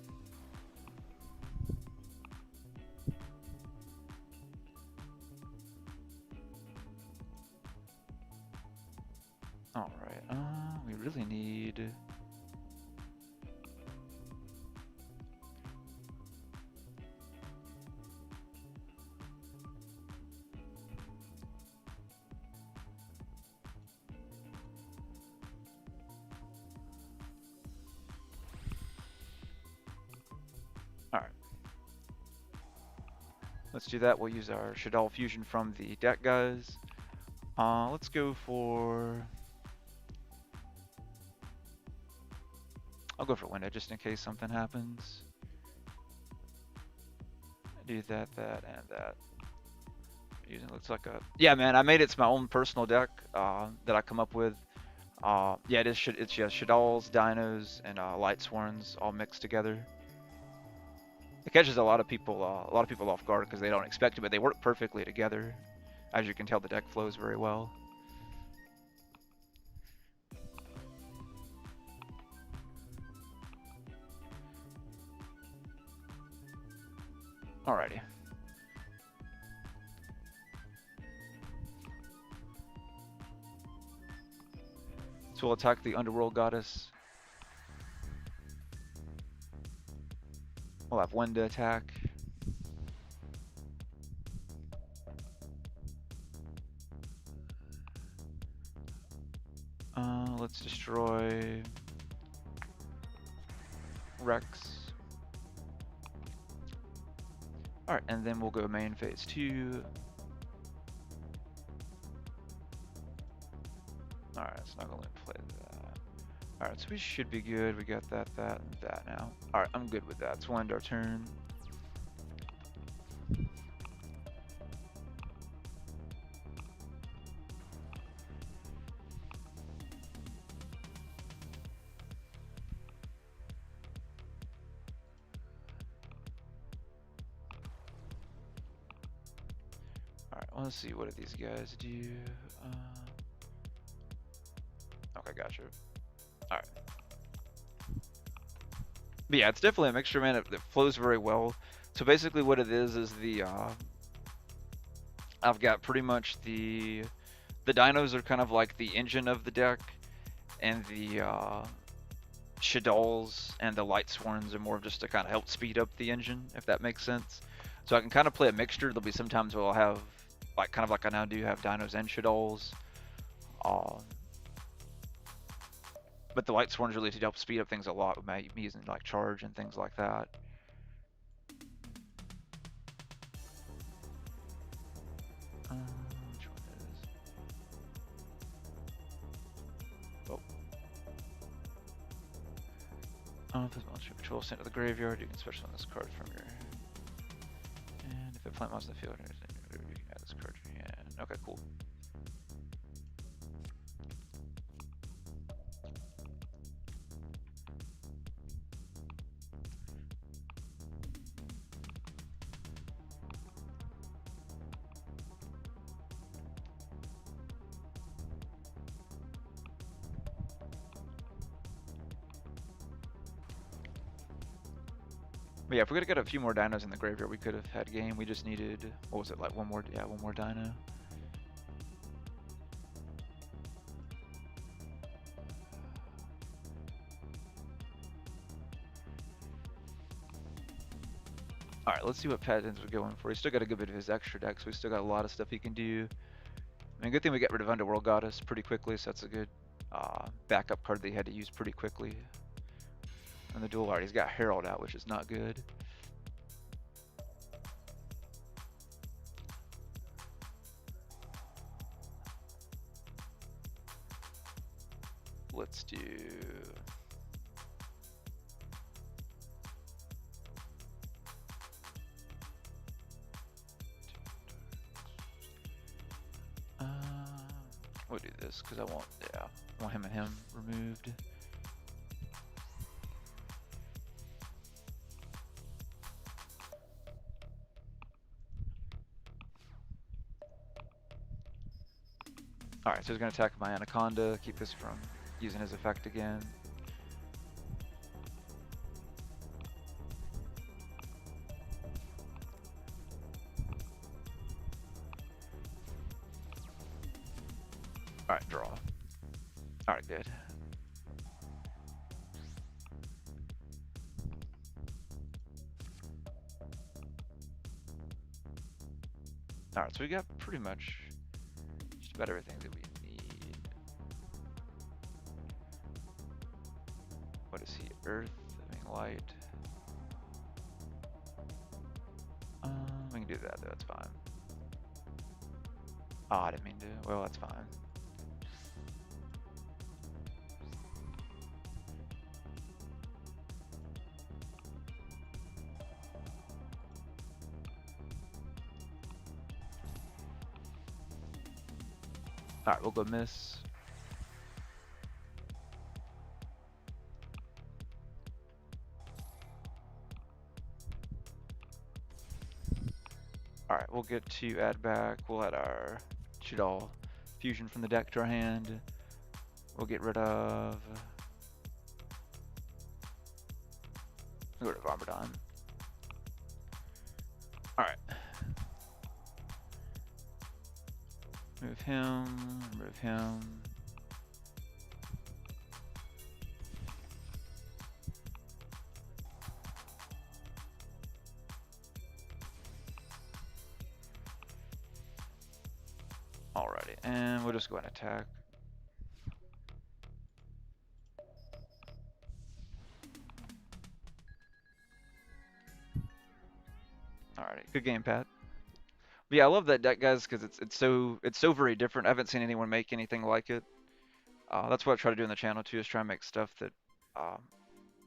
Alright, we really need... Alright. Let's do that. We'll use our Shaddoll Fusion from the deck, guys. Let's go for... I'll go for Window just in case something happens. Do that, and that. Using looks like a... Yeah, man, I made it's my own personal deck that I come up with. Yeah, it's Shaddolls, Dinos, and Light Swarms all mixed together. It catches a lot of people off guard because they don't expect it, but they work perfectly together. As you can tell, the deck flows very well. Alrighty. So we'll attack the Underworld Goddess. We'll have one to attack. Let's destroy Rex. Alright, and then we'll go main phase 2. Alright, it's not going to play that. Alright, so we should be good. We got that, and that now. Alright, I'm good with that. So we'll end our turn. Alright, well, let's see. What do these guys do? Okay, gotcha. Alright. But yeah, it's definitely a mixture, man. It flows very well. So basically what it is the... I've got pretty much the dinos are kind of like the engine of the deck, and the Shaddolls and the Light Swarms are more of just to kind of help speed up the engine, if that makes sense. So I can kind of play a mixture. There'll be sometimes where I'll have, like kind of like I now do, have dinos and Shaddolls. But the Light Swarms really to help speed up things a lot with me using like charge and things like that. Which one is? Oh. If this monster control sent to the graveyard, you can special on this card from your... And if it plant monster in the field, you can add this card to your hand. Okay, cool. But yeah, if we could have got a few more dinos in the graveyard, we could have had game. We just needed, what was it, like one more? Yeah, one more dino. Alright, let's see what patterns we're going for. He's still got a good bit of his extra deck, so we still got a lot of stuff he can do. I mean, good thing we got rid of Underworld Goddess pretty quickly, so that's a good backup card that he had to use pretty quickly. in the duel. Alright, he's got Herald out, which is not good. Let's do... we'll do this because I want him and him removed. Alright, so he's going to attack my Anaconda, keep this from using his effect again. Alright, draw. Alright, good. Alright, so we got pretty much just about everything that we need. What is he? Earth, I mean light. We can do that though, that's fine. Oh, I didn't mean to. Well, that's fine. Alright, we'll go miss. Alright, we'll get to add back. We'll add our shoot all fusion from the deck to our hand. We'll get rid of... We'll get rid of Armadon. Alright. Move him, remove him. Alrighty, and we'll just go and attack. Alrighty, good game, Pat. But yeah, I love that deck, guys, because it's so very different. I haven't seen anyone make anything like it. That's what I try to do on the channel too, is try and make stuff that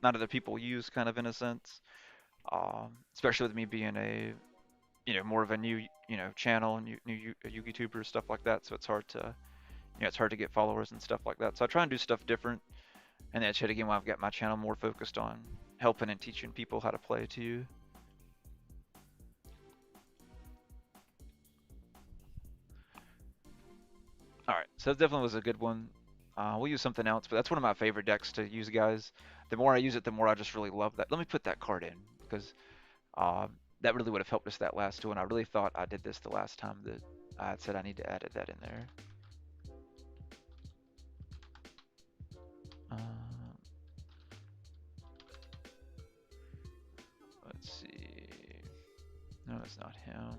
not other people use, kind of in a sense. Especially with me being a more of a new channel and new YouTuber, stuff like that. So it's hard to it's hard to get followers and stuff like that. So I try and do stuff different. And that's it again, why I've got my channel more focused on helping and teaching people how to play too. Alright, so that definitely was a good one. We'll use something else, but that's one of my favorite decks to use, guys. The more I use it, the more I just really love that. Let me put that card in, because that really would have helped us that last two, and I really thought I did this the last time that I had said I need to add that in there. Let's see. No, it's not him.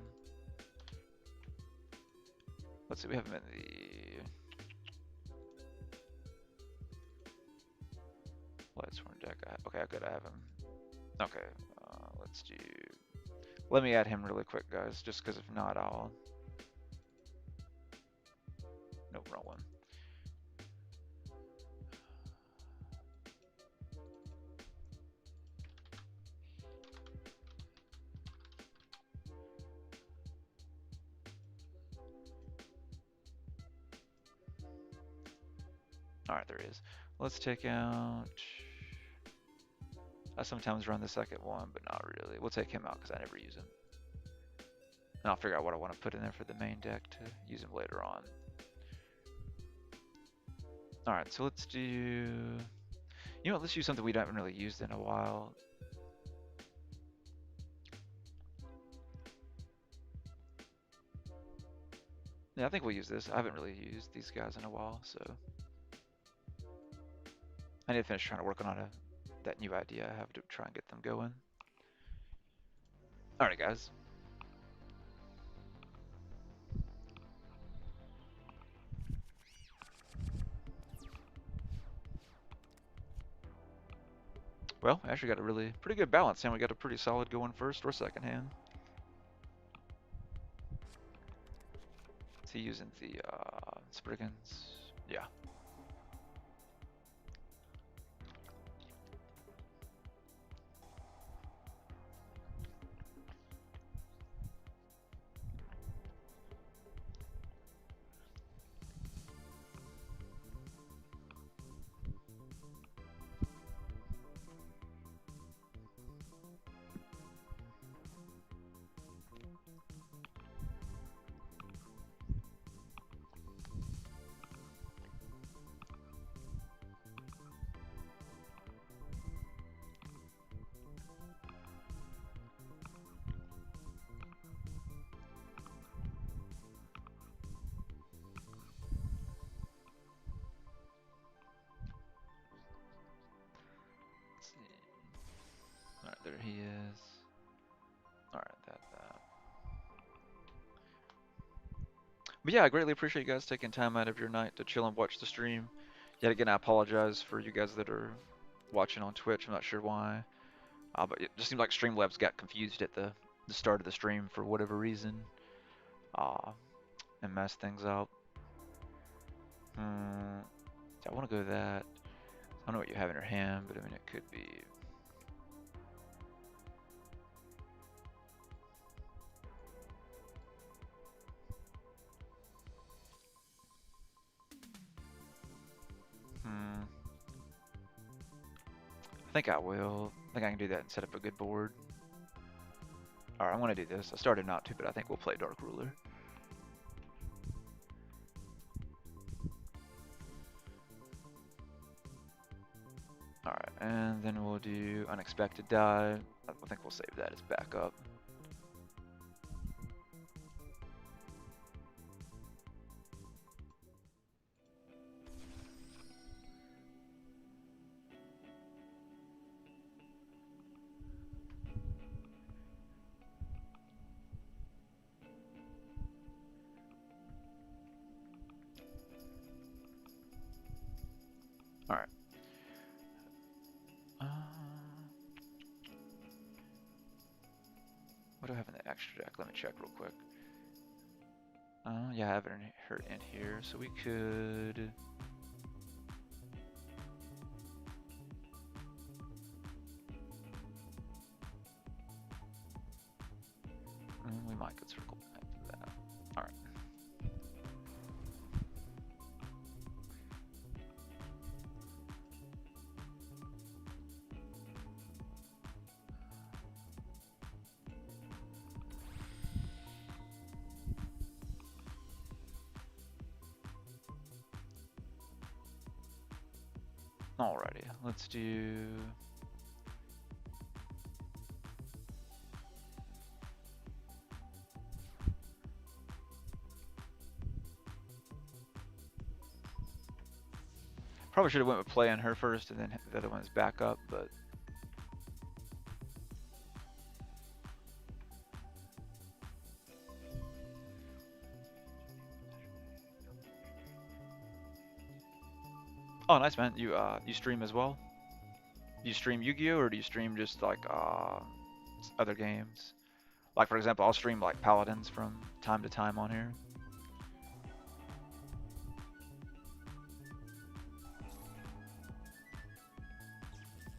Let's see, we have him in the Lightsworn deck. Okay, good, I have him. Okay, let's do... Let me add him really quick, guys, just because if not, I'll... Nope, wrong one. Alright, there he is. Let's take out... I sometimes run the second one, but not really. We'll take him out because I never use him. And I'll figure out what I want to put in there for the main deck to use him later on. Alright, so let's do... let's use something we haven't really used in a while. Yeah, I think we'll use this. I haven't really used these guys in a while, so... I need to finish trying to work on that new idea I have to try and get them going. Alright, guys. Well, actually got a really pretty good balance, and we got a pretty solid going first or second hand. Is he using the Spriggans? Yeah. Let's see. All right, there he is. All right, that. But yeah, I greatly appreciate you guys taking time out of your night to chill and watch the stream. Yet again, I apologize for you guys that are watching on Twitch. I'm not sure why. But it just seemed like Streamlabs got confused at the start of the stream for whatever reason. And messed things up. I want to go that. I don't know what you have in your hand, but I mean, it could be. I think I will. I think I can do that and set up a good board. Alright, I want to do this. I started not to, but I think we'll play Dark Ruler. Alright, and then we'll do Unexpected Die. I think we'll save that as backup. Alright. What do I have in the extra deck? Let me check real quick. Yeah, I have it in here, so we could. We might could circle back to that. Alright. Alrighty, let's do. Probably should have went with playing her first and then the other one's back up, but. Oh, nice man. You stream as well? Do you stream Yu-Gi-Oh or do you stream just like other games? Like for example, I'll stream like Paladins from time to time on here.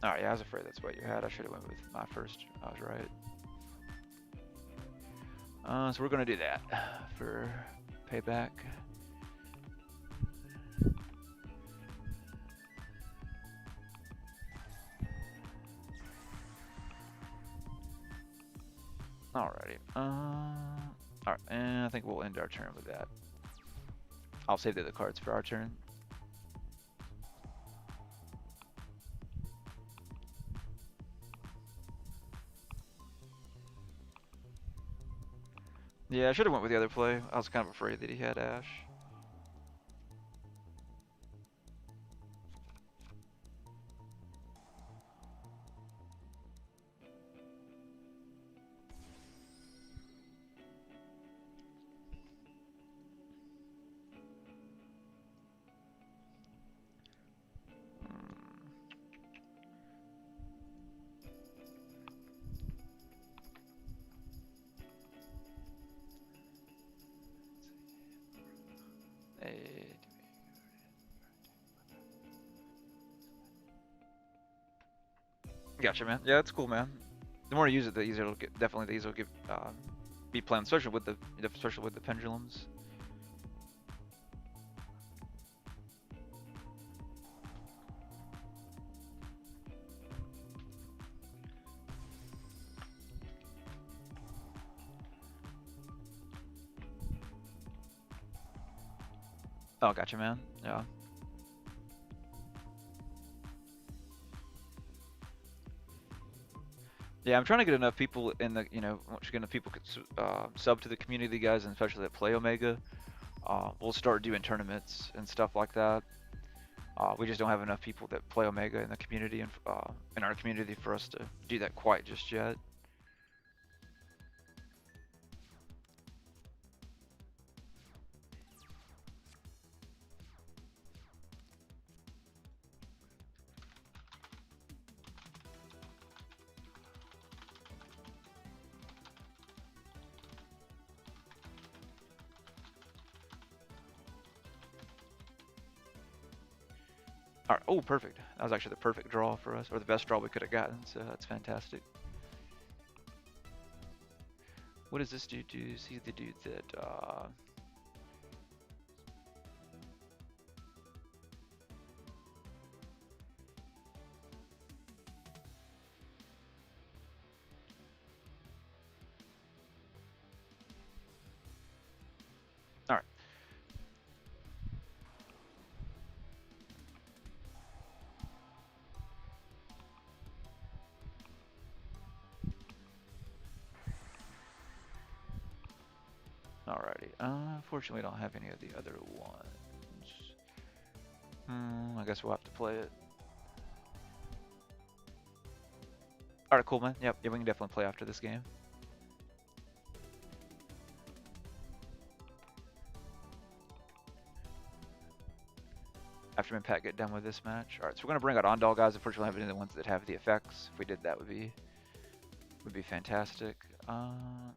Alright, yeah, I was afraid that's what you had. I should have went with my first. I was right. So we're gonna do that for payback. Alrighty. Alright, and I think we'll end our turn with that. I'll save the other cards for our turn. Yeah, I should have went with the other play. I was kind of afraid that he had Ash. Gotcha, man. Yeah, that's cool, man. The more you use it, the easier it'll get. Definitely, the easier it'll get. Be playing, especially with the pendulums. Oh, gotcha, man. Yeah. Yeah, I'm trying to get enough people in the, once you get enough people sub to the community, guys, and especially that play Omega, we'll start doing tournaments and stuff like that. We just don't have enough people that play Omega in the community and in our community for us to do that quite just yet. All right. Oh, perfect. That was actually the perfect draw for us, or the best draw we could have gotten. So that's fantastic. What does this dude do? Is he the dude that? All right. Alrighty. Unfortunately, we don't have any of the other ones. I guess we'll have to play it. Alright, cool, man. Yep, yeah, we can definitely play after this game. After me and Pat get done with this match. Alright, so we're gonna bring out Ondal, guys. Unfortunately, we don't have any of the ones that have the effects. If we did that, would be fantastic. Alright.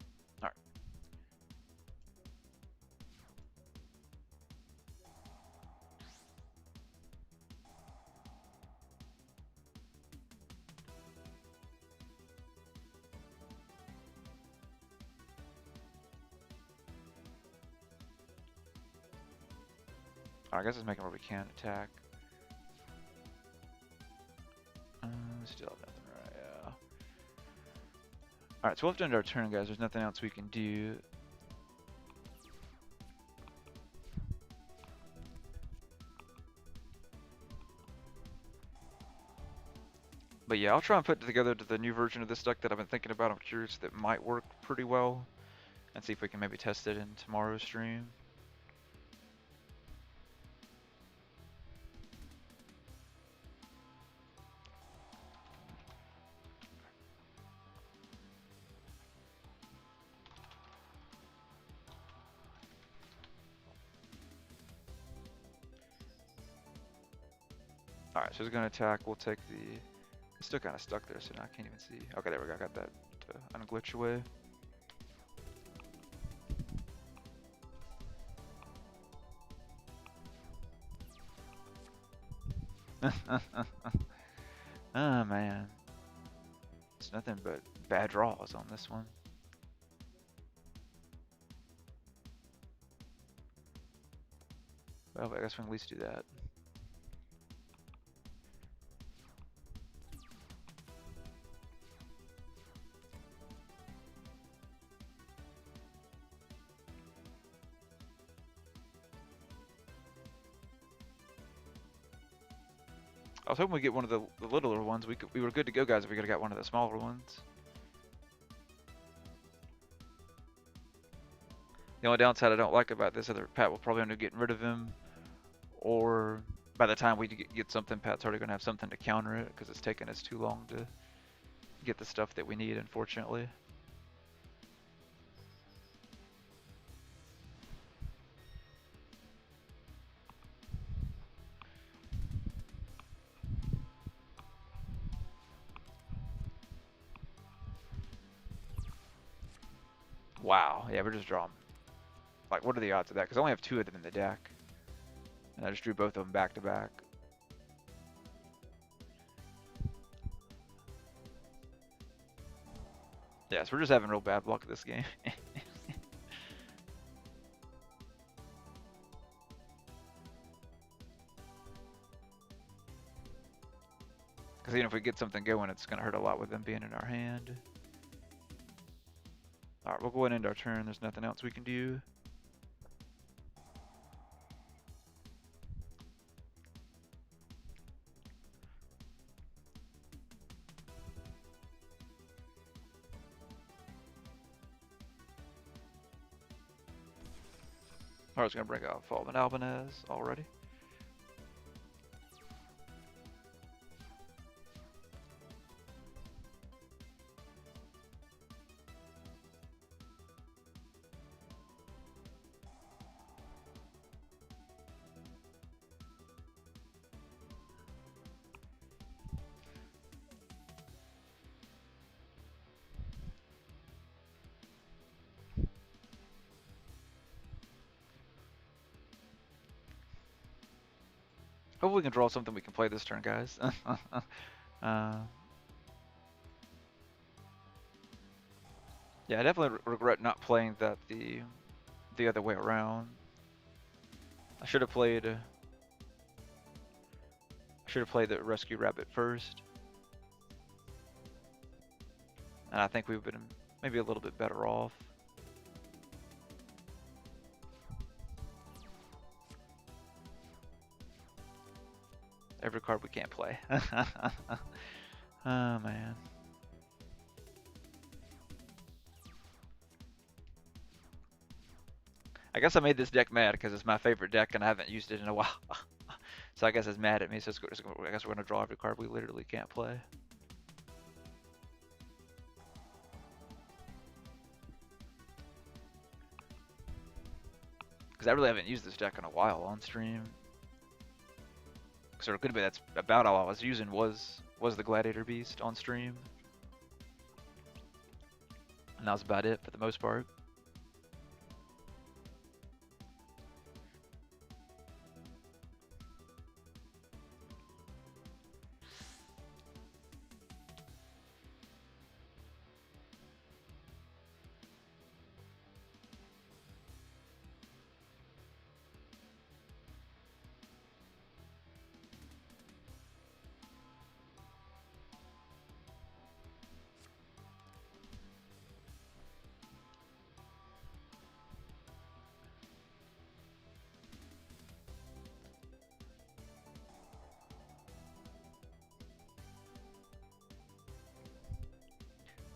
I guess let's make it where we can attack. Still have nothing, right? Yeah. Alright, so we'll have to end our turn, guys. There's nothing else we can do. But yeah, I'll try and put together the new version of this deck that I've been thinking about. I'm curious that might work pretty well. And see if we can maybe test it in tomorrow's stream. Alright, so it's going to attack. We'll take the... It's still kind of stuck there, so now I can't even see. Okay, there we go. I got that to unglitch away. Oh, man. It's nothing but bad draws on this one. Well, I guess we can at least do that. I was hoping we get one of the littler ones. We were good to go, guys, if we could have got one of the smaller ones. The only downside I don't like about this, either Pat will probably end up getting rid of him, or by the time we get something, Pat's already going to have something to counter it, because it's taken us too long to get the stuff that we need, unfortunately. Wow, yeah, we're just drawing. Like, what are the odds of that? Because I only have 2 of them in the deck. And I just drew both of them back to back. Yeah, so we're just having real bad luck this game. Because even if we get something going, it's going to hurt a lot with them being in our hand. Alright, we'll go ahead and end our turn. There's nothing else we can do. I was going to break out Fallen Albanez already. Hopefully we can draw something we can play this turn, guys. Yeah, I definitely regret not playing that the other way around. I should have played the Rescue Rabbit first. And I think we've been maybe a little bit better off. Every card we can't play. Oh man. I guess I made this deck mad because it's my favorite deck and I haven't used it in a while. So I guess it's mad at me. So I guess we're gonna draw every card we literally can't play. Because I really haven't used this deck in a while on stream. So it could be that's about all I was using was the Gladiator Beast on stream. And that was about it for the most part.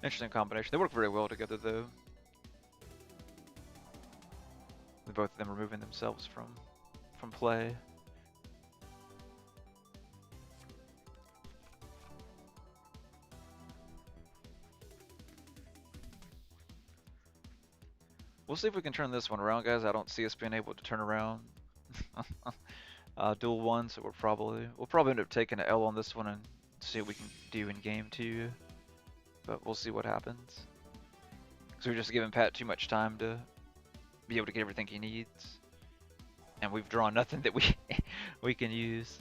Interesting combination. They work very well together though. With both of them removing themselves from play. We'll see if we can turn this one around, guys. I don't see us being able to turn around dual one, so we'll probably end up taking an L on this one and see what we can do in game 2. But we'll see what happens. So we're just giving Pat too much time to be able to get everything he needs. And we've drawn nothing that we can use.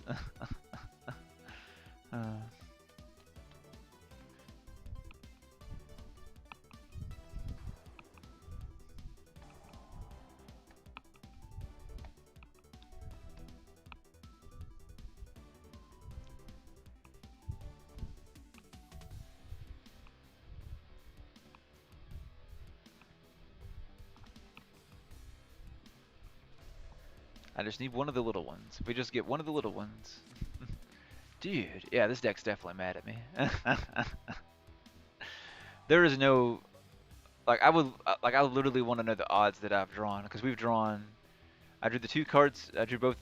I just need one of the little ones. If we just get one of the little ones. Dude, yeah, this deck's definitely mad at me. There is no, I literally want to know the odds that I've drawn, because we've drawn, I drew the 2 cards, I drew both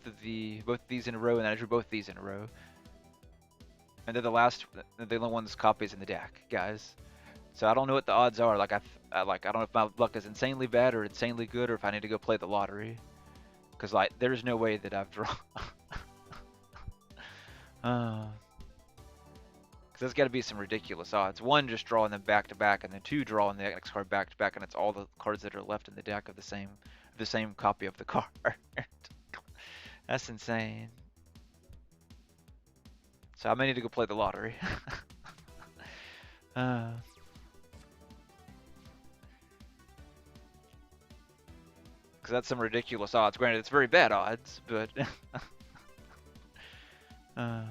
of these in a row, and then I drew both these in a row. And they're the only ones copies in the deck, guys. So I don't know what the odds are. I don't know if my luck is insanely bad or insanely good, or if I need to go play the lottery. Because, there's no way that I've drawn. Because there's got to be some ridiculous odds. 1, just drawing them back to back, and then 2, drawing the next card back to back, and it's all the cards that are left in the deck of the same copy of the card. That's insane. So I may need to go play the lottery. because that's some ridiculous odds. Granted, it's very bad odds, but uh,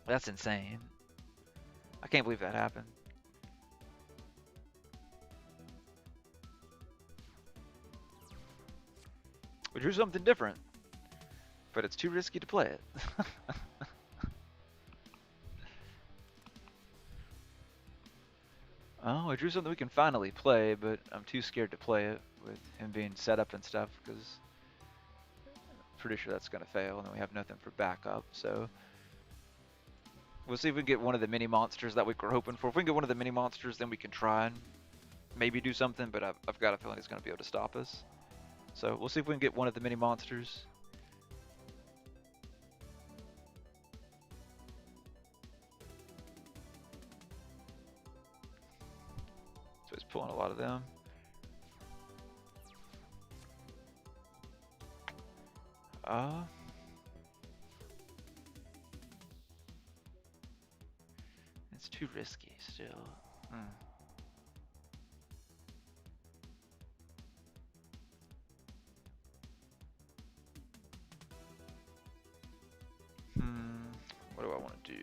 that's insane. I can't believe that happened. We drew something different, but it's too risky to play it. Oh, I drew something we can finally play, but I'm too scared to play it with him being set up and stuff, because I'm pretty sure that's going to fail, and then we have nothing for backup, so we'll see if we can get one of the mini monsters that we were hoping for. If we can get one of the mini monsters, then we can try and maybe do something, but I've got a feeling it's going to be able to stop us. So we'll see if we can get one of the mini monsters. So he's pulling a lot of them. It's too risky still. What do I want to do?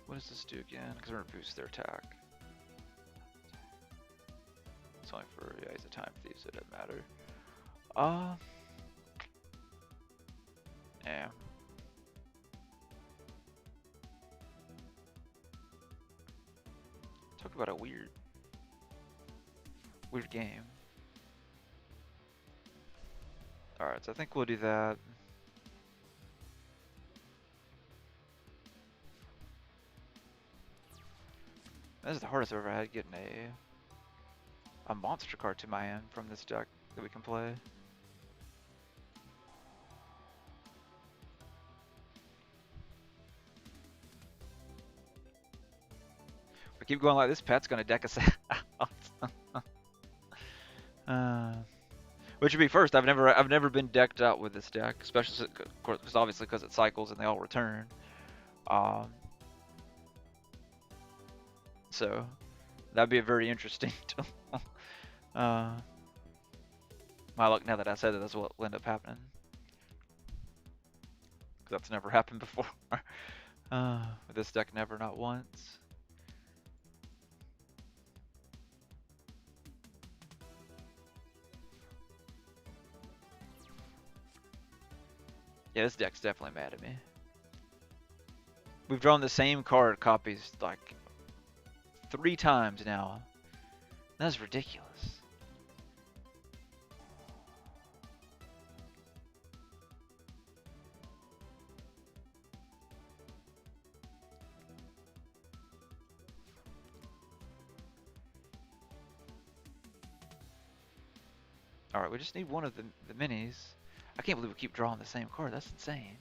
What does this do again? Because we're going to boost their attack. It's only for, yeah, he's a time thief, so it doesn't matter. Yeah. Talk about a weird game. Alright, so I think we'll do that. This is the hardest I've ever had getting a monster card to my hand from this deck that we can play. If we keep going like this, Pat's gonna deck us out. Which would be first. I've never been decked out with this deck, especially because obviously because it cycles and they all return. So that'd be a very interesting. My luck now that I said that's what will end up happening. Because that's never happened before. With this deck, never, not once. Yeah, this deck's definitely mad at me. We've drawn the same card copies like 3 times now. That's ridiculous. Alright, we just need one of the minis. I can't believe we keep drawing the same card. That's insane.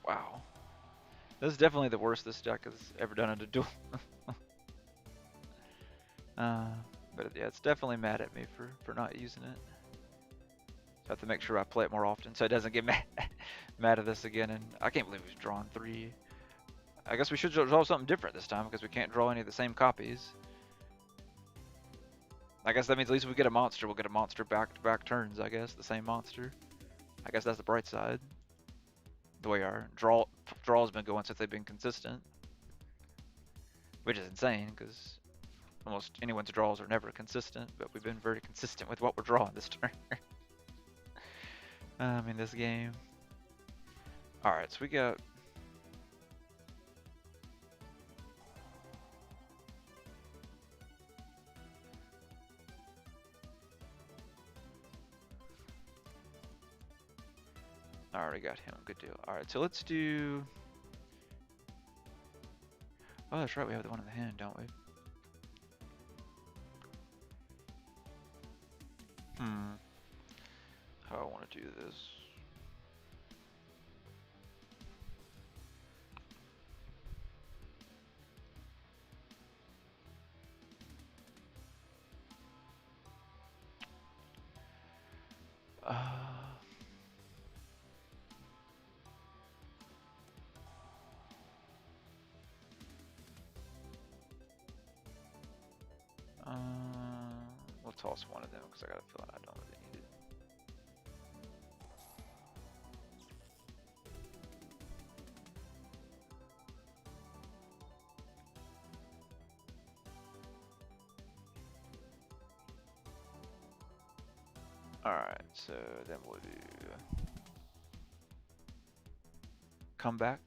Wow. This is definitely the worst this deck has ever done in a duel. But yeah, it's definitely mad at me for not using it. I have to make sure I play it more often so it doesn't get mad at this again. And I can't believe we've drawn 3. I guess we should draw something different this time because we can't draw any of the same copies. I guess that means at least if we get a monster, we'll get a monster back-to-back turns, I guess. The same monster. I guess that's the bright side. The way our draw's been going since they've been consistent. Which is insane because almost anyone's draws are never consistent, but we've been very consistent with what we're drawing this turn. In this game. Alright, so we got... I already got him. Good deal. Alright, so let's do... Oh, that's right. We have the one in the hand, don't we? How do I want to do this? We'll toss one of them because I got a feeling I don't really need it. Alright, so then we'll do comeback.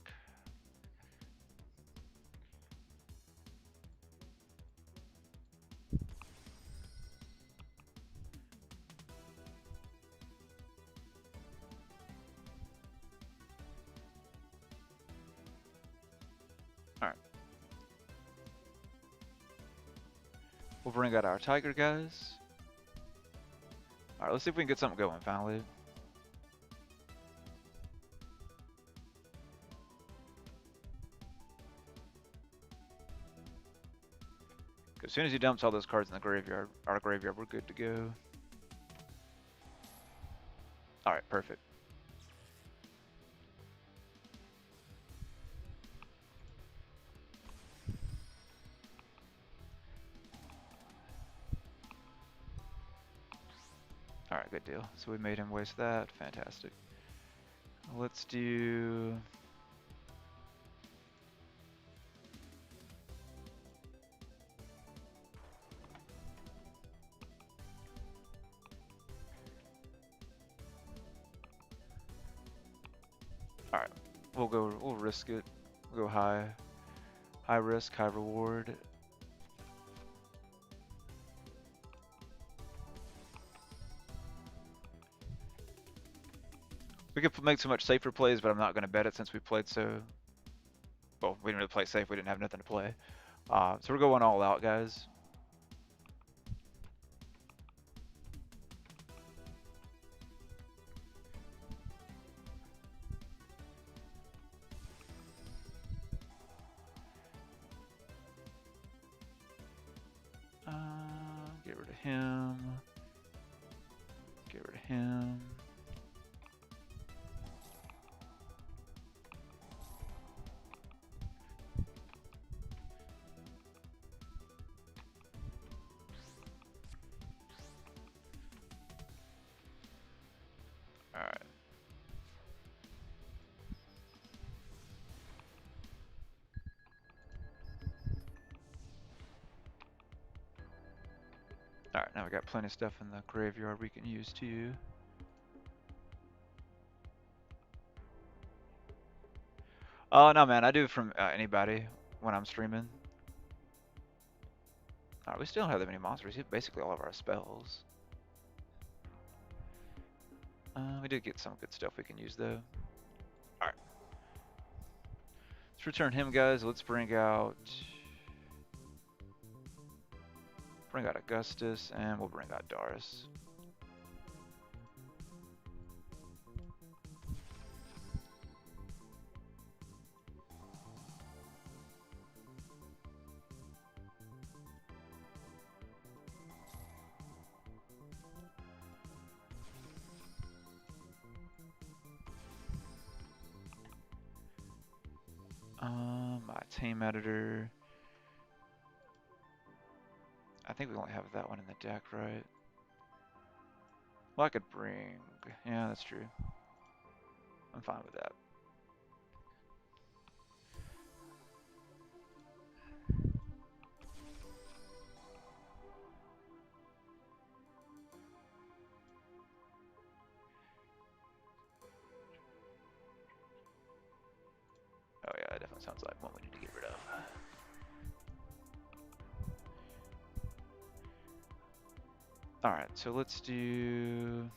Alright. We'll bring out our tiger, guys. Alright, let's see if we can get something going finally. As soon as he dumps all those cards in the graveyard, our graveyard, we're good to go. Alright, perfect. Alright, good deal. So we made him waste that. Fantastic. Let's do... Alright, we'll risk it. We'll go high. High risk, high reward. We could make so much safer plays, but I'm not going to bet it since we played so... Well, we didn't really play safe, we didn't have nothing to play. So we're going all out, guys. Get rid of him. Get rid of him. Alright. Alright, now we got plenty of stuff in the graveyard we can use too. Oh, no, man, I do it from anybody when I'm streaming. Alright, we still don't have that many monsters. We hit basically all of our spells. We did get some good stuff we can use, though. Alright. Let's return him, guys. Let's bring out... Bring out Augustus, and we'll bring out Doris. My team editor. I think we only have that one in the deck, right? Well, I could bring... Yeah, that's true. I'm fine with that. Oh yeah, it definitely sounds like one we need to get rid of. Alright, so let's do...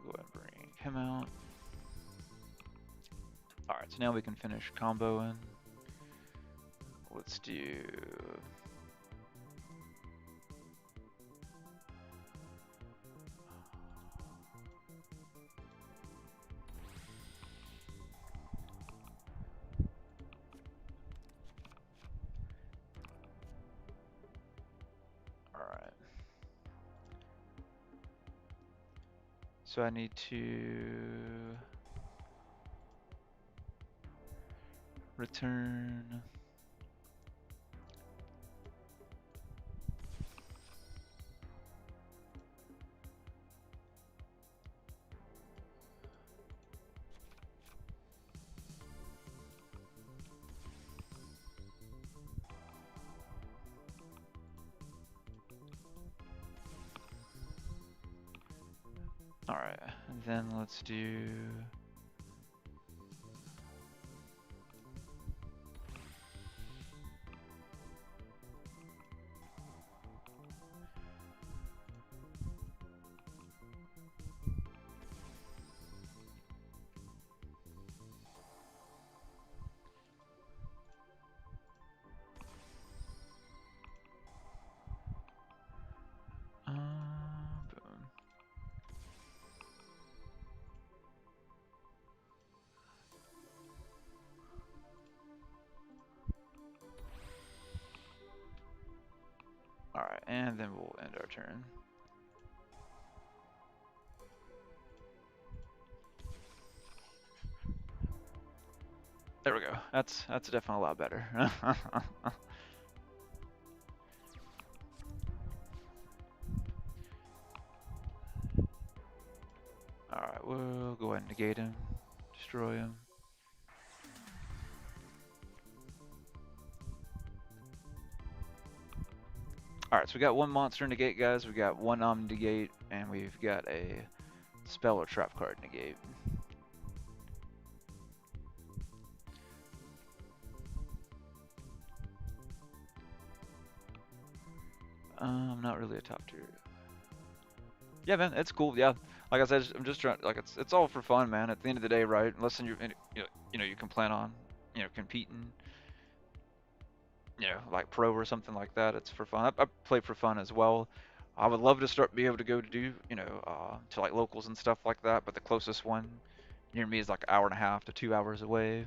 Go ahead and bring him out. Alright, so now we can finish comboing. Let's do... So I need to return. All right, and then let's do. Boom. All right, and then we'll end our turn. There we go. That's definitely a lot better. Alright, we'll go ahead and negate him. Destroy him. Alright, so we got one monster negate, guys. We got one negate, and we've got a spell or trap card negate. Not really a top tier. Yeah, man, it's cool. Yeah, like I said, I'm just trying. Like it's all for fun, man. At the end of the day, right? Unless you can plan on competing, like pro or something like that. It's for fun. I play for fun as well. I would love to be able to go to do to like locals and stuff like that. But the closest one near me is like an hour and a half to 2 hours away.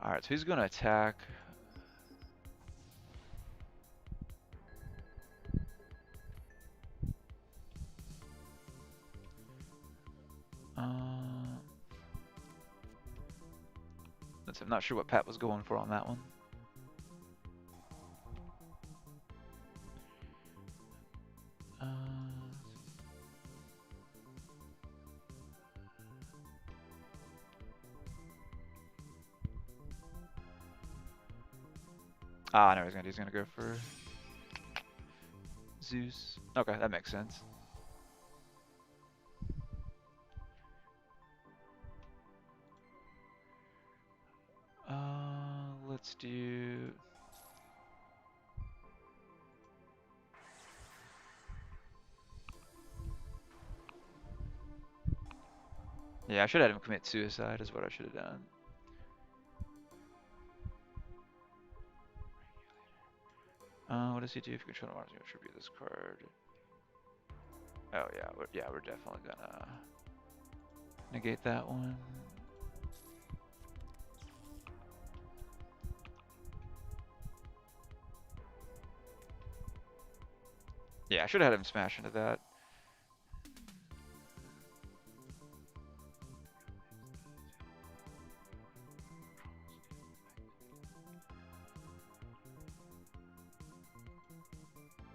All right, so who's gonna attack? I'm not sure what Pat was going for on that one. I know he's gonna go for Zeus. Okay, that makes sense. Let's do. Yeah, I should have had him commit suicide. Is what I should have done. What does he do if you control Mars? You attribute this card. Oh yeah, we're definitely gonna negate that one. Yeah, I should have had him smash into that.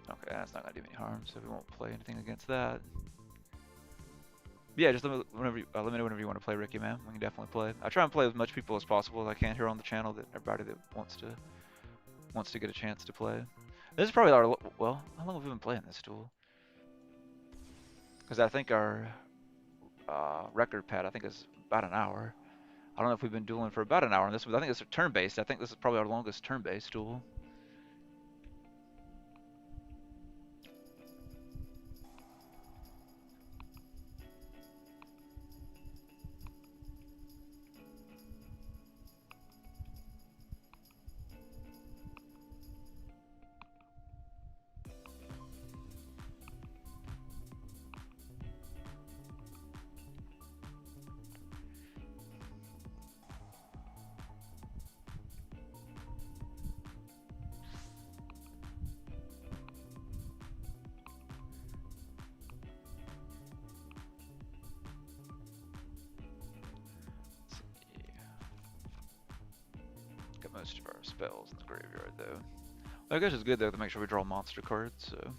Okay, that's not gonna do any harm, so we won't play anything against that. Yeah, just let me know whenever you want to play, Ricky, man. We can definitely play. I try and play with as much people as possible as I can here on the channel. That everybody that wants to get a chance to play. This is probably our well. How long have we been playing this tool? Because I think our record pad, I think, is about an hour. I don't know if we've been dueling for about an hour on this, but I think it's turn-based. I think this is probably our longest turn-based duel. most of our spells in the graveyard, though. Well, I guess it's good, though, to make sure we draw monster cards, so...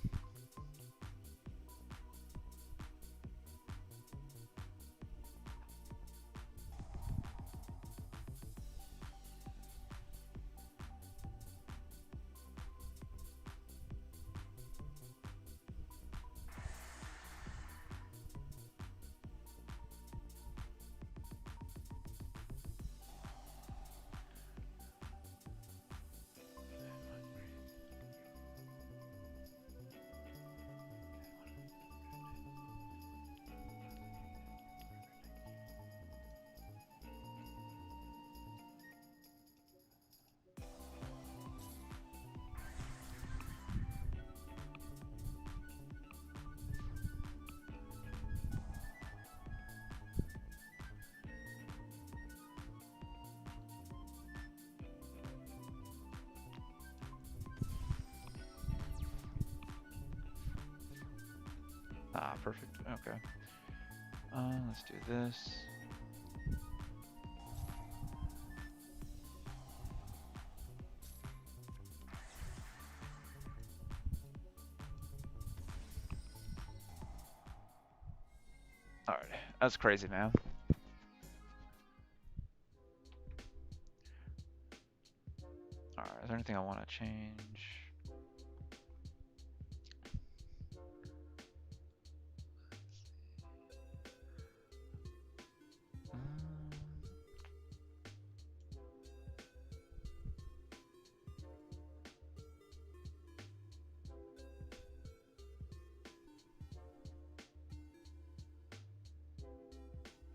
Ah, perfect. Okay. Let's do this. Alright, that's crazy, man. Alright, is there anything I want to change?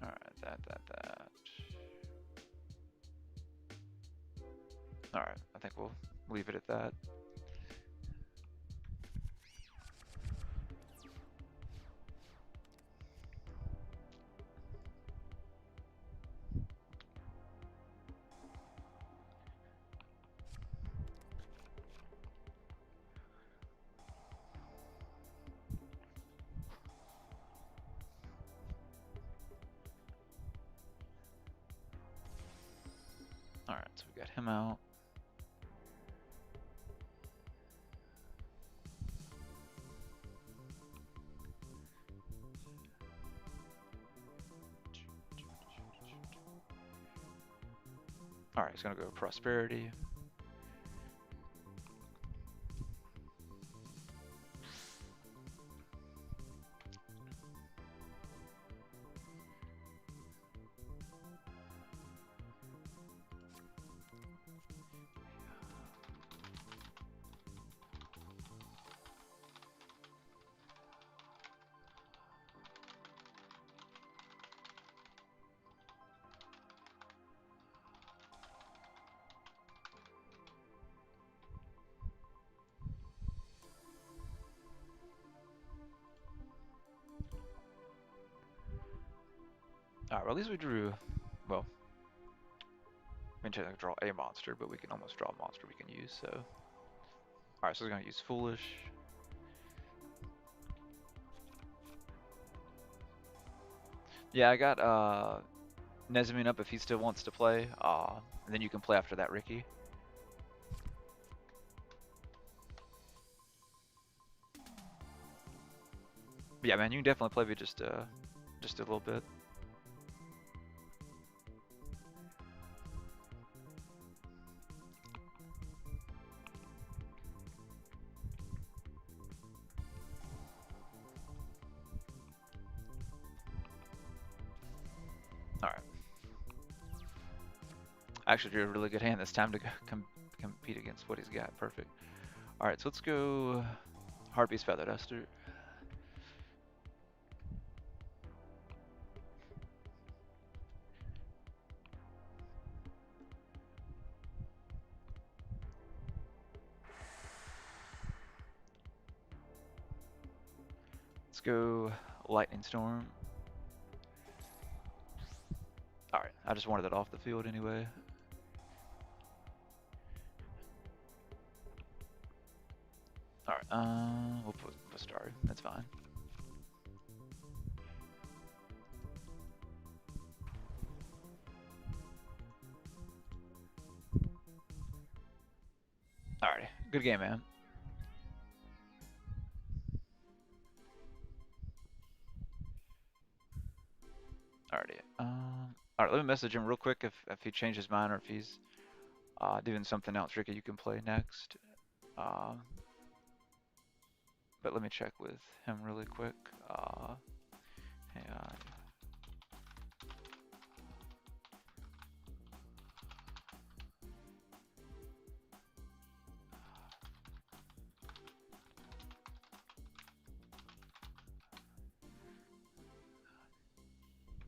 Alright, that. Alright, I think we'll leave it at that. Alright, so we got him out. Alright, he's gonna go prosperity. Alright, well, at least we drew, well, we didn't draw a monster, but we can almost draw a monster we can use, so. Alright, so we're gonna use Foolish. Yeah, I got Nezamin up if he still wants to play, and then you can play after that, Ricky. But yeah, man, you can definitely play me just a little bit. Alright. I actually drew a really good hand this time to compete against what he's got. Perfect. Alright, so let's go Harpy's Feather Duster. Let's go Lightning Storm. Alright, I just wanted it off the field anyway. Alright, we'll put Vistari. That's fine. Alrighty, good game, man. Alrighty. Alright, let me message him real quick if he changed his mind or if he's doing something else. Ricky, you can play next. Um, but let me check with him really quick. Hang on.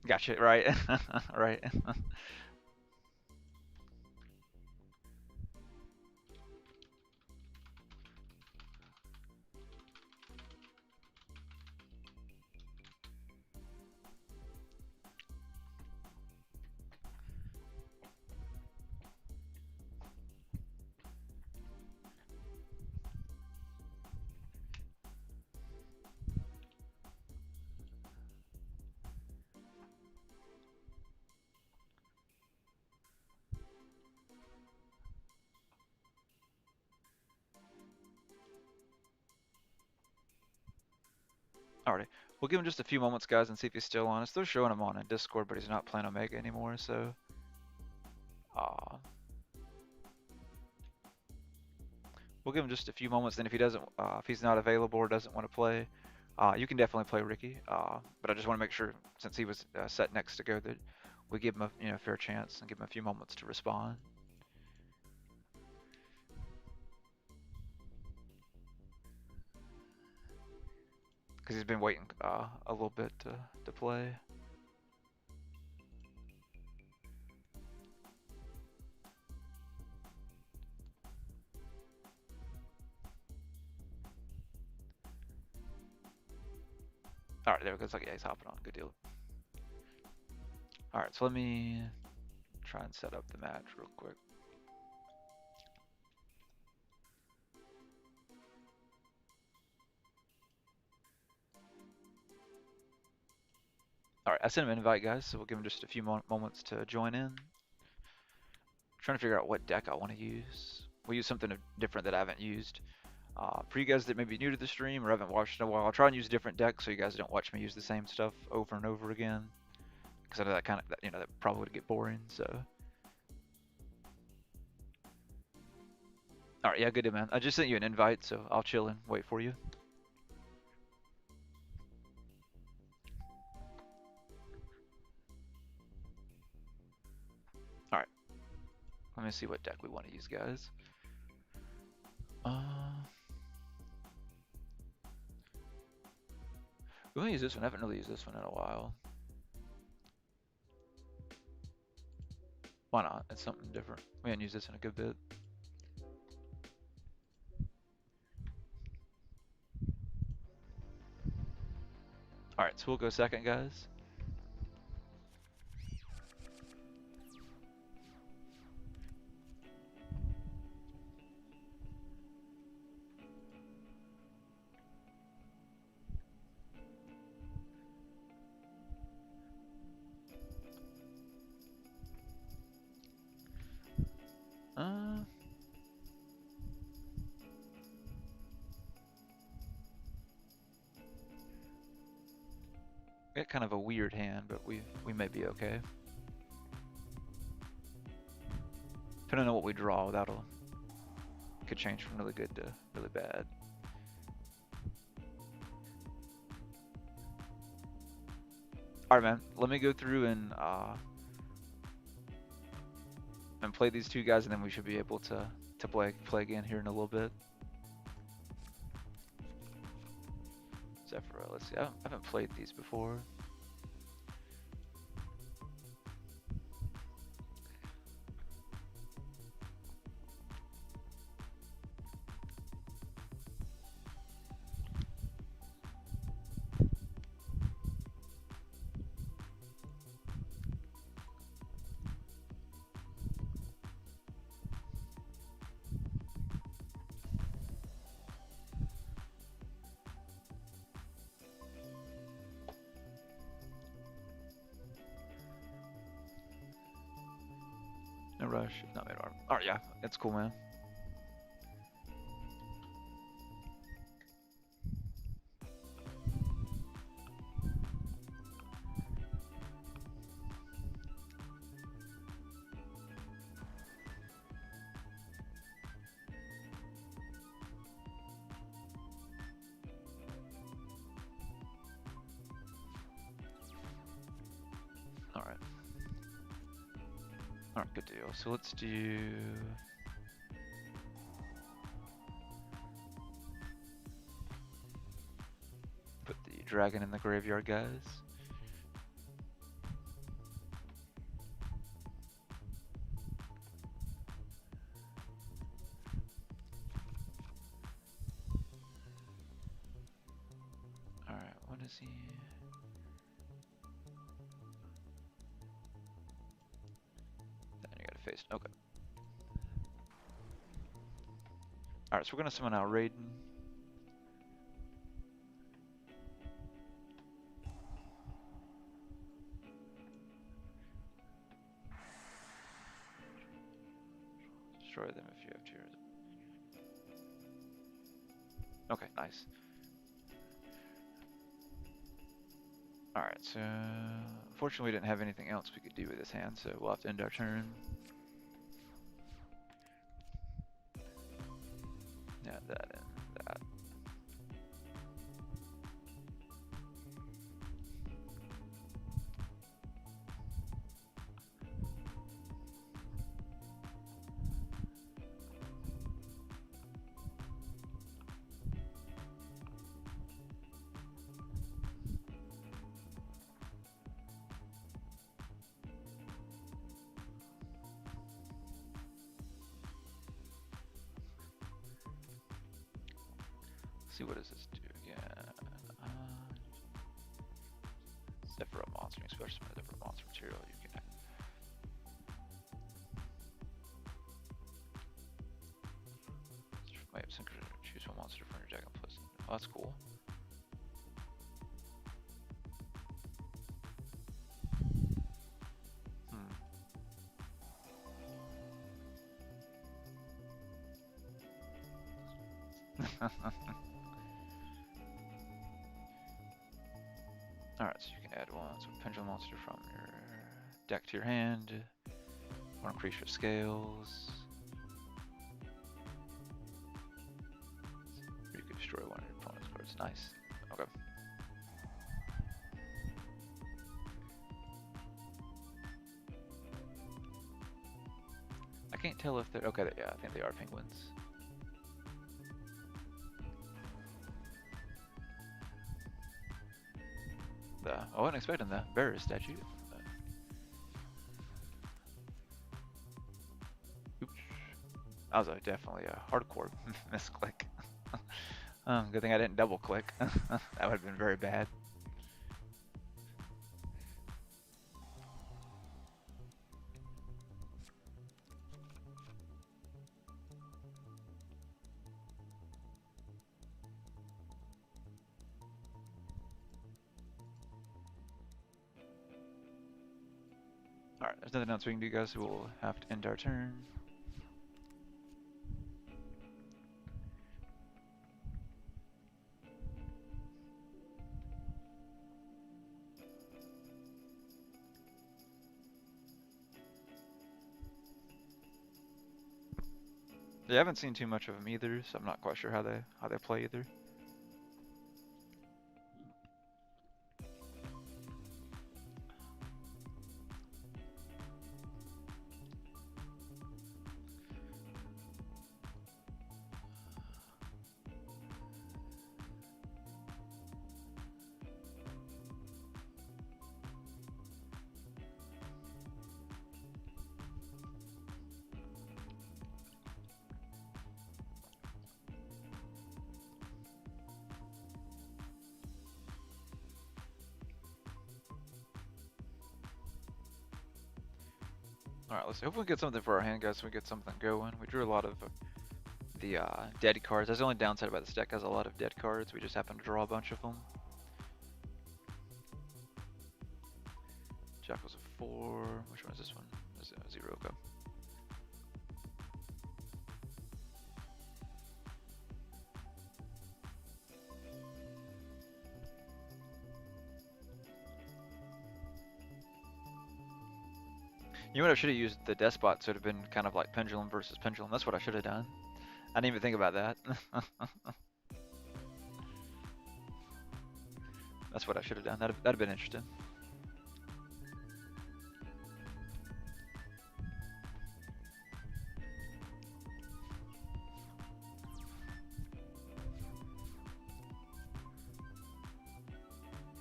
Gotcha, right? Right. Alrighty. We'll give him just a few moments, guys, and see if he's still on. It's still showing him on in Discord, but he's not playing Omega anymore, so uh, we'll give him just a few moments. Then if he doesn't, if he's not available or doesn't want to play, you can definitely play Ricky. But I just want to make sure, since he was set next to go, that we give him a fair chance and give him a few moments to respond. Because he's been waiting a little bit to play. Alright, there we go. It's like, yeah, he's hopping on. Good deal. Alright, so let me try and set up the match real quick. Alright, I sent him an invite, guys, so we'll give him just a few moments to join in. Trying to figure out what deck I want to use. We'll use something different that I haven't used. For you guys that may be new to the stream or haven't watched in a while, I'll try and use a different deck so you guys don't watch me use the same stuff over and over again. Because I know that that probably would get boring, so. Alright, yeah, good day, man. I just sent you an invite, so I'll chill and wait for you. Alright. Let me see what deck we want to use, guys. We want to use this one. I haven't really used this one in a while. Why not? It's something different. We haven't used this in a good bit. Alright, so we'll go second, guys. Got kind of a weird hand, but we may be okay. Depending on what we draw, that'll could change from really good to really bad. Alright, man. Let me go through and play these two guys, and then we should be able to play again here in a little bit. Zephyr, let's see. I haven't played these before. No rush. Not made arm. Alright, yeah, it's cool, man. Alright, good deal. So let's do... Put the dragon in the graveyard, guys. Alright, what is he? Then you gotta face... Okay. Alright, so we're gonna summon out Raiden. Destroy them if you have tears. Okay, nice. Alright, so... Unfortunately, we didn't have anything else we could do with this hand, so we'll have to end our turn. Yeah, that and that. See, what does this do again? Except for a monster, especially for a monster material, you can. Might have choose one monster from your deck and place it. Oh, that's cool. Alright, so you can add one pendulum monster from your deck to your hand. Want to increase your scales. You can destroy one of your opponent's cards. Nice. Okay. I can't tell if they're... Okay, yeah, I think they are penguins. I wasn't expecting the bearer statue. Oops. That was definitely a hardcore misclick. Good thing I didn't double click. That would have been very bad. Alright, there's nothing else we can do, guys, so we'll have to end our turn. Yeah, I haven't seen too much of them either, so I'm not quite sure how they play either. Alright, let's see. Hopefully we get something for our hand, guys, so we get something going. We drew a lot of the dead cards. That's the only downside about this deck. It has a lot of dead cards. We just happen to draw a bunch of them. Jack was a 4. Which one is this one? Is it a 0? Okay. You know what, I should have used the Despot, so it would have been kind of like Pendulum versus Pendulum. That's what I should have done. I didn't even think about that. That's what I should have done. That'd have been interesting.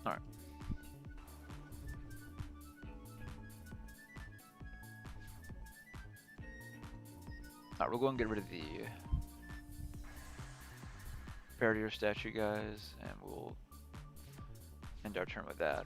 Alright. Alright, we'll go and get rid of the barrier statue guys, and we'll end our turn with that.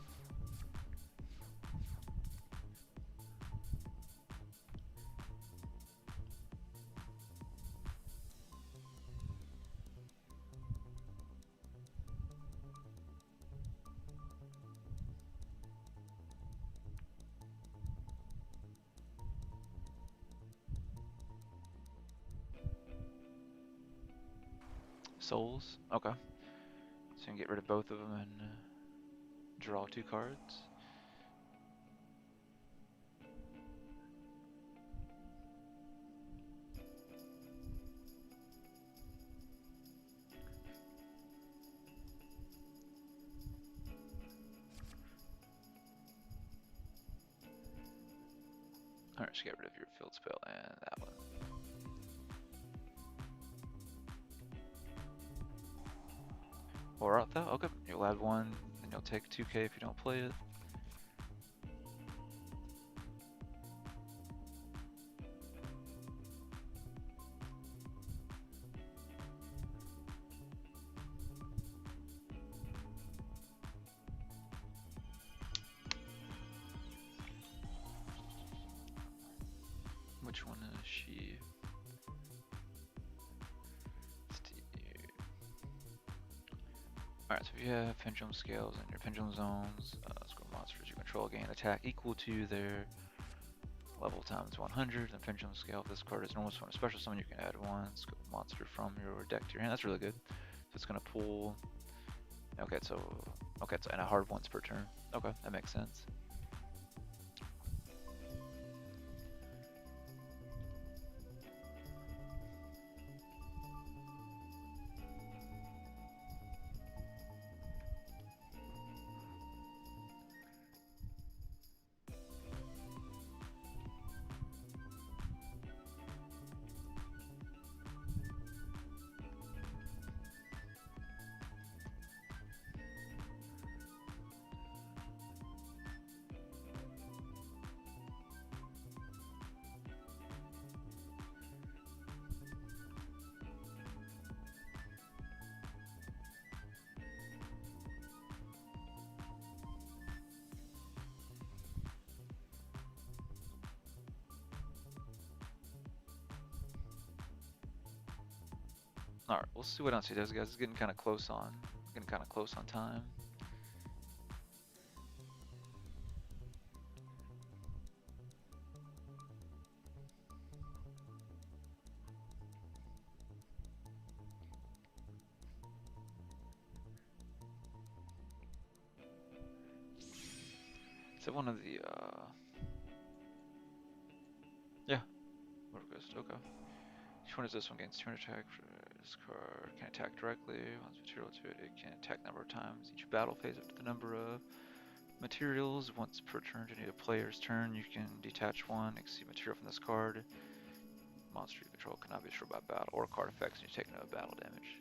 Souls? Okay. So you can get rid of both of them and draw 2 cards. Alright, just get rid of your field spell and that one. Or though? Okay, you'll add 1, and you'll take 2k if you don't play it. Which one is she? Alright, so if you have pendulum scales and your pendulum zones, score monsters you control gain attack equal to their level times 100. And pendulum scale, if this card is normal summon, a special summon, you can add 1 monster from your deck to your hand. That's really good. So it's gonna pull. Okay, so and a hard once per turn. Okay, that makes sense. Alright, we'll see what else he does, guys. It's getting kind of close on time. So one of the yeah, LOCUSTS. Okay. Which one is this one? Gains 200 attack. This card can attack directly. Once material to it, it can attack number of times each battle phase up to the number of materials. Once per turn during a player's turn, you can detach 1 exceed material from this card. Monster you control cannot be destroyed by battle or card effects, and you take no battle damage.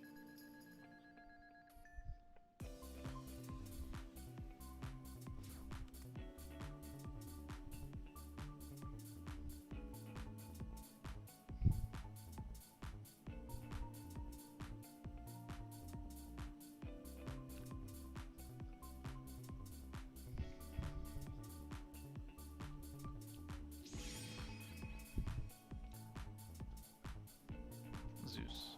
Zeus.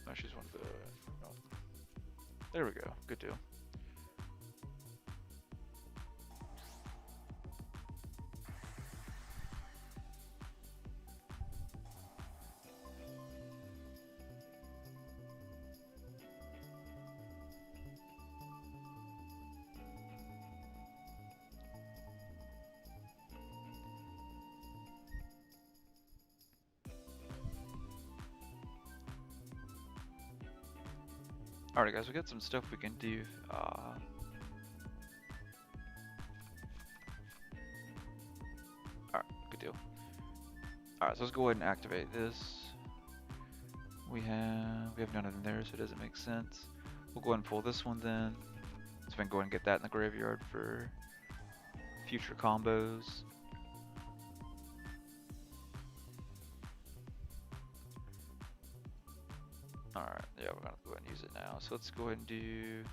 Oh, she's one of the. Oh. There we go. Good deal. Alright guys, we got some stuff we can do. Alright, good deal. Alright, so let's go ahead and activate this. We have none of them there, so it doesn't make sense. We'll go ahead and pull this one then. So we can go ahead and get that in the graveyard for future combos. Alright, yeah, we're gonna go ahead and use it now. So let's go ahead and do,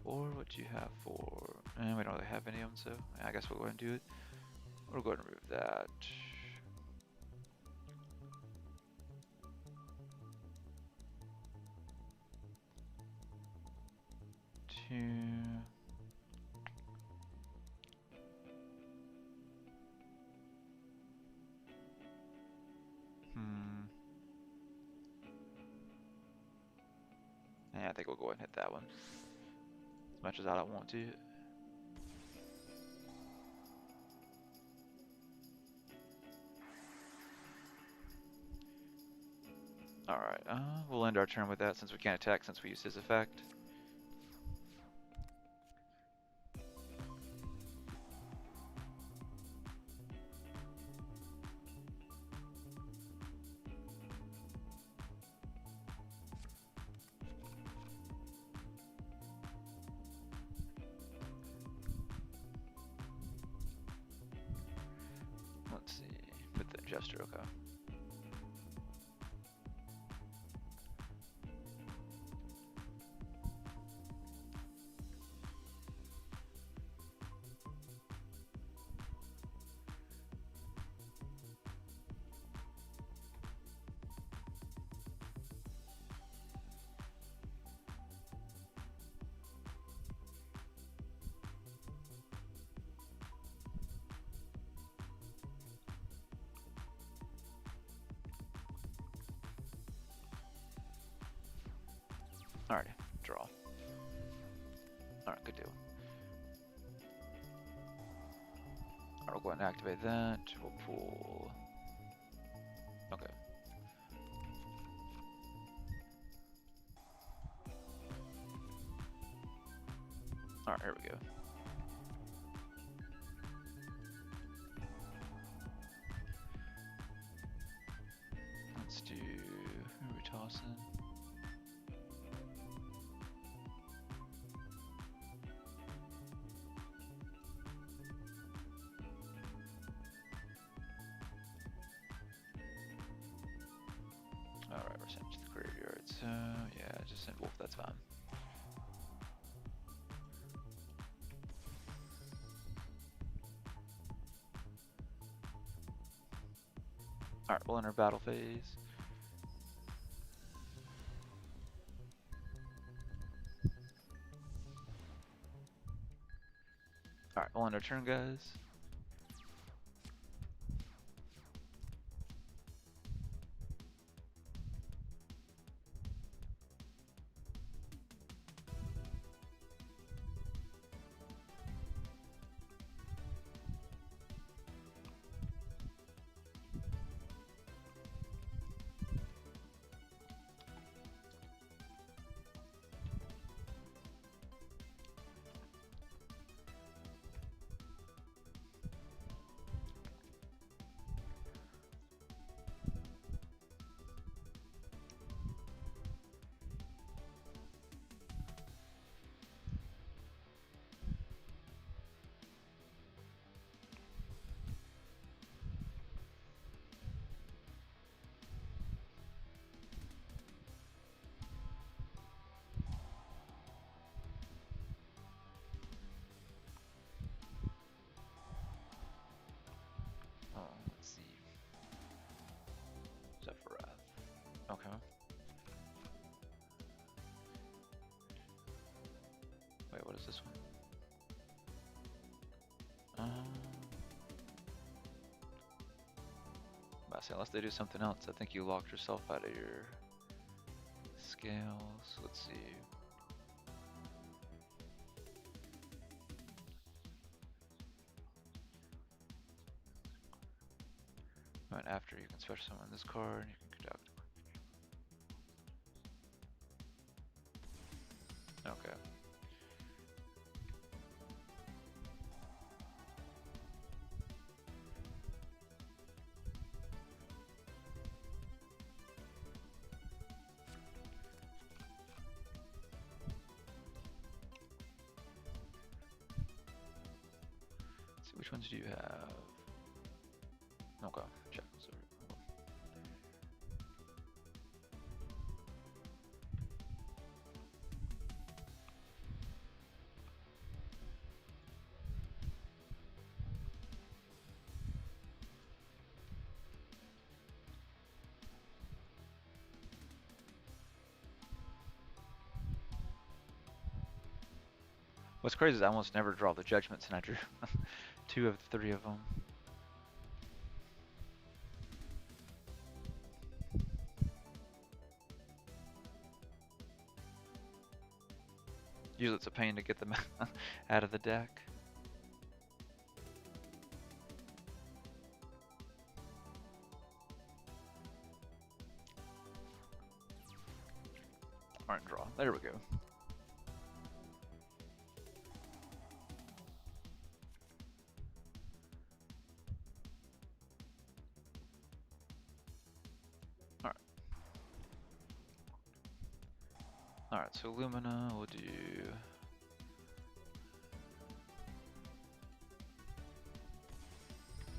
or what do you have for, and we don't really have any of them, so yeah, I guess we'll go ahead and do it. We'll go ahead and remove that. Yeah, I think we'll go ahead and hit that one. As much as I don't want to. Alright, we'll end our turn with that since we can't attack since we used his effect. Let's see, put the gesture, okay. Alrighty, draw. Alright, good deal. Alright, we'll go ahead and activate that. We'll pull. Okay. Alright, here we go. Let's do. Who are we tossing? Alright, we're sent to the graveyard, so yeah, just send Wolf, that's fine. Alright, we'll enter battle phase. Alright, we'll end our turn, guys. Let's see. Sephiroth. Okay. Wait, what is this one? I say, unless they do something else, I think you locked yourself out of your scales. Let's see. Right after you can special summon this card, you can conduct. Okay. Let's see, which ones do you have? Okay, check. Sorry. What's crazy is I almost never draw the judgments, and I drew 2 of the 3 of them. Usually it's a pain to get them out of the deck. Alright, draw. There we go. Alright. Alright, so Lumina, we'll do...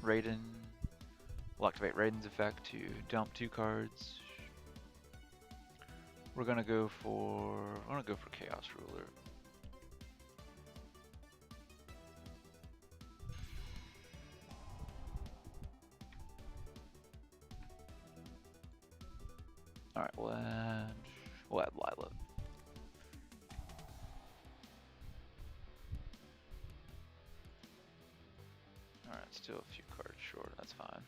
Raiden. We'll activate Raiden's effect to dump 2 cards. We're gonna go for Chaos Ruler. Alright, we'll add Lila. Alright, still a few cards short, that's fine.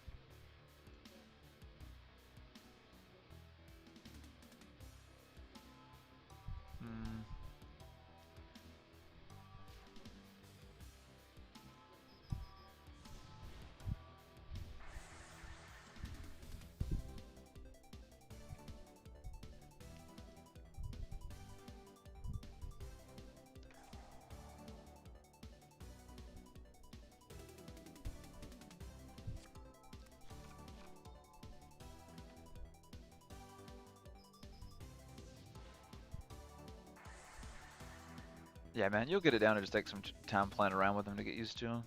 Yeah, man, you'll get it down. It just takes some time playing around with them to get used to them.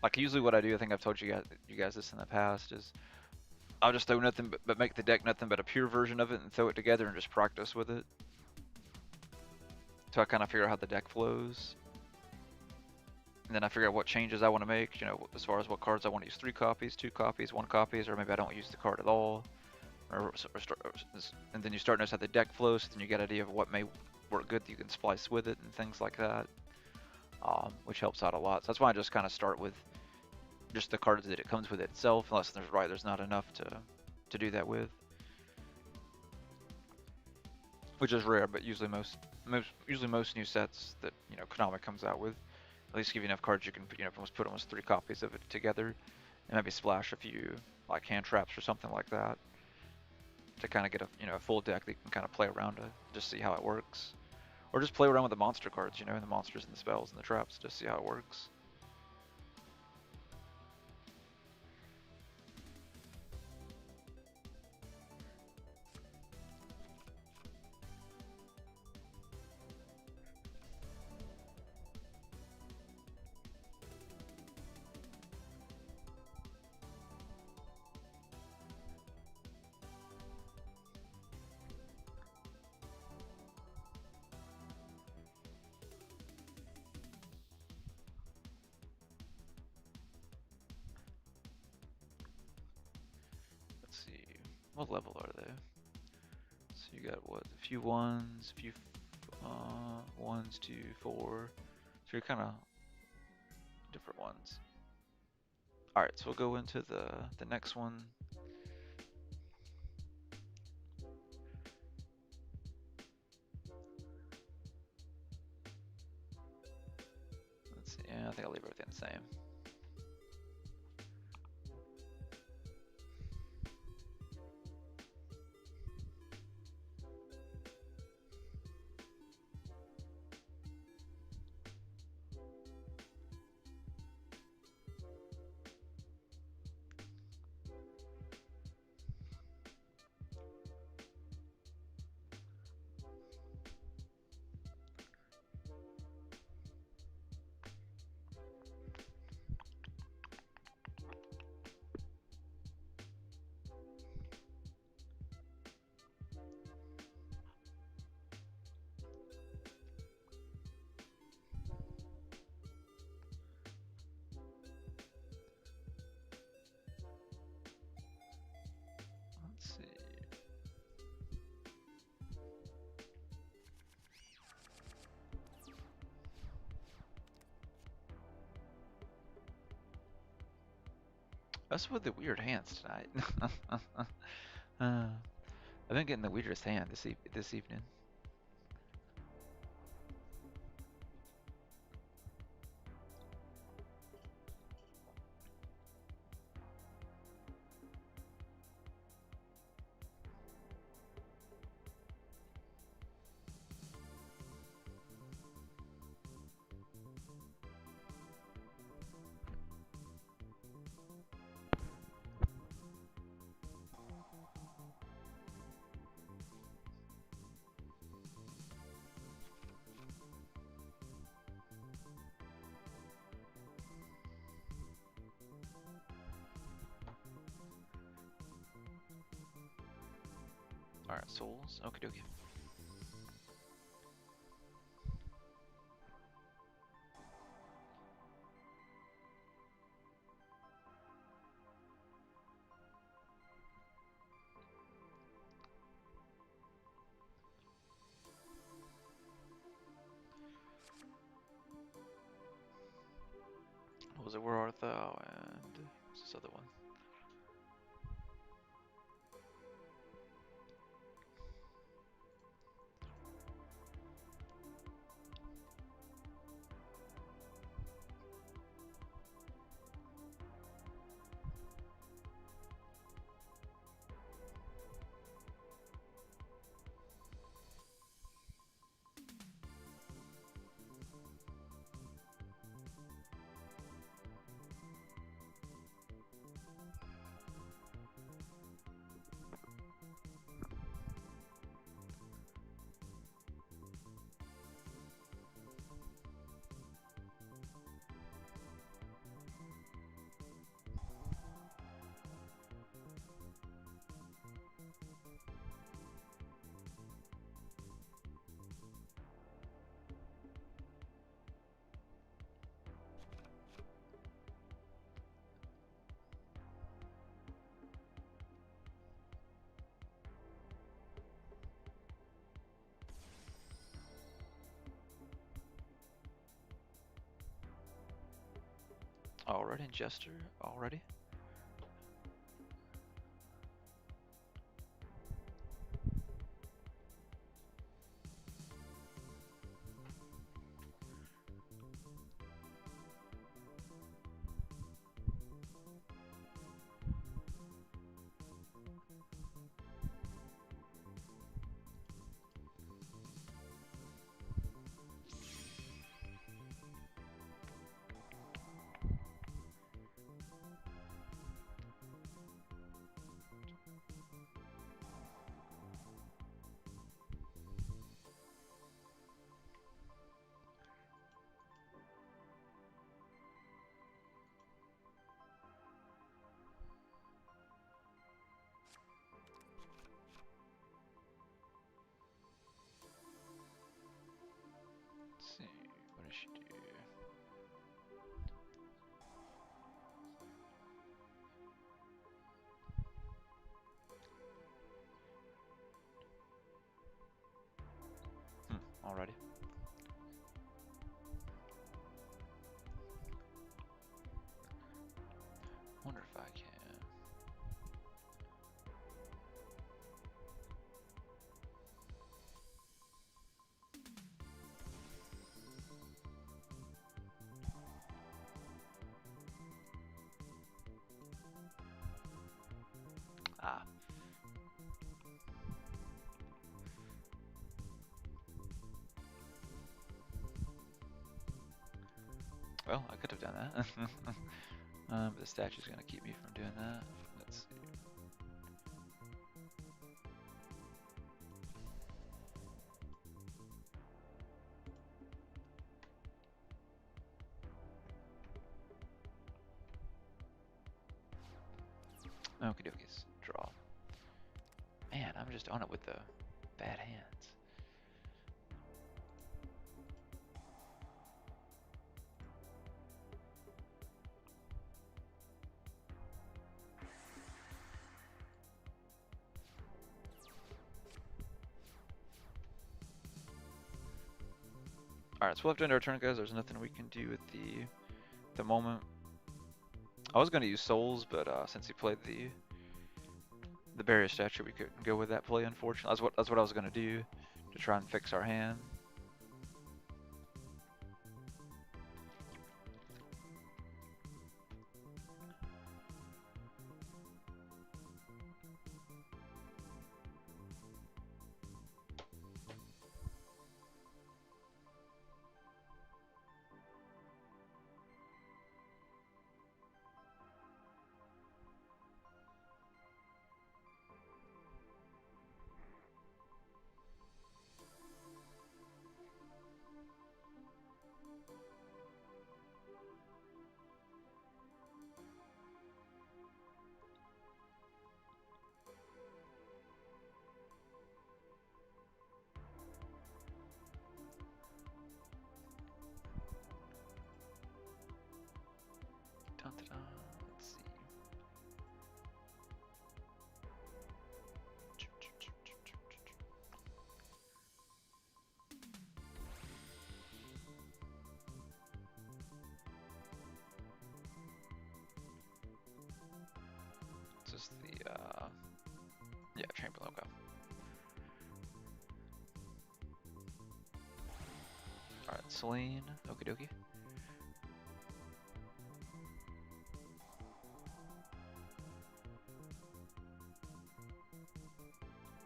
Like usually what I do, I think I've told you guys this in the past, is I'll just throw nothing but make the deck nothing but a pure version of it and throw it together and just practice with it. So I kind of figure out how the deck flows. And then I figure out what changes I want to make, you know, as far as what cards I want to use. 3 copies, 2 copies, 1 copies, or maybe I don't use the card at all. And then you start to notice how the deck flows, so then you get an idea of what may work good that you can splice with it and things like that, which helps out a lot. So that's why I just kind of start with just the cards that it comes with itself, unless there's not enough to do that with, which is rare. But usually most new sets that Konami comes out with at least give you enough cards you can put almost 3 copies of it together, and maybe splash a few like hand traps or something like that to kind of get a full deck that you can kind of play around to just see how it works, or just play around with the monster cards, and the monsters and the spells and the traps, just see how it works. Let's see, what level are they? So you got what? A few ones, a few ones, 2, 4. So you're kind of different ones. All right, so we'll go into the next one. Let's see. Yeah, I think I'll leave everything the same. Us with the weird hands tonight. I've been getting the weirdest hand this evening. All right, souls. Okie dokie. What was it? Where art thou? And what's this other one? Already, Jester. Already. Let's see. What does she do? Already. Wonder if I can. Ah. Well, I could have done that. But the statue's gonna keep me from doing that. Let's see. Okie dokies. Draw. Man, I'm just on it with the bad hands. Alright, so we'll have to end our turn, guys. There's nothing we can do at the moment. I was gonna use souls, but since he played the barrier statue, we couldn't go with that play. Unfortunately, that's what I was gonna do to try and fix our hand. Dun, dun, dun. Let's see. It's just the yeah, Chamberlain. Okay. All right, Celine. Okie dokie.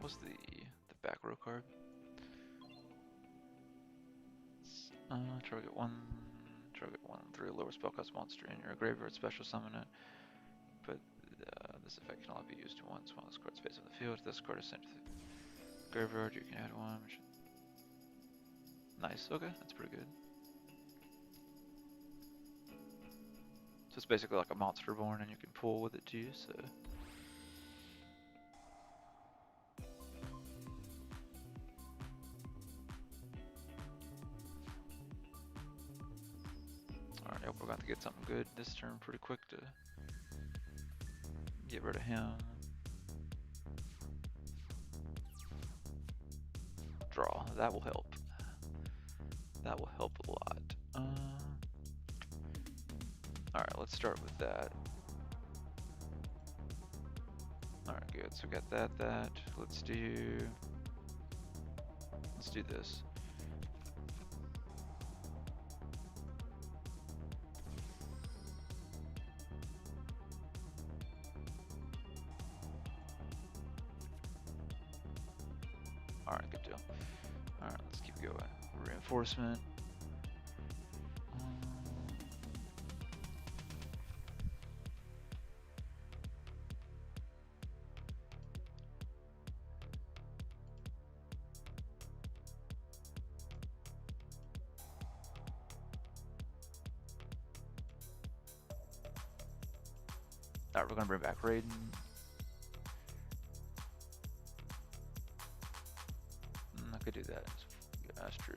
What's the back row card? Target one 3 lower spellcast monster in your graveyard, special summon it. But this effect can only be used once while this card's face on the field. If this card is sent to the graveyard, you can add one. Nice, okay, that's pretty good. So it's basically like a monster born and you can pull with it too, so. Alright, yep, we're going to get something good this turn pretty quick to get rid of him. Draw, that will help. That will help a lot. Alright, let's start with that. Alright, good. So we got that. Let's do this. Alright, good deal. Alright, let's keep going. Reinforcement. Alright, we're gonna bring back Raiden. I could do that. Yeah, that's true.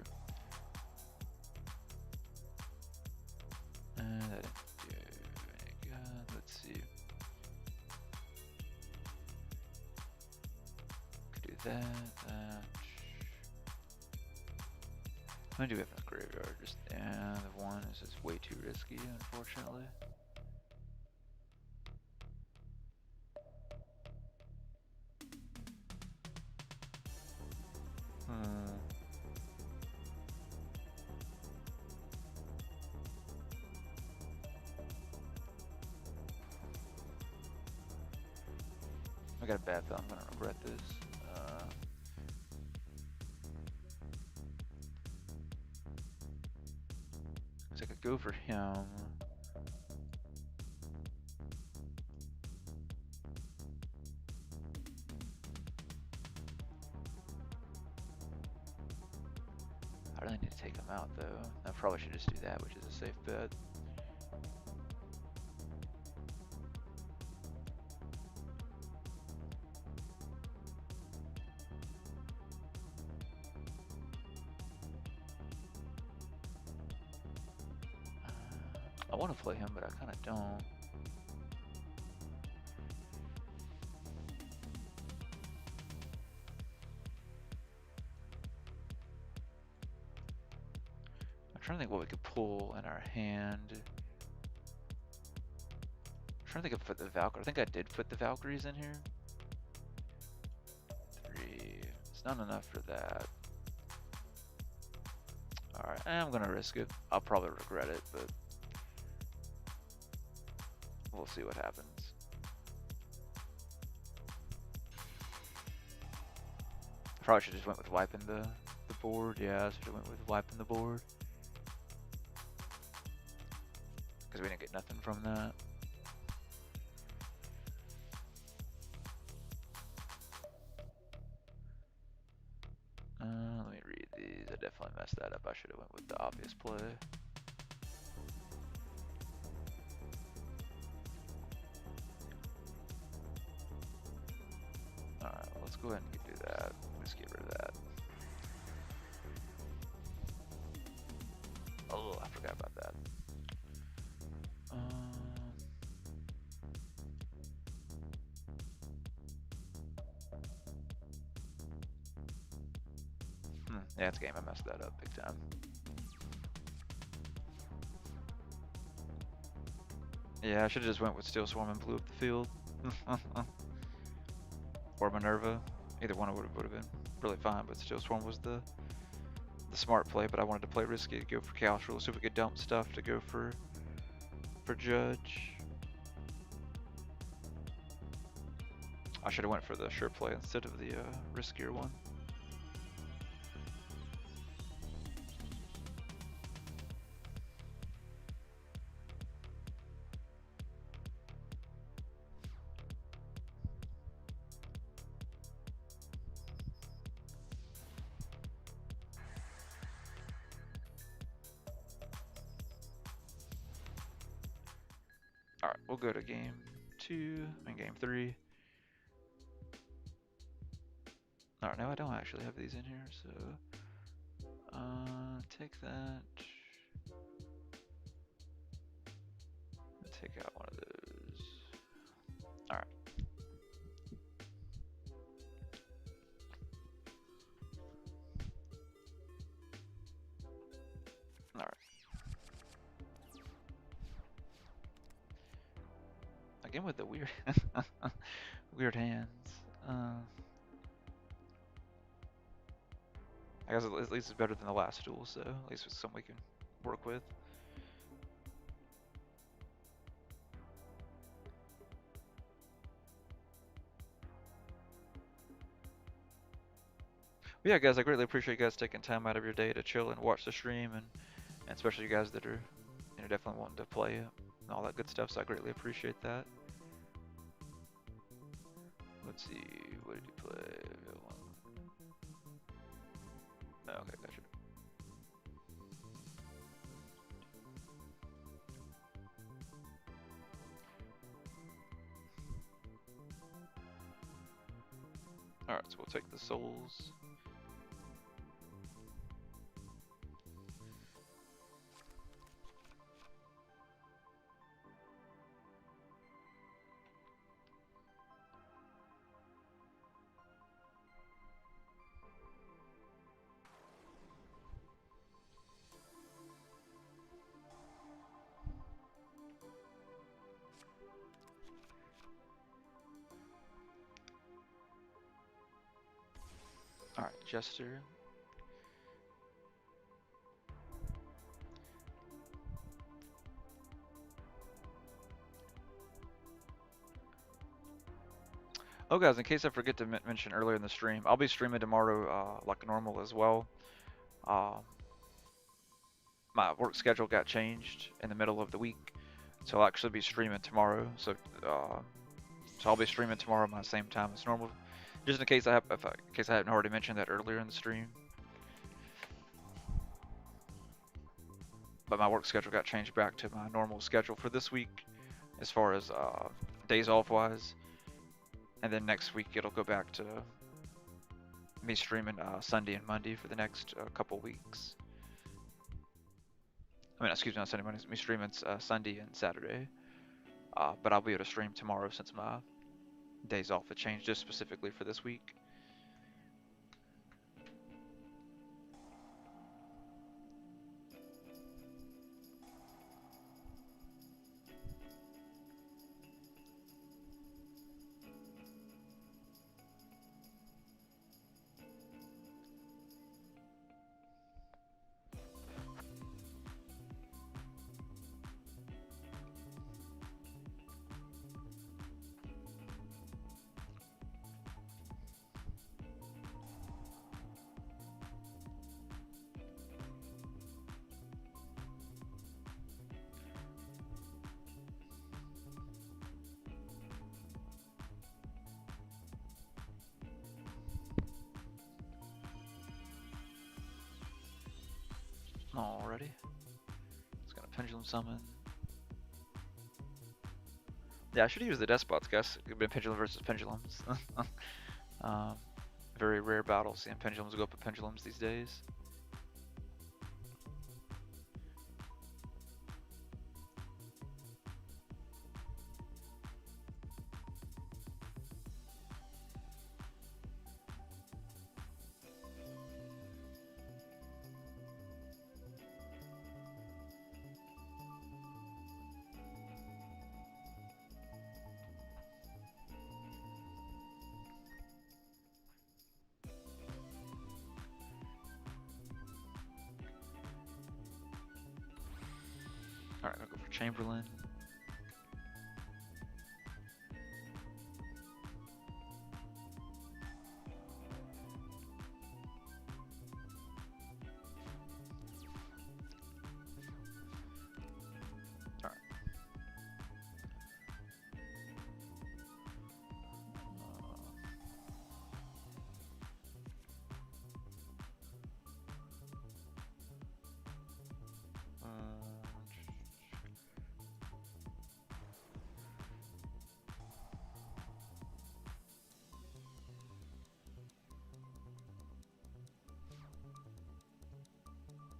That didn't do any good. Let's see. Could do that. How many do we have in the graveyard? Just the one is just way too risky, unfortunately. I got a bad feeling I'm gonna regret this. So I could go for him. I really need to take him out though. I probably should just do that, which is a safe bet. I want to play him, but I kind of don't. I'm trying to think what we could pull in our hand. trying to think if I put the Valkyrie. I think I did put the Valkyries in here. 3. It's not enough for that. Alright, I'm gonna risk it. I'll probably regret it, but we'll see what happens. Probably should just went with wiping the board. Yeah, I should have went with wiping the board. Because we didn't get nothing from that. Let me read these. I definitely messed that up. I should have went with the obvious play. Alright, well, let's go ahead and do that. Let's get rid of that. Oh, I forgot about that. Yeah, it's a game. I messed that up big time. Yeah, I should have just went with Steel Swarm and blew up the field. Or Minerva. Either one would have been really fine, but Steel Swarm was the smart play, but I wanted to play risky to go for Chaos Rule, so if we could dump stuff to go for Judge. I should have went for the sure play instead of the riskier one. Alright, we'll go to game 2 and game 3. Alright, now I don't actually have these in here, so take that. Take out one of those. Alright. Alright. Again with the weird weird hands. I guess at least it's better than the last duel, so at least it's something we can work with. But yeah, guys, I greatly appreciate you guys taking time out of your day to chill and watch the stream, and especially you guys that are definitely wanting to play and all that good stuff, so I greatly appreciate that. Let's see, what did you play? Oh, okay, gotcha. Alright, so we'll take the souls. Alright, Jester. Oh guys, in case I forget to mention earlier in the stream, I'll be streaming tomorrow like normal as well. My work schedule got changed in the middle of the week, so I'll actually be streaming tomorrow. So I'll be streaming tomorrow at my same time as normal, just in case I hadn't already mentioned that earlier in the stream. But my work schedule got changed back to my normal schedule for this week, as far as days off wise. And then next week it'll go back to me streaming Sunday and Monday for the next couple weeks. I mean, excuse me, not Sunday, Monday. Me streaming Sunday and Saturday. But I'll be able to stream tomorrow since my days off have changed just specifically for this week. already. It's gonna pendulum summon. Yeah, I should use the despots, guys. It's been pendulum versus pendulums. um, very rare battle seeing pendulums go up with pendulums these days. Alright, I'll go for Chamberlain. Alright.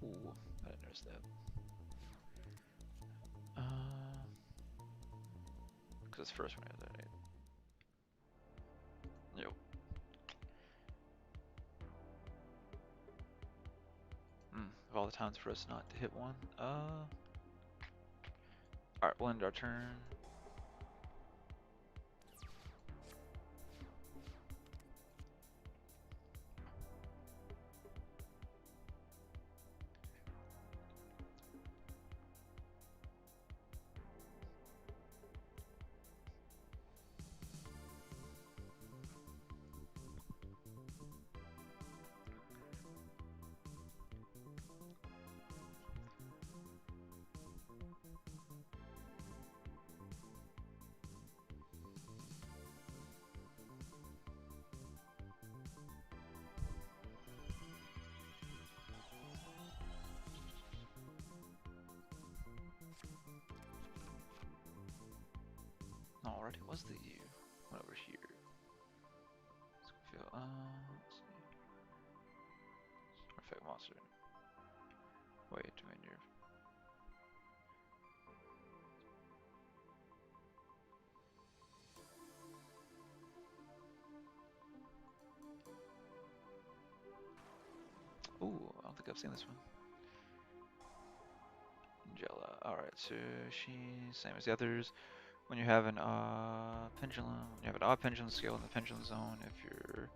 Ooh, I didn't notice that. Because it's first one, right? Yo. Of all the times for us not to hit one. Alright, we'll end our turn. No, already was the U. What over here? Let's feel, let's see. Perfect monster. Wait, I mean you're. Ooh, I don't think I've seen this one. Angela. Alright, so she's same as the others. When you have an pendulum, when you have an odd pendulum scale in the pendulum zone, if your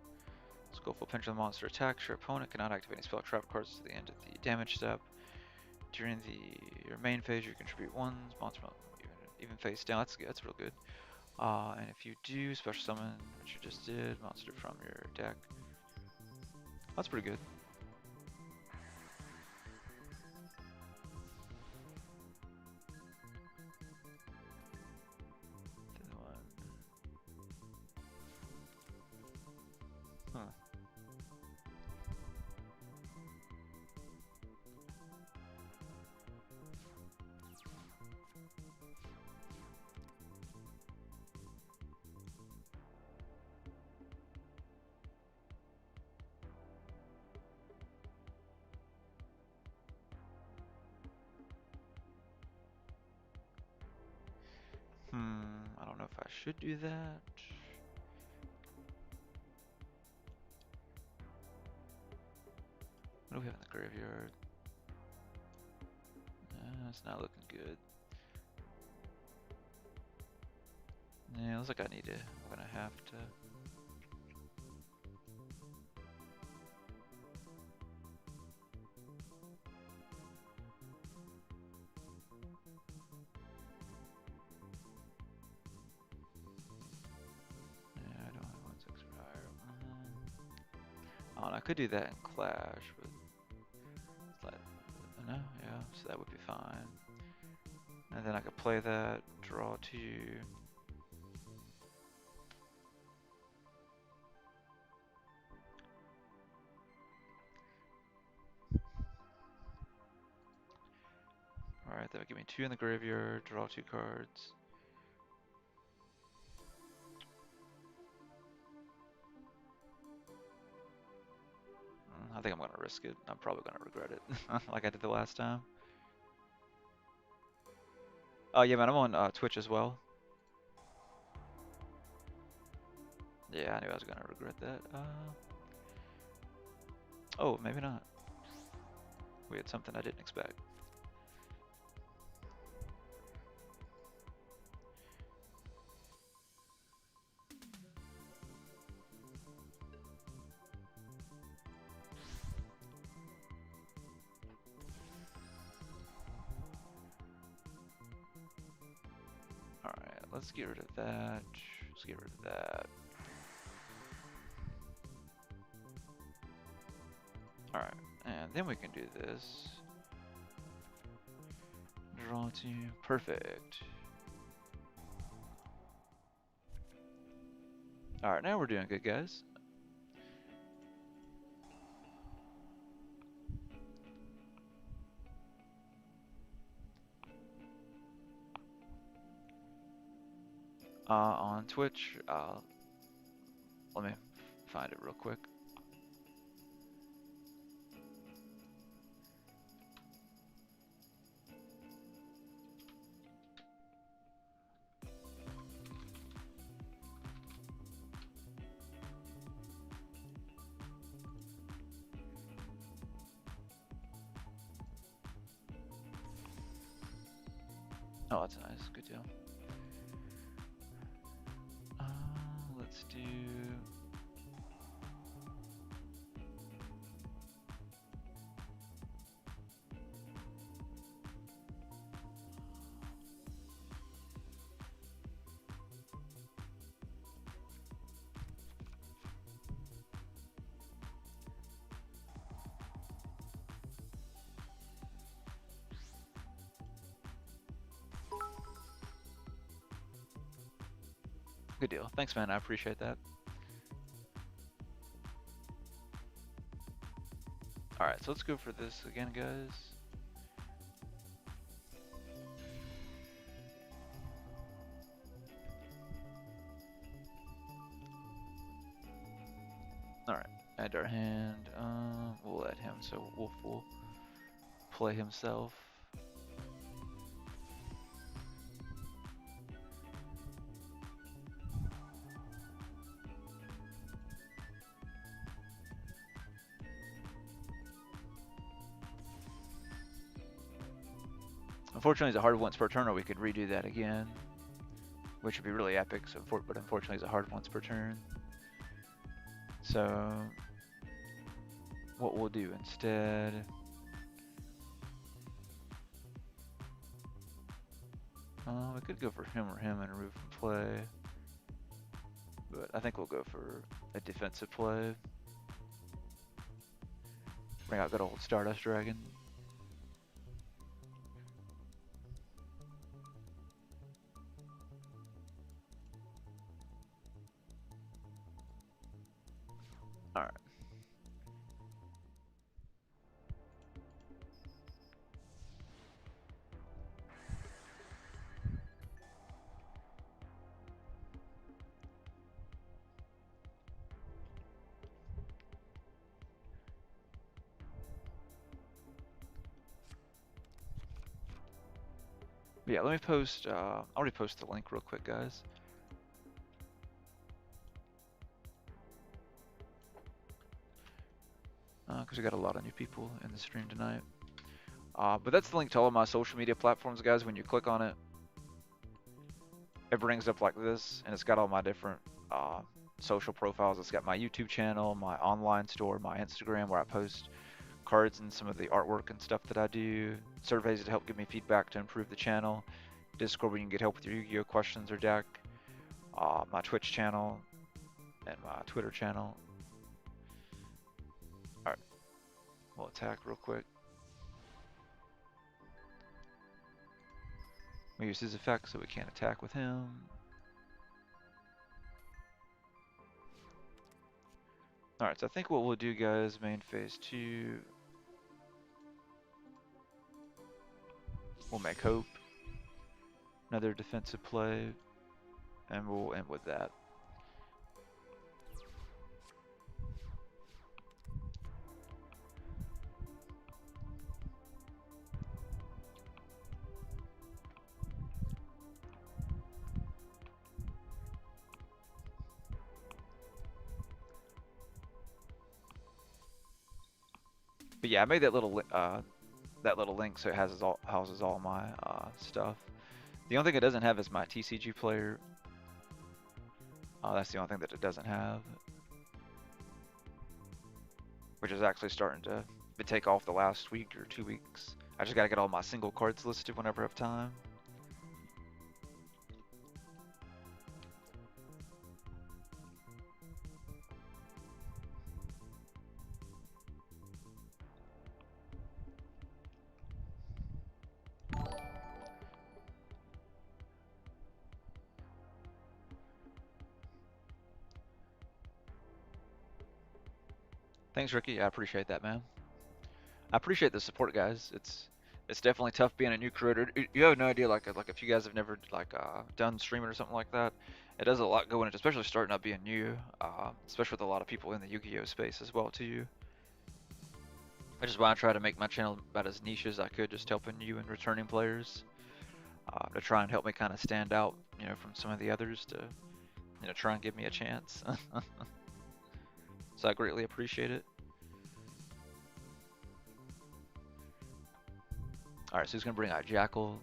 skillful pendulum monster attacks, your opponent cannot activate any spell trap cards to the end of the damage step. During your main phase, you contribute ones, monster even face down. That's real good. And if you do special summon, which you just did, monster from your deck. That's pretty good. Huh. I don't know if I should do that. What do we have in the graveyard? It's not looking good. Yeah, looks like I'm gonna have to. Yeah, I don't have one to expire. I could do that in Clash, but no, yeah, so that would be fine. And then I could play that, draw 2. Alright, that would give me 2 in the graveyard, draw 2 cards. I think I'm gonna risk it. I'm probably gonna regret it, like I did the last time. Oh yeah, man, I'm on Twitch as well. Yeah, I knew I was gonna regret that. Oh, maybe not. We had something I didn't expect. Alright, let's get rid of that. Let's get rid of that. Alright, and then we can do this. Draw 2. Perfect. Alright, now we're doing good, guys. On Twitch, let me find it real quick. Oh, that's nice. Good deal. Let's do... Good deal. Thanks, man. I appreciate that. Alright, so let's go for this again, guys. Alright, add our hand. We'll add him so Wolf will play himself. Unfortunately, it's a hard once per turn, or we could redo that again, which would be really epic. So, but unfortunately, it's a hard once per turn. So, what we'll do instead, we could go for him or him and remove from play, but I think we'll go for a defensive play. Bring out good old Stardust Dragon. Alright. But yeah, let me post, I'll already post the link real quick, guys. Because we got a lot of new people in the stream tonight. But that's the link to all of my social media platforms, guys. When you click on it, it brings up like this, and it's got all my different social profiles. It's got my YouTube channel, my online store, my Instagram, where I post cards and some of the artwork and stuff that I do, surveys to help give me feedback to improve the channel, Discord where you can get help with your Yu-Gi-Oh questions or deck, my Twitch channel, and my Twitter channel. Alright, we'll attack real quick. We use his effect so we can't attack with him. Alright, so I think what we'll do, guys, main phase 2. We'll make hope. Another defensive play, and we'll end with that. But yeah, I made that little link so it houses all my stuff. The only thing it doesn't have is my TCG player. That's the only thing that it doesn't have, which is actually starting to take off the last week or 2 weeks. I just gotta get all my single cards listed whenever I have time. Thanks, Ricky. I appreciate that, man. I appreciate the support, guys. It's definitely tough being a new creator. You have no idea, like if you guys have never done streaming or something like that, it does a lot going into, especially starting out being new, especially with a lot of people in the Yu-Gi-Oh space as well too. Which is why I try to make my channel about as niche as I could, just helping you and returning players, to try and help me kind of stand out, from some of the others to, try and give me a chance. So I greatly appreciate it. All right, so he's gonna bring out Jackal.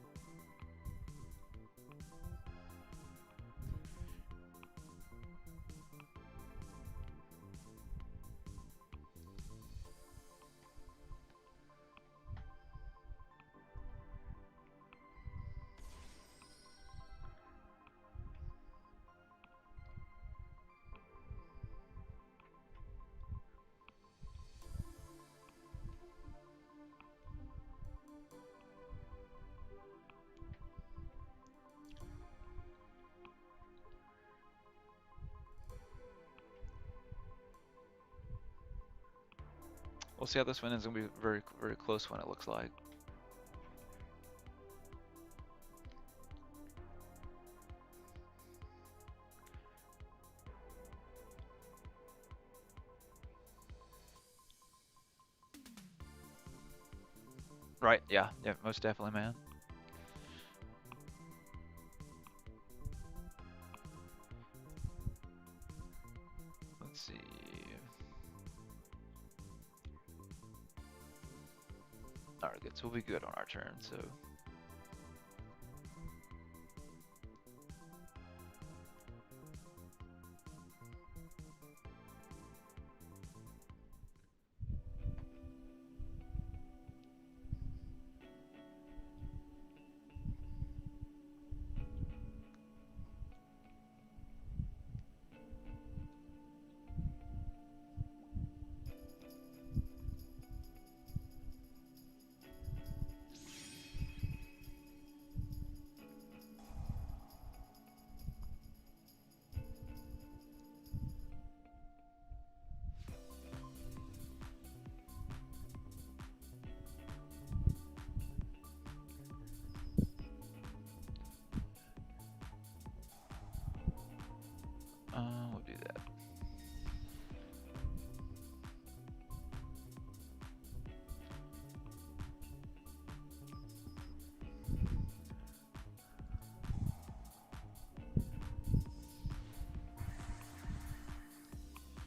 We'll see how this one is. Gonna be a very, very close one, it looks like. Right? Yeah, most definitely, man. Let's see. All right, good. So we'll be good on our turn. So. We'll do that.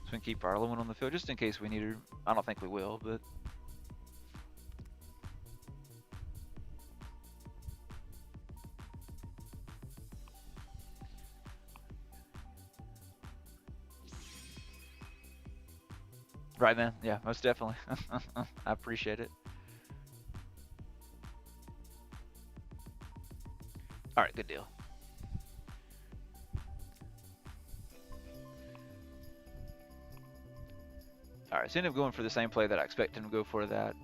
So we can keep Arlen on the field just in case we need her. I don't think we will, but. Right, man. Yeah, most definitely. I appreciate it. All right, good deal. All right, so I ended up going for the same play that I expected him to go for that.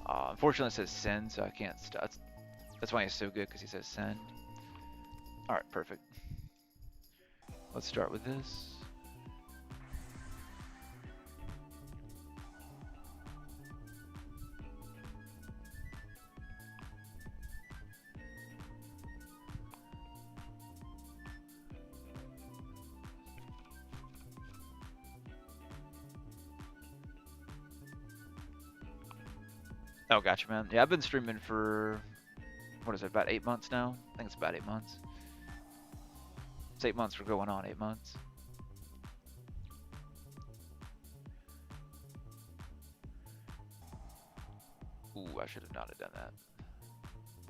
Unfortunately, it says send, so I can't stop. That's why he's so good, because he says send. All right, perfect. Let's start with this. Oh, gotcha, man. Yeah, I've been streaming for, what is it, about 8 months now? I think it's about 8 months. It's 8 months for going on 8 months. Ooh, I should have not have done that.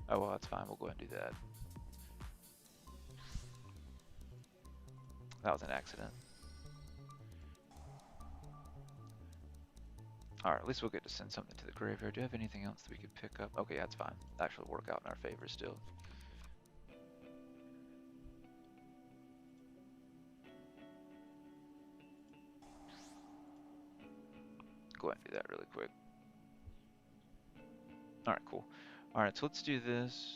Oh, well, that's fine. We'll go ahead and do that. That was an accident. Alright, at least we'll get to send something to the graveyard. Do you have anything else that we could pick up? Okay, that's fine. Actually work out in our favor still. Go ahead and do that really quick. Alright, cool. Alright, so let's do this.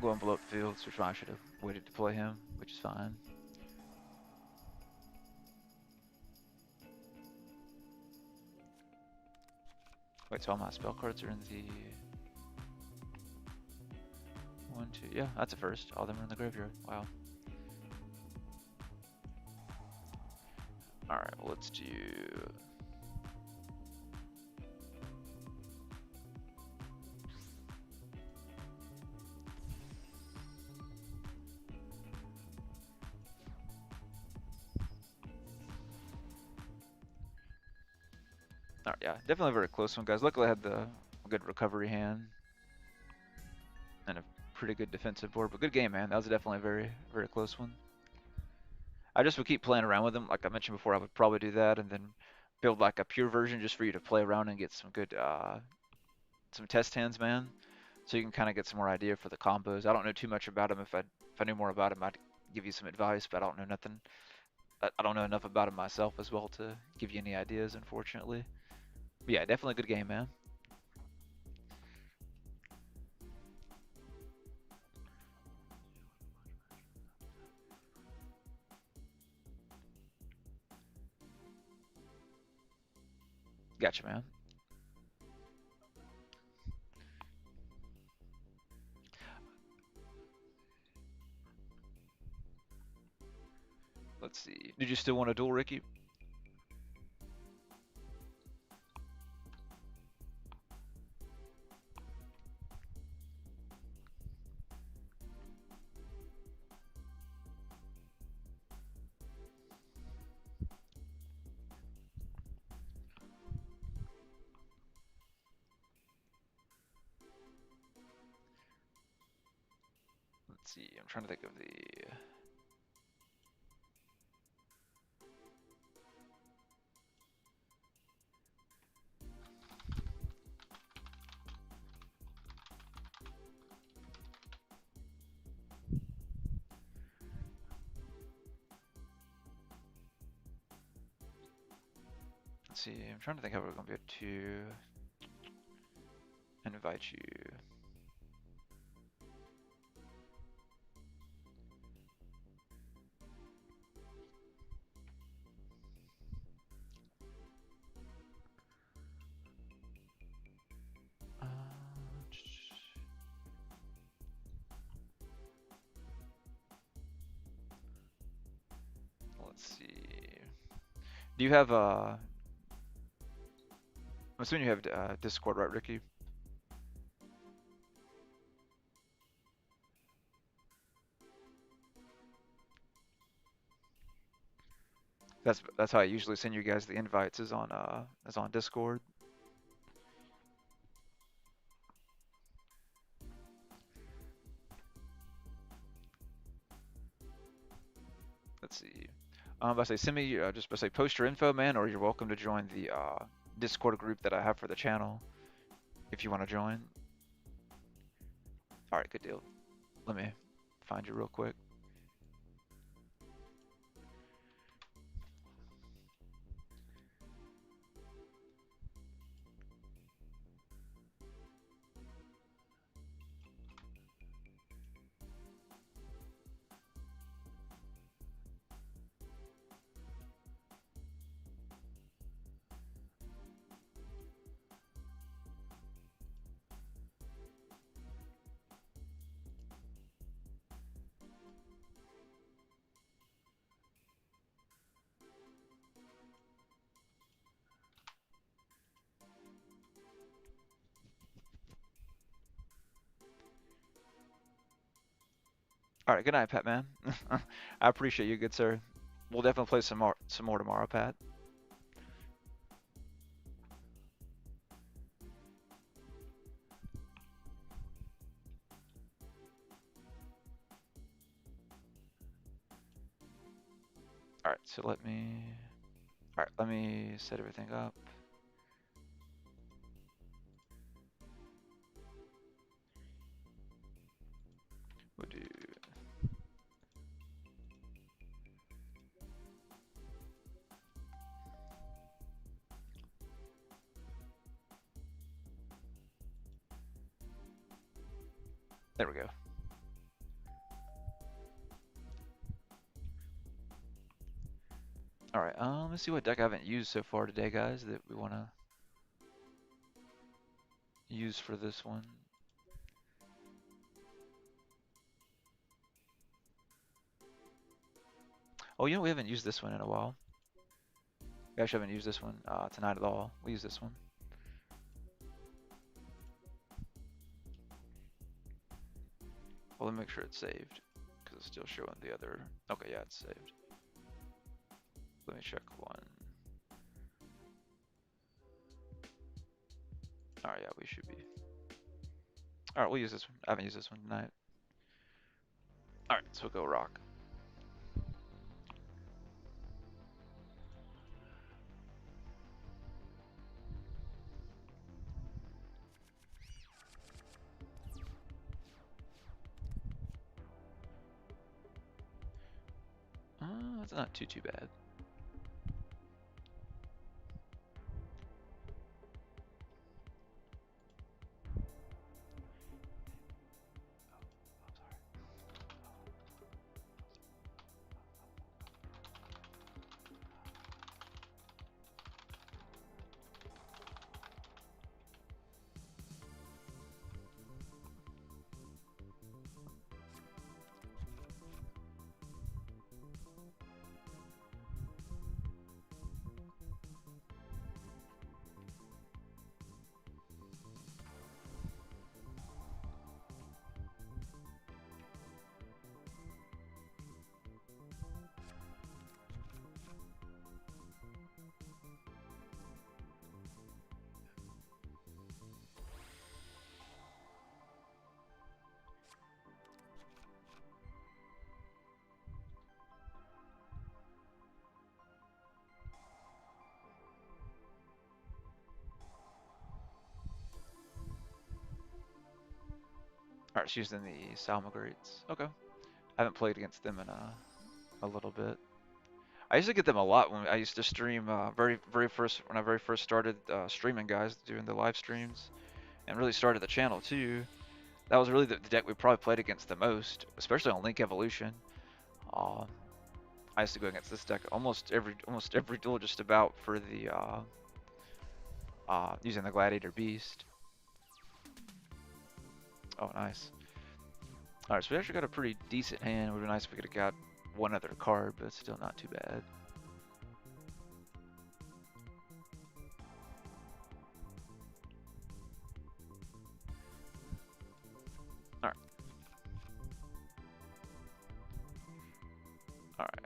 Go and blow up fields, which I should have waited to play him, which is fine. Wait, so all my spell cards are in the... 1, 2... Yeah, that's a first. All of them are in the graveyard. Wow. Alright, well, let's do... Alright, yeah, definitely a very close one, guys. Luckily I had the good recovery hand and a pretty good defensive board, but good game, man. That was definitely a very, very close one. I just would keep playing around with them. Like I mentioned before, I would probably do that and then build like a pure version just for you to play around and get some good, some test hands, man. So you can kind of get some more idea for the combos. I don't know too much about them. If I knew more about them, I'd give you some advice, but I don't know nothing. I don't know enough about them myself as well to give you any ideas, unfortunately. But yeah, definitely a good game, man. Gotcha, man. Let's see. Did you still want a duel, Ricky? Let's see. I'm trying to think of the... Let's see. I'm trying to think how we're going to be able to invite you. Uh, let's see. Do you have I'm assuming you have Discord, right, Ricky? That's how I usually send you guys the invites is on Discord. Let's see. I say send me just say post your info, man, or you're welcome to join the Discord group that I have for the channel if you want to join. All right, good deal. Let me find you real quick. All right, good night, Pat, man. I appreciate you, good sir. We'll definitely play some more tomorrow, Pat. All right, so let me set everything up. We'll do. There we go. All right, let's see what deck I haven't used so far today, guys, that we want to use for this one. Oh, we haven't used this one in a while. We actually haven't used this one tonight at all. We use this one. Well, let me make sure it's saved because it's still showing the other. Okay, yeah, it's saved. Let me check one. All right, yeah, we should be. All right, we'll use this one. I haven't used this one tonight. All right, so we'll go rock. It's not too bad. All right, she's in the Salmagreats. Okay. I haven't played against them in a little bit. I used to get them a lot when I used to stream very first when I very first started streaming, guys, doing the live streams, and really started the channel too. That was really the deck we probably played against the most, especially on Link Evolution. Uh, I used to go against this deck almost every duel just about for the using the Gladiator Beast. Oh, nice. All right, so we actually got a pretty decent hand. It would be nice if we could have got one other card, but it's still not too bad. All right. All right.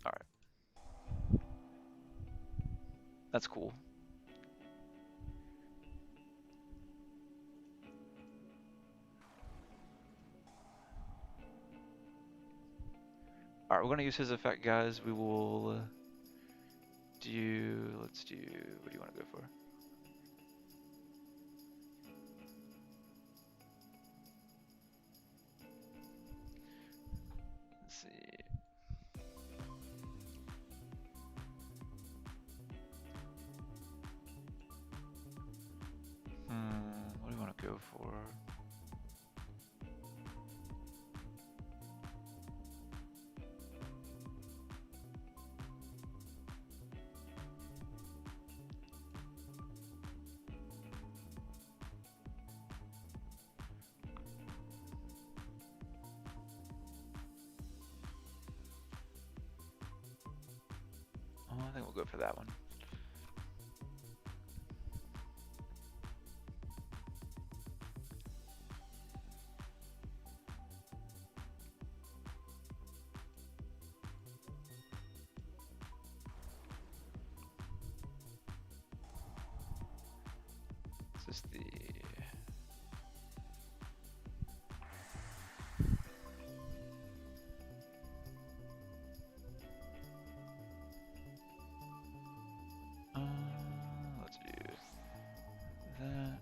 All right. That's cool. All right, we're gonna use his effect, guys. We will let's do, what do you want to go for? Let's see. What do you want to go for? Oh, I think we'll go for that one. this the... let's do that.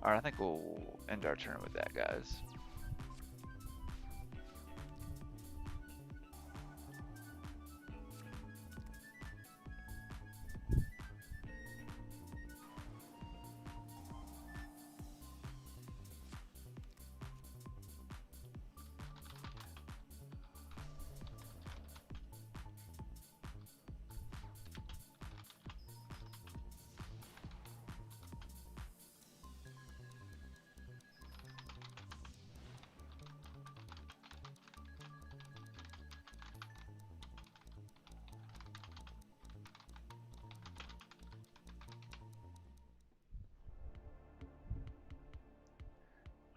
Alright, I think we'll end our turn with that, guys.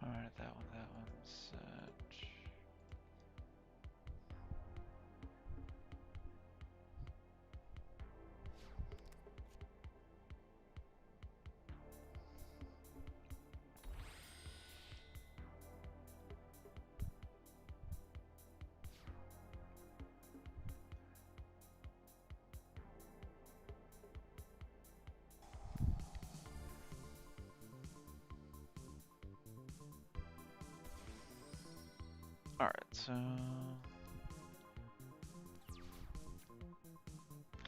Alright, that one's set. Alright, so...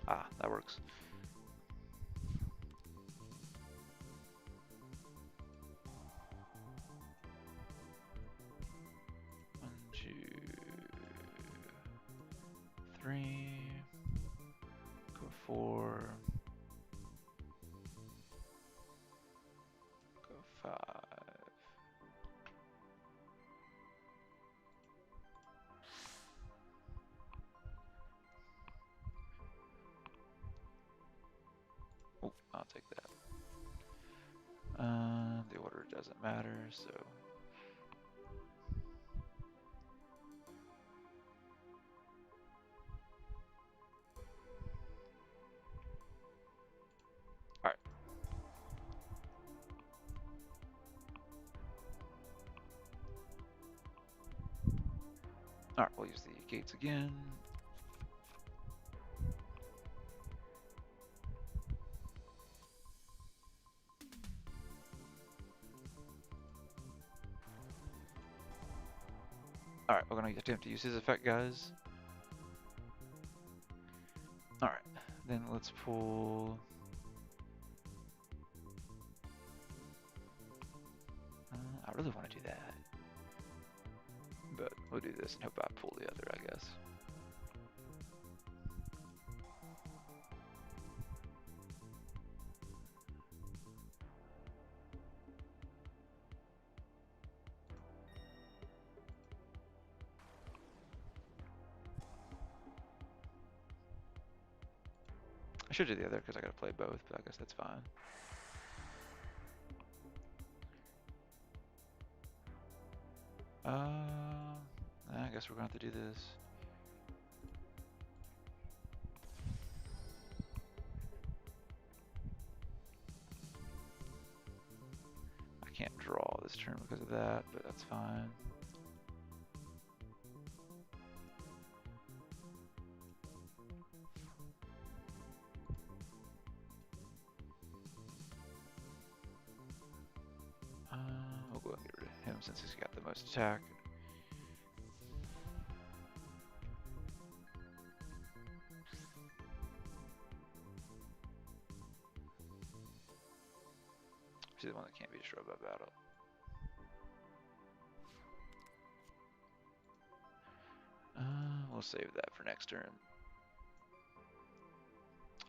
Ah, that works. One, two, three. Go 4. Go 5. Oh, I'll take that. The order doesn't matter, so... Alright. Alright, we'll use the gates again. Alright, we're gonna attempt to use his effect, guys. Alright, then let's pull... I really want to do that. But we'll do this and hope I pull the other, I guess. I should do the other because I gotta play both, but I guess that's fine. I guess we're gonna have to do this. I can't draw this turn because of that, but that's fine. We'll go and get rid of him since he's got the most attack. She's the one that can't be destroyed by battle. We'll save that for next turn.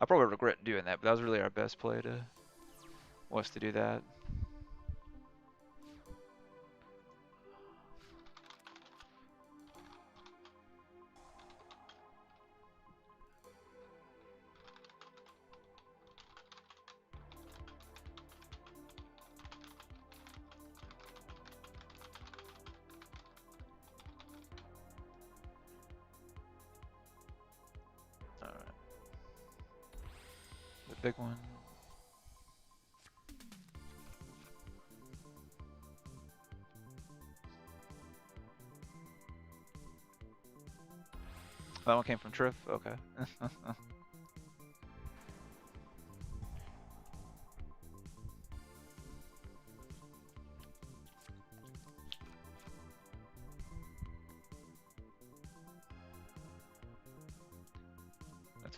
I probably regret doing that, but that was really our best play to was to do that. big one. That one came from Triff? Okay.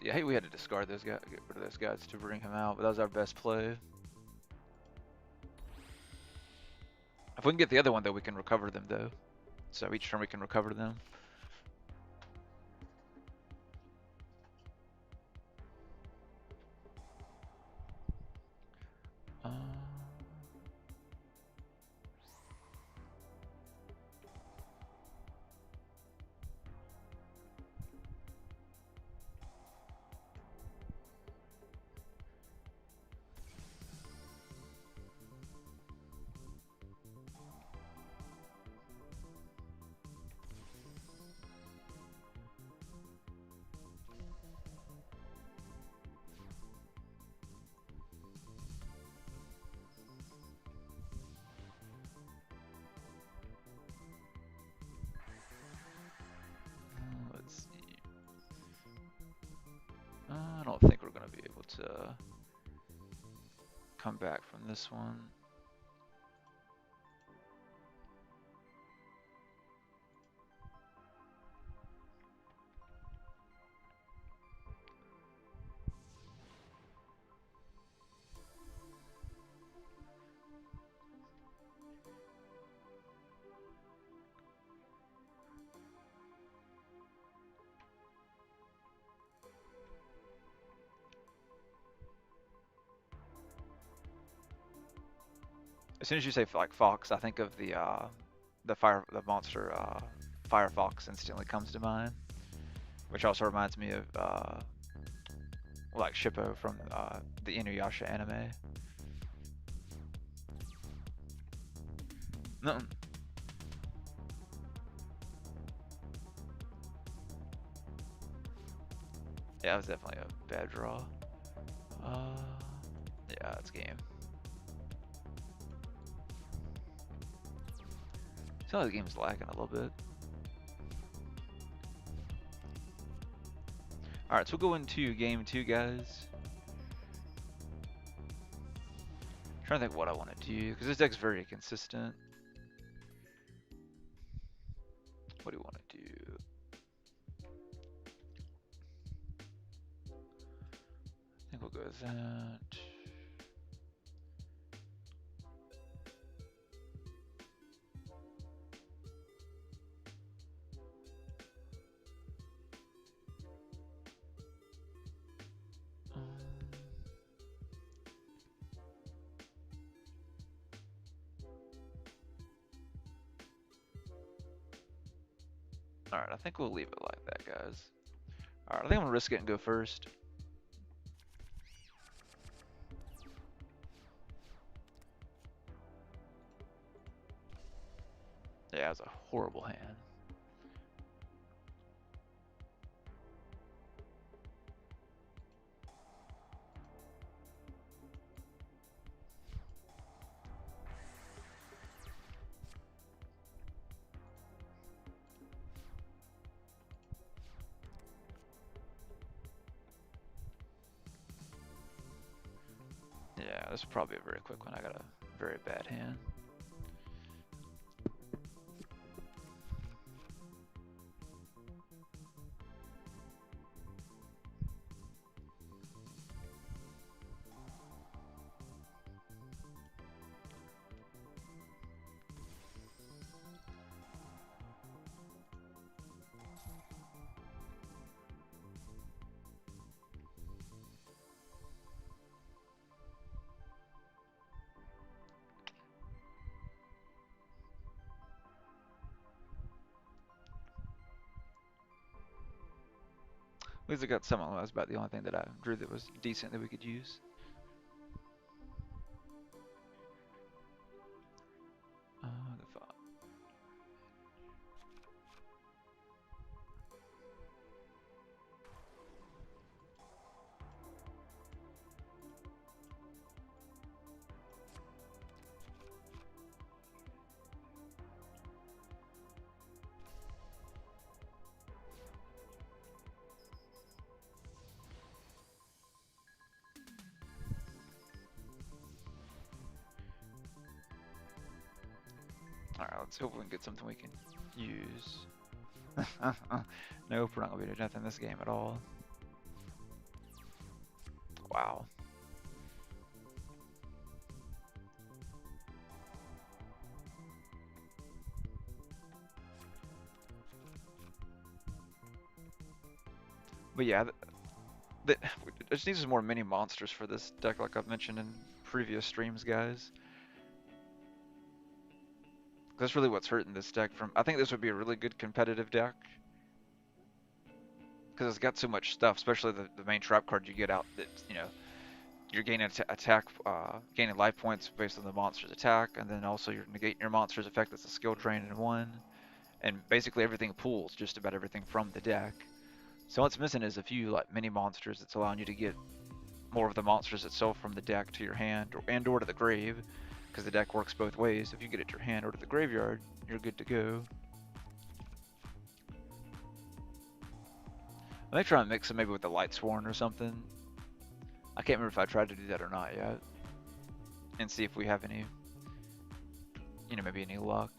Yeah, I hate we had to discard those guys, get rid of those guys to bring him out, but that was our best play. If we can get the other one, though, we can recover them, though. So each turn we can recover them. Uh, let's see. I don't think we're going to be able to come back from this one. As soon as you say like fox, I think of the monster Firefox instantly comes to mind, which also reminds me of like Shippo from the Inuyasha anime. No. Yeah, it was definitely a bad draw. Yeah, it's game. Sounds like the game's lagging a little bit. Alright, so we'll go into game 2, guys. I'm trying to think what I want to do, because this deck's very consistent. What do you want to do? I think we'll go with that. Alright, I think we'll leave it like that, guys. Alright, I think I'm gonna risk it and go first. Yeah, it was a horrible hand. Yeah, this is probably a very quick one. I got a very bad hand. At least I got someone. That was about the only thing that I drew that was decent that we could use. The five. let's hope we can get something we can use. Nope, we're not gonna be doing nothing in this game at all. Wow. But yeah, it just needs some more mini monsters for this deck, like I've mentioned in previous streams, guys. That's really what's hurting this deck from. I think this would be a really good competitive deck because it's got so much stuff, especially the main trap card you get out. That you're gaining attack, gaining life points based on the monster's attack, and then also you're negating your monster's effect. That's a skill drain in one, and basically everything pulls just about everything from the deck. So what's missing is a few like mini monsters that's allowing you to get more of the monsters itself from the deck to your hand or to the grave, because the deck works both ways. If you get it to your hand or to the graveyard, you're good to go. I may try and mix it maybe with the Light Sworn or something. I can't remember if I tried to do that or not yet. And see if we have any, maybe any luck.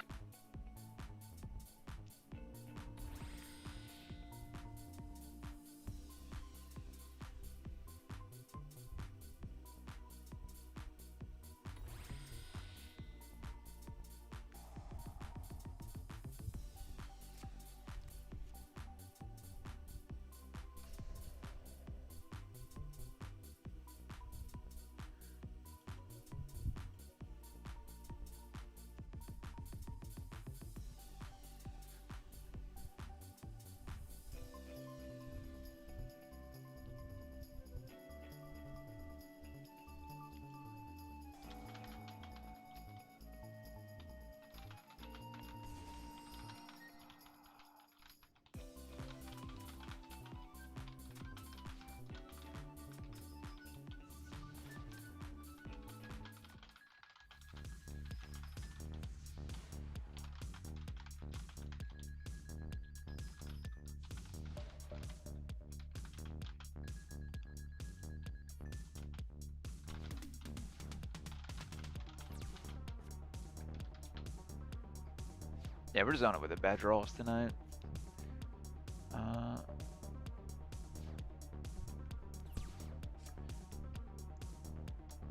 Yeah, we're just on it with the bad draws tonight.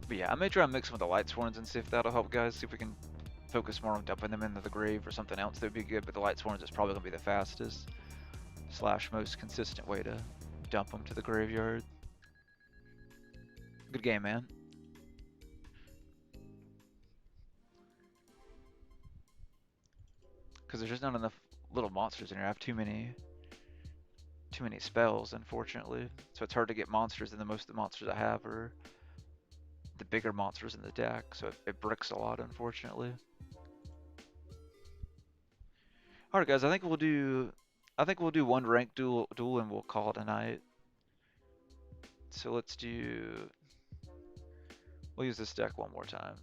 But yeah, I may try and mix them with the Light Sworns and see if that'll help, guys. See if we can focus more on dumping them into the grave or something else that would be good. But the Light Sworns is probably going to be the fastest / most consistent way to dump them to the graveyard. Good game, man. Because there's just not enough little monsters in here. I have too many spells, unfortunately. So it's hard to get monsters, and the most of the monsters I have are the bigger monsters in the deck. So it bricks a lot, unfortunately. All right, guys. I think we'll do one ranked duel, and we'll call it a night. So let's do. We'll use this deck one more time.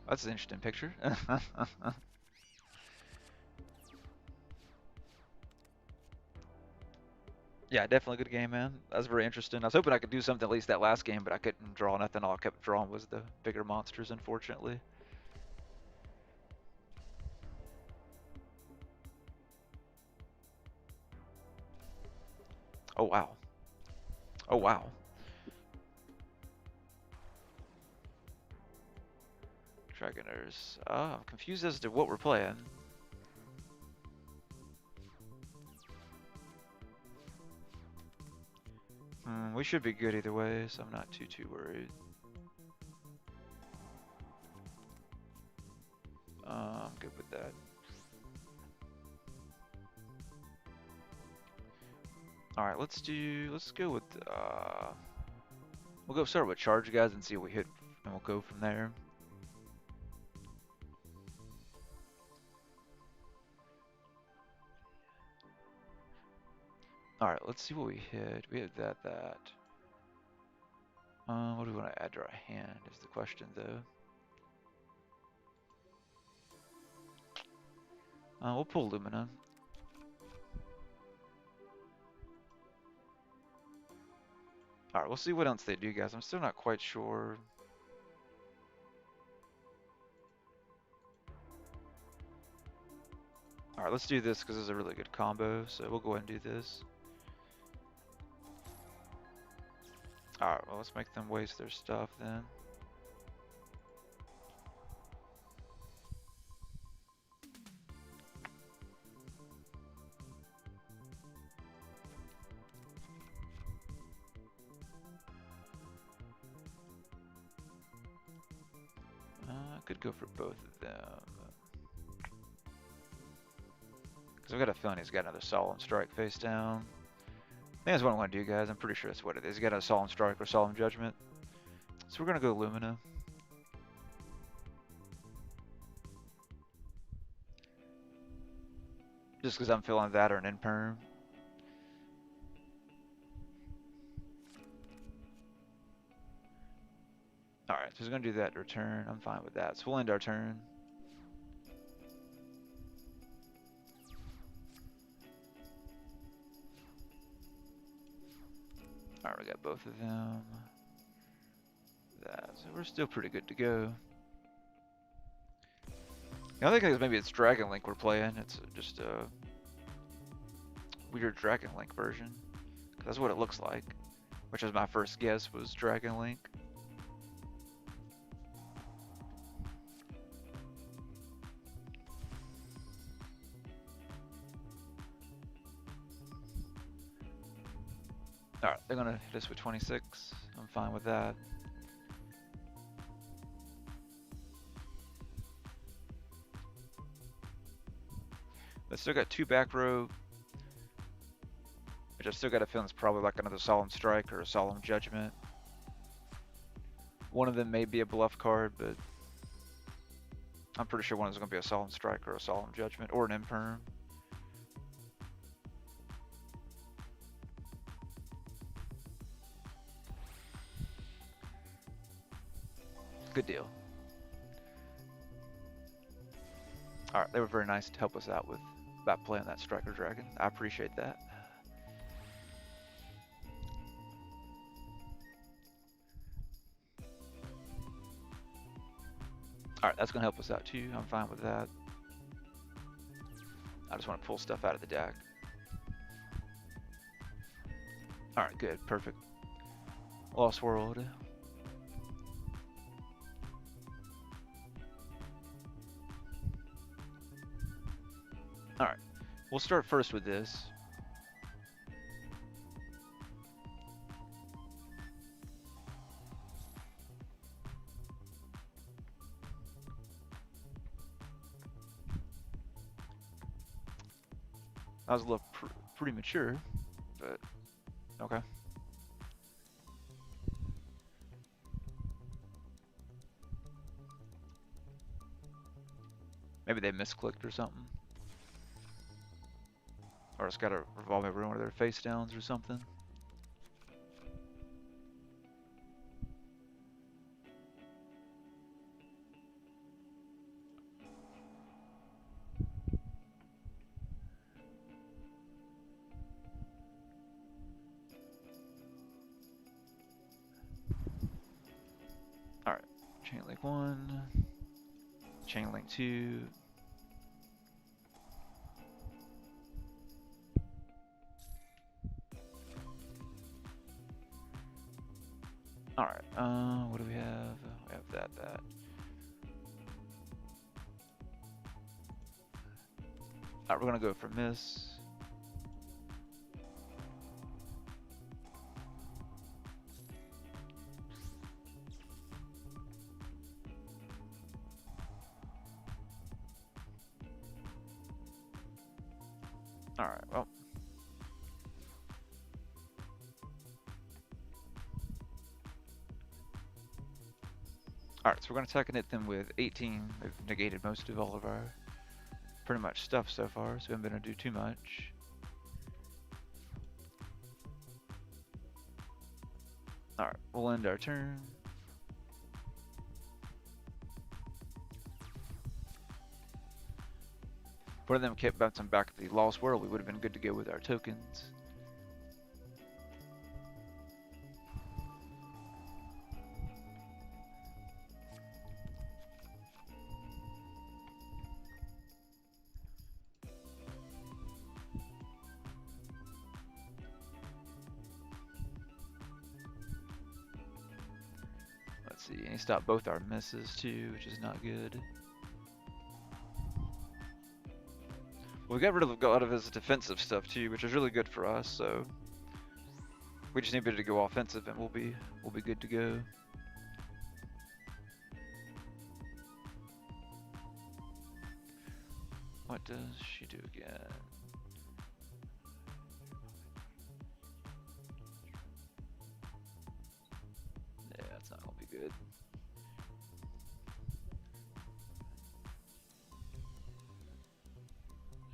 That's an interesting picture. Yeah, definitely a good game, man. That was very interesting. I was hoping I could do something at least that last game, but I couldn't draw nothing. All I kept drawing was the bigger monsters, unfortunately. Oh, wow. Oh, wow. Dragoners. I'm confused as to what we're playing. We should be good either way, so I'm not too worried. I'm good with that. Alright, let's go with, we'll go start with charge, guys, and see what we hit, and we'll go from there. Alright, let's see what we hit. We hit that. What do we want to add to our hand is the question, though. We'll pull Lumina. Alright, we'll see what else they do, guys. I'm still not quite sure. Alright, let's do this because it's a really good combo, so we'll go ahead and do this. Alright, well, let's make them waste their stuff then. I could go for both of them. Because I've got a feeling he's got another Solemn Strike face down. I think that's what I want to do, guys. I'm pretty sure that's what it is. He's got a Solemn Strike or Solemn Judgment. So we're going to go Lumina. Just because I'm feeling that or an Imperm. Alright, so he's going to do that to return. I'm fine with that. So we'll end our turn. Alright, we got both of them. That. So we're still pretty good to go. The other thing is maybe it's Dragon Link we're playing. It's just a weird Dragon Link version. That's what it looks like. Which was my first guess, was Dragon Link. Alright, they're gonna hit us with 26. I'm fine with that. But still got 2 back row. Which I still got a feeling it's probably like another Solemn Strike or a Solemn Judgment. One of them may be a bluff card, but I'm pretty sure one is going to be a Solemn Strike or a Solemn Judgment or an Imperm. Good deal. Alright, they were very nice to help us out with about playing that Striker Dragon. I appreciate that. Alright, that's going to help us out too. I'm fine with that. I just want to pull stuff out of the deck. Alright, good. Perfect. Lost World. Alright, we'll start first with this. That was a little pretty mature, but okay. Maybe they misclicked or something. Or it's got a revolving room where they're face downs or something. Alright, Chain Link 1, Chain Link 2. Alright, what do we have? We have that. Alright, we're gonna go for miss. Alright, well. Alright, so we're going to attack and hit them with 18. They've negated most of all of our pretty much stuff so far, so we haven't been able to do too much. Alright, we'll end our turn. If one of them kept bouncing back at the Lost World, we would have been good to go with our tokens. see. And he stopped both our misses too, which is not good. We got rid of a lot of his defensive stuff too, which is really good for us. So we just need to go offensive, and we'll be good to go. What does she do again? Yeah, that's not gonna be good.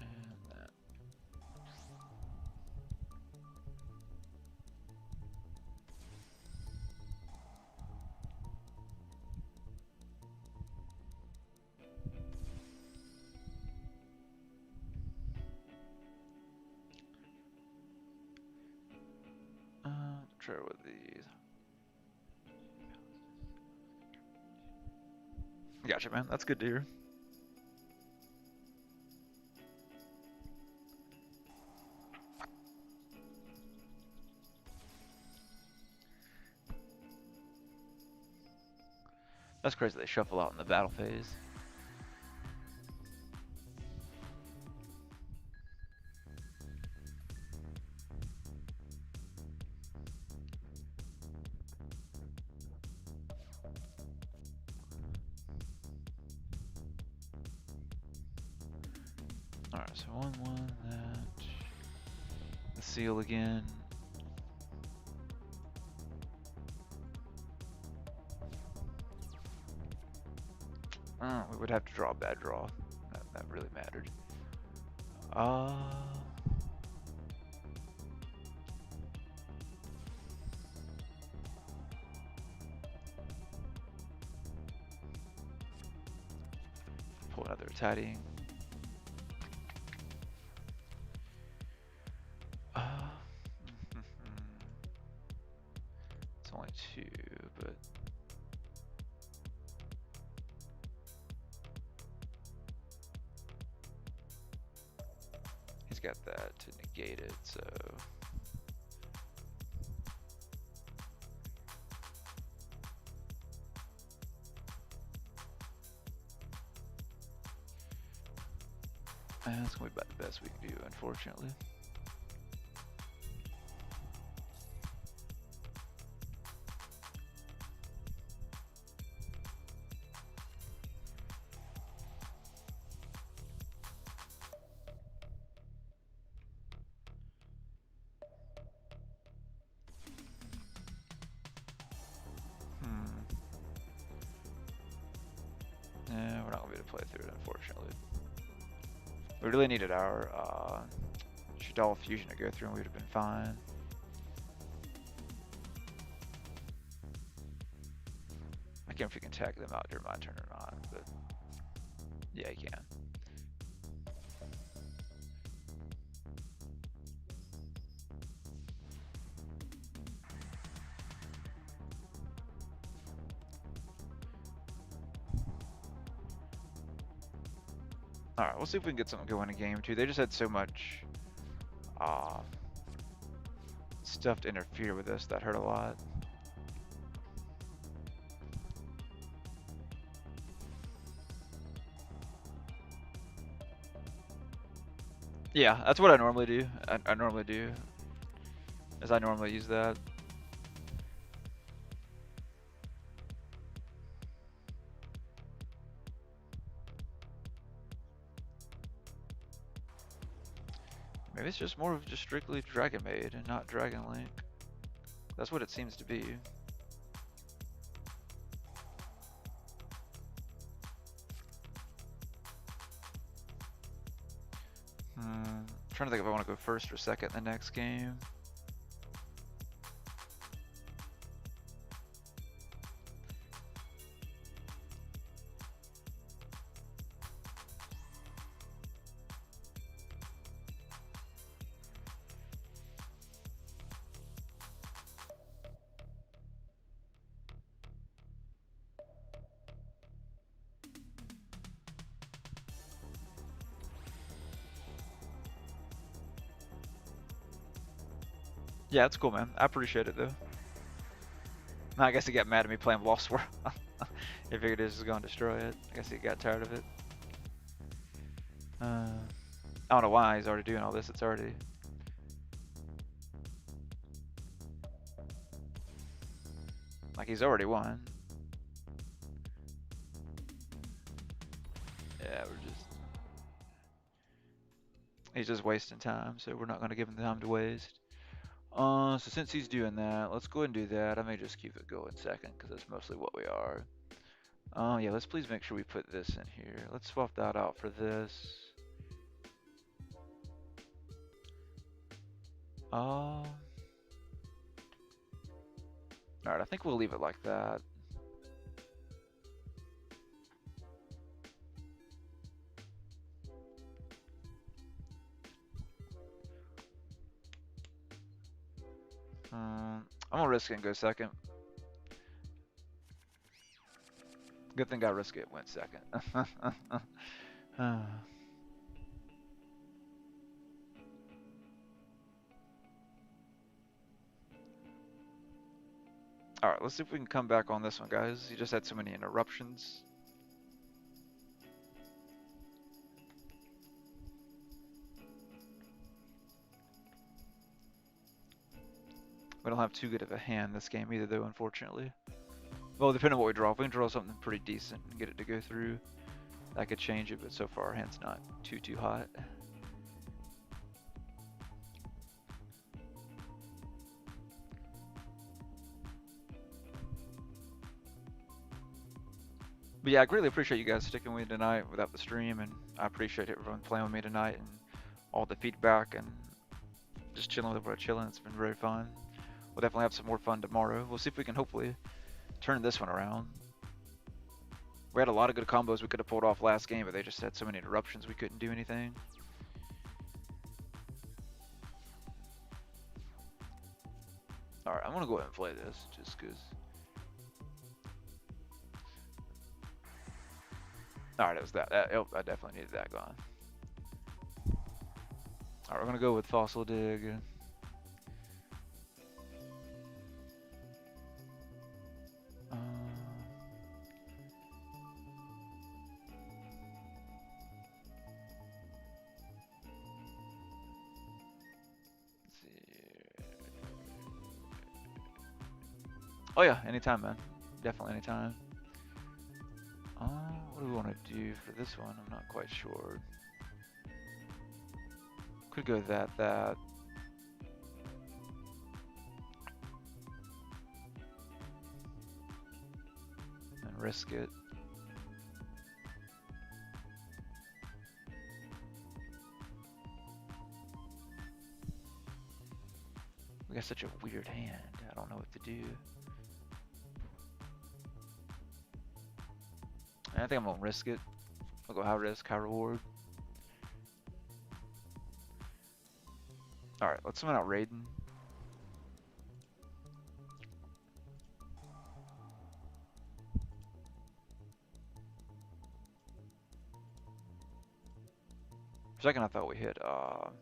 And that. Try with these. Gotcha, man. That's good to hear. That's crazy. They shuffle out in the battle phase. Alright, so 1/1 that. The seal again. We would have to draw a bad draw. That really mattered. Pull another tidying. It's only 2, but he's got that to negate it, so that's gonna be about the best we can do, unfortunately. Yeah, we're not gonna be able to play through it, unfortunately. We really needed our Shadal fusion to go through, and we would have been fine. I can't know if you can tag them out during my turn or not, but yeah, you can. Alright, we'll see if we can get something going in game 2. They just had so much stuff to interfere with us that hurt a lot. Yeah, that's what I normally do. I normally do. As I normally use that. Maybe it's just more of just strictly Dragon Maid and not Dragon Link. That's what it seems to be. Trying to think if I want to go first or second in the next game. Yeah, it's cool, man. I appreciate it, though. I guess he got mad at me playing Lost World. He figured this was going to destroy it. I guess he got tired of it. I don't know why he's already doing all this. It's already... Like, he's already won. Yeah, he's just wasting time, so we're not going to give him the time to waste. So since he's doing that, let's go ahead and do that. I may just keep it going second, because that's mostly what we are. Yeah, let's please make sure we put this in here. Let's swap that out for this. Alright, I think we'll leave it like that. I'm gonna risk it and go second. Good thing I risk it went second. Alright, let's see if we can come back on this one, guys. You just had so many interruptions. We don't have too good of a hand this game either, though, unfortunately. Well, depending on what we draw. If we can draw something pretty decent and get it to go through, that could change it, but so far our hand's not too hot. But yeah, I greatly appreciate you guys sticking with me tonight without the stream, and I appreciate everyone playing with me tonight and all the feedback and just chilling with everybody chilling. It's been very fun. We'll definitely have some more fun tomorrow. We'll see if we can hopefully turn this one around. We had a lot of good combos we could have pulled off last game, but they just had so many interruptions we couldn't do anything. Alright, I'm gonna go ahead and play this just because. Alright, it was that. Oh, I definitely needed that gone. Alright, we're gonna go with Fossil Dig. Let's see. Oh yeah, anytime, man. Definitely anytime. What do we want to do for this one? I'm not quite sure. Could go that. And risk it. We got such a weird hand. I don't know what to do. I think I'm gonna risk it. I'll go high risk, high reward. Alright, let's summon out Raiden. For a second I thought we hit Alright.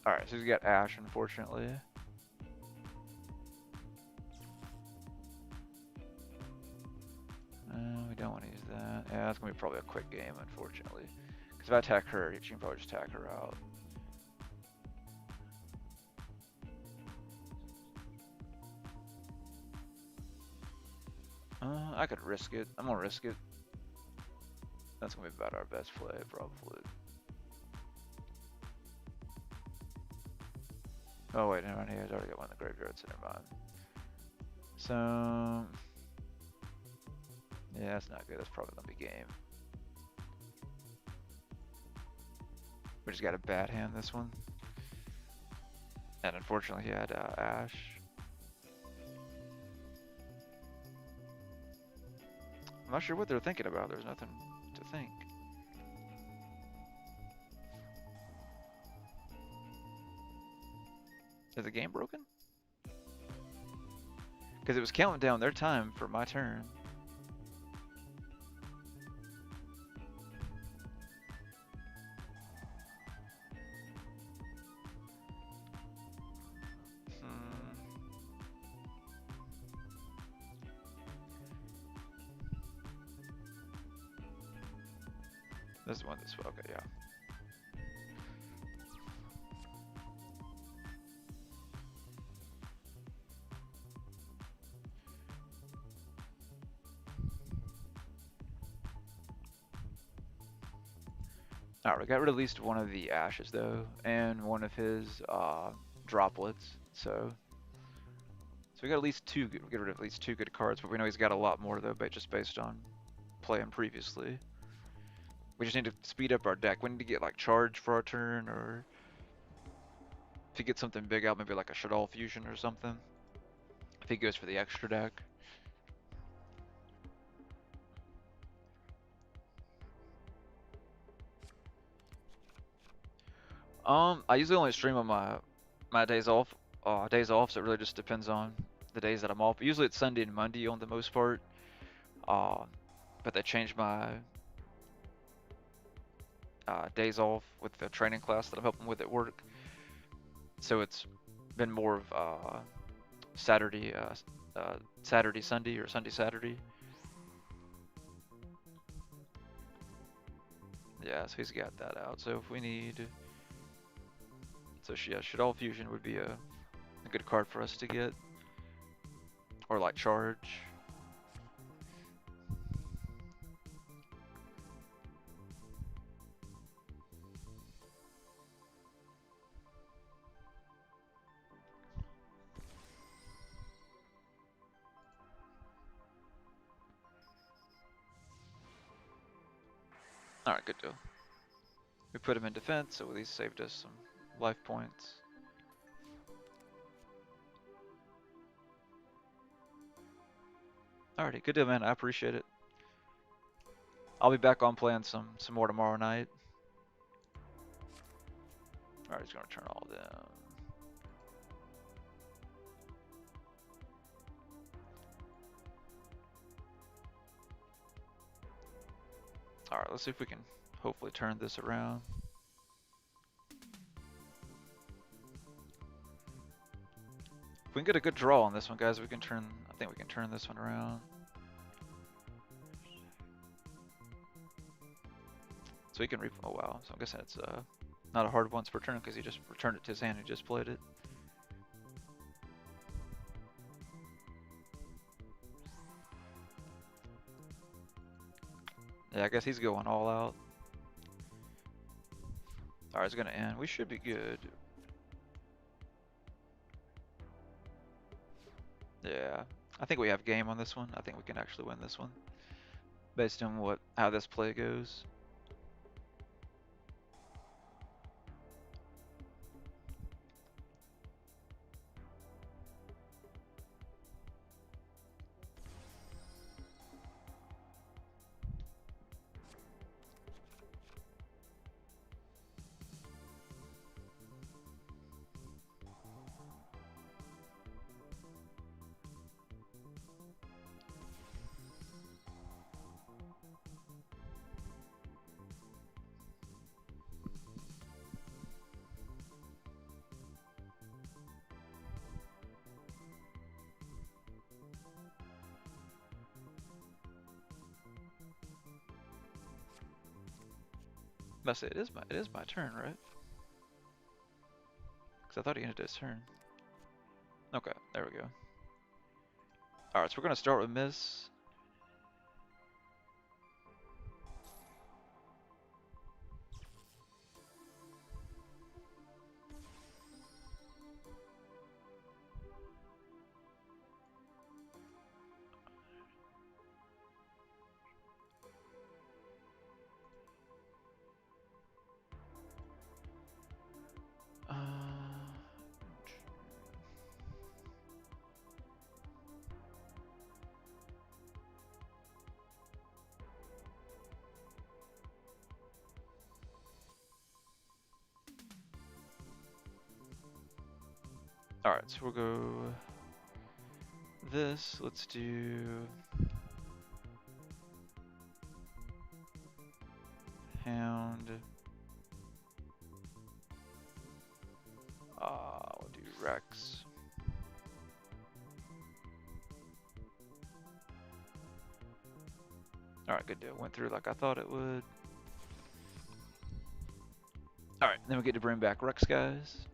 Alright, so he's got Ash, unfortunately. We don't want to use that. Yeah, that's going to be probably a quick game, unfortunately. Because if I attack her, she can probably just attack her out. I could risk it. I'm going to risk it. That's going to be about our best play, probably. Oh wait, never mind. He's already got one in the graveyard, so never mind. So... yeah, that's not good. That's probably going to be game. We just got a bad hand this one. And unfortunately, he had Ash. I'm not sure what they're thinking about. There's nothing to think. Is the game broken? Because it was counting down their time for my turn. Hmm. This is one that's okay, yeah. Alright, we got rid of at least one of the ashes though, and one of his droplets. So we got at least two. We get rid of at least two good cards, but we know he's got a lot more though, but just based on playing previously. We just need to speed up our deck. We need to get like charge for our turn, or if he gets something big out, maybe like a Shaddoll Fusion or something. If he goes for the extra deck. I usually only stream on my days off. So it really just depends on the days that I'm off. Usually it's Sunday and Monday on the most part. Uh, but they changed my days off with the training class that I'm helping with at work. So it's been more of Saturday, Saturday, Sunday, or Sunday, Saturday. Yeah, so he's got that out. So if we need, so yeah, Shaddoll Fusion would be a good card for us to get, or like charge. All right, good deal. We put him in defense, so at least saved us some life points. Alrighty, good deal, man. I appreciate it. I'll be back on playing some more tomorrow night. Alright, he's gonna turn all them. Alright, let's see if we can hopefully turn this around. If we can get a good draw on this one, guys, we can turn. I think we can turn this one around. So he can oh wow. So I'm guessing it's not a hard once per turn because he just returned it to his hand and just played it. Yeah, I guess he's going all out. Alright, it's gonna end. We should be good. Yeah, I think we have game on this one. I think we can actually win this one based on how this play goes. Must say it is my turn, right? Because I thought he ended his turn. Okay, there we go. Alright, so we're gonna start with Miss. Alright, so we'll go this. Let's do hound. We'll do Rex. Alright, good deal. Went through like I thought it would. Alright, then we get to bring back Rex, guys.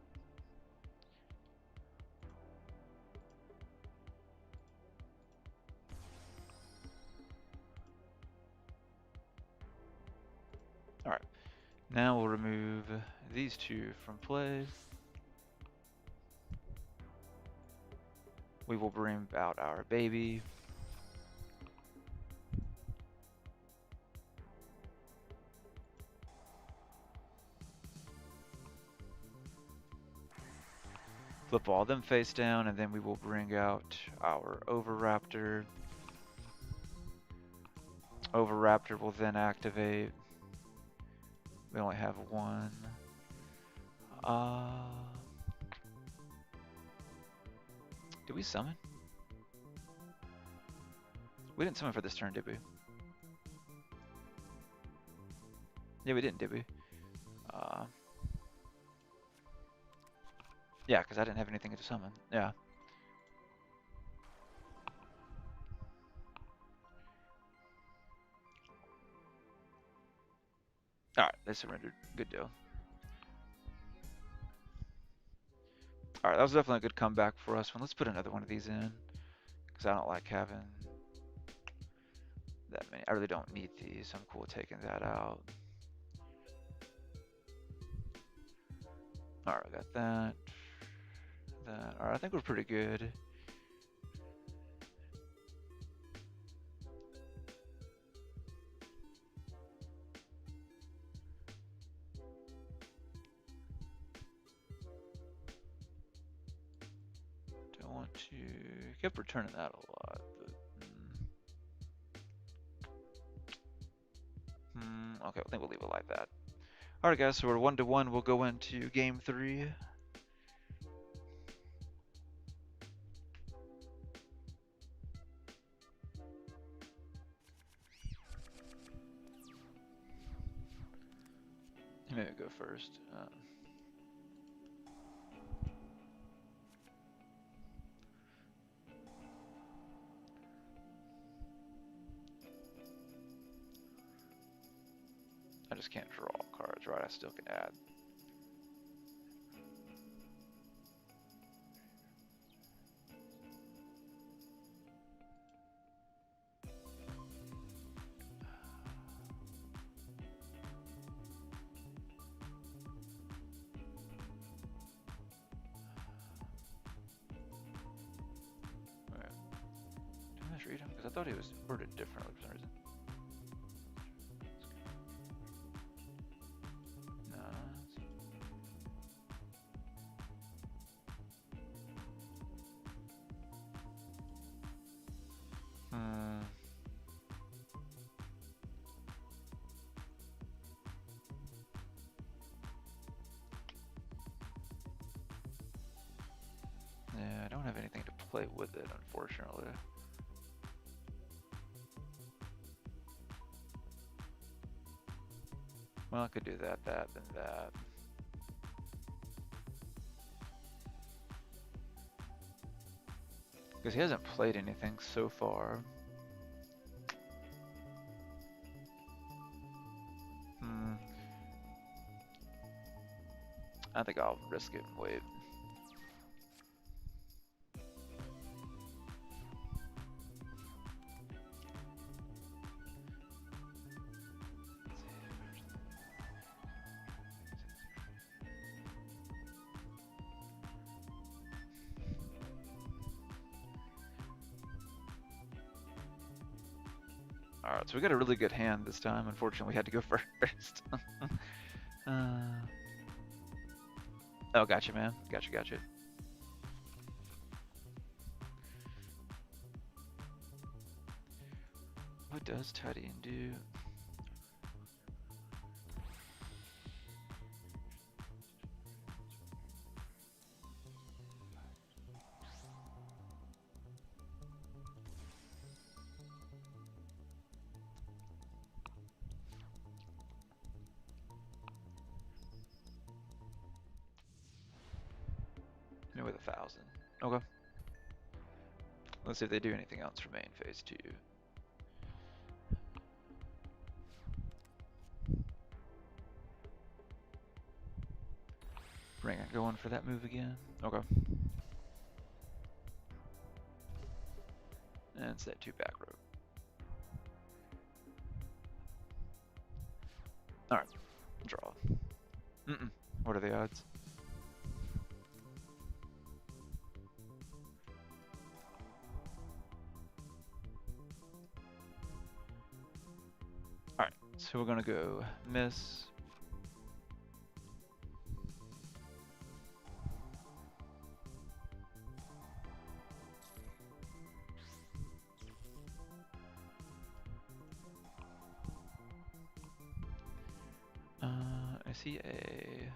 Alright, now we'll remove these two from play. We will bring out our baby. Flip all them face down, and then we will bring out our Overraptor. Overraptor will then activate. We only have one. Did we summon? We didn't summon for this turn, did we? Yeah, we didn't, did we? Yeah, because I didn't have anything to summon. Yeah. Alright, they surrendered. Good deal. Alright, that was definitely a good comeback for us. Let's put another one of these in. Because I don't like having that many. I really don't need these. I'm cool with taking that out. Alright, we got that. Alright, I think we're pretty good. Don't want to... Kept returning that a lot, but... Okay, I think we'll leave it like that. Alright guys, so we're 1-1. We'll go into game 3. Maybe go first. I just can't draw cards, right? I still can add. Okay. Did I read him? Because I thought he was worded differently for some reason. Yeah, I don't have anything to play with it, unfortunately. Well, I could do that, then that. Because he hasn't played anything so far. I think I'll risk it and wait. Alright, so we got a really good hand this time. Unfortunately, we had to go first. Oh, gotcha, man. Gotcha. What does Tidying do? 1,000. Okay. Let's see if they do anything else for main phase 2. Ring it going for that move again. Okay. And it's that 2 back row. Alright. Draw. What are the odds? Alright, so we're gonna go miss. I see a...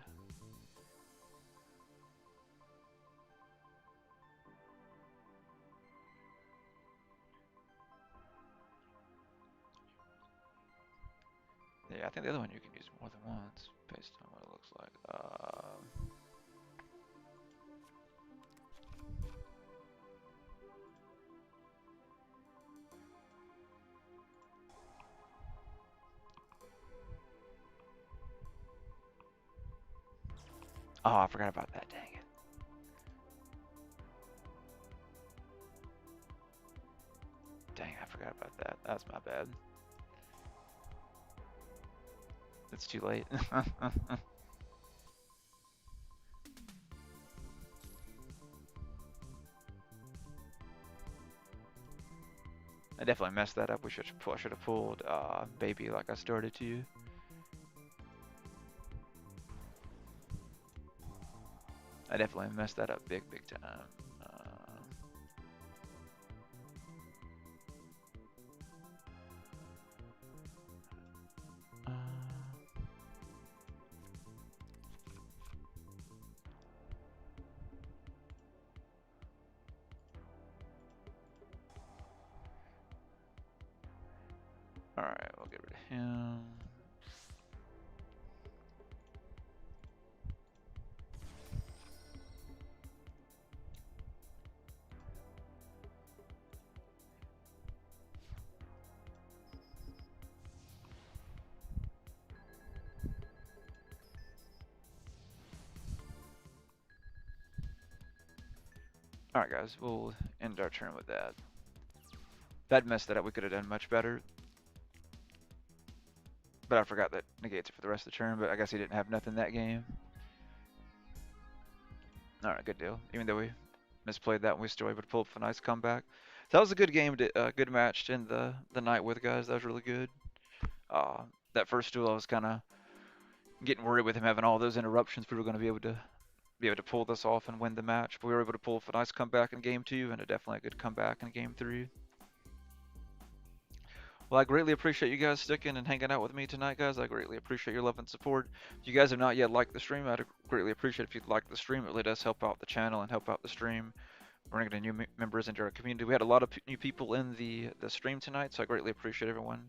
Yeah, I think the other one you can use more than once, based on what it looks like. Oh, I forgot about that, dang it. Dang, I forgot about that. That's my bad. It's too late. I definitely messed that up. I should have pulled baby like I started to. I definitely messed that up big time. Alright, we'll get rid of him. Alright guys, we'll end our turn with that. If I'd messed that up, we could have done much better. But I forgot that negates it for the rest of the turn, but I guess he didn't have nothing that game. Alright, good deal. Even though we misplayed that, we still able to pull up a nice comeback. So that was a good game, good match to end the night with, guys. That was really good. That first duel, I was kind of getting worried with him having all those interruptions. We were going to be able to pull this off and win the match. But we were able to pull off a nice comeback in game 2, and definitely a good comeback in game 3. Well, I greatly appreciate you guys sticking and hanging out with me tonight, guys. I greatly appreciate your love and support. If you guys have not yet liked the stream, I'd greatly appreciate if you'd like the stream. It really does help out the channel and help out the stream, bringing in new members into our community. We had a lot of new people in the stream tonight, so I greatly appreciate everyone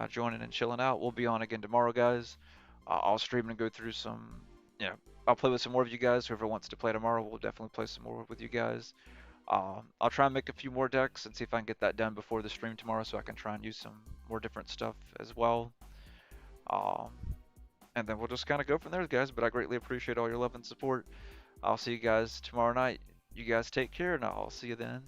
joining and chilling out. We'll be on again tomorrow, guys. I'll stream and go through some, I'll play with some more of you guys. Whoever wants to play tomorrow, we'll definitely play some more with you guys. I'll try and make a few more decks and see if I can get that done before the stream tomorrow, so I can try and use some more different stuff as well. And then we'll just kind of go from there, guys. But I greatly appreciate all your love and support. I'll see you guys tomorrow night. You guys take care, and I'll see you then.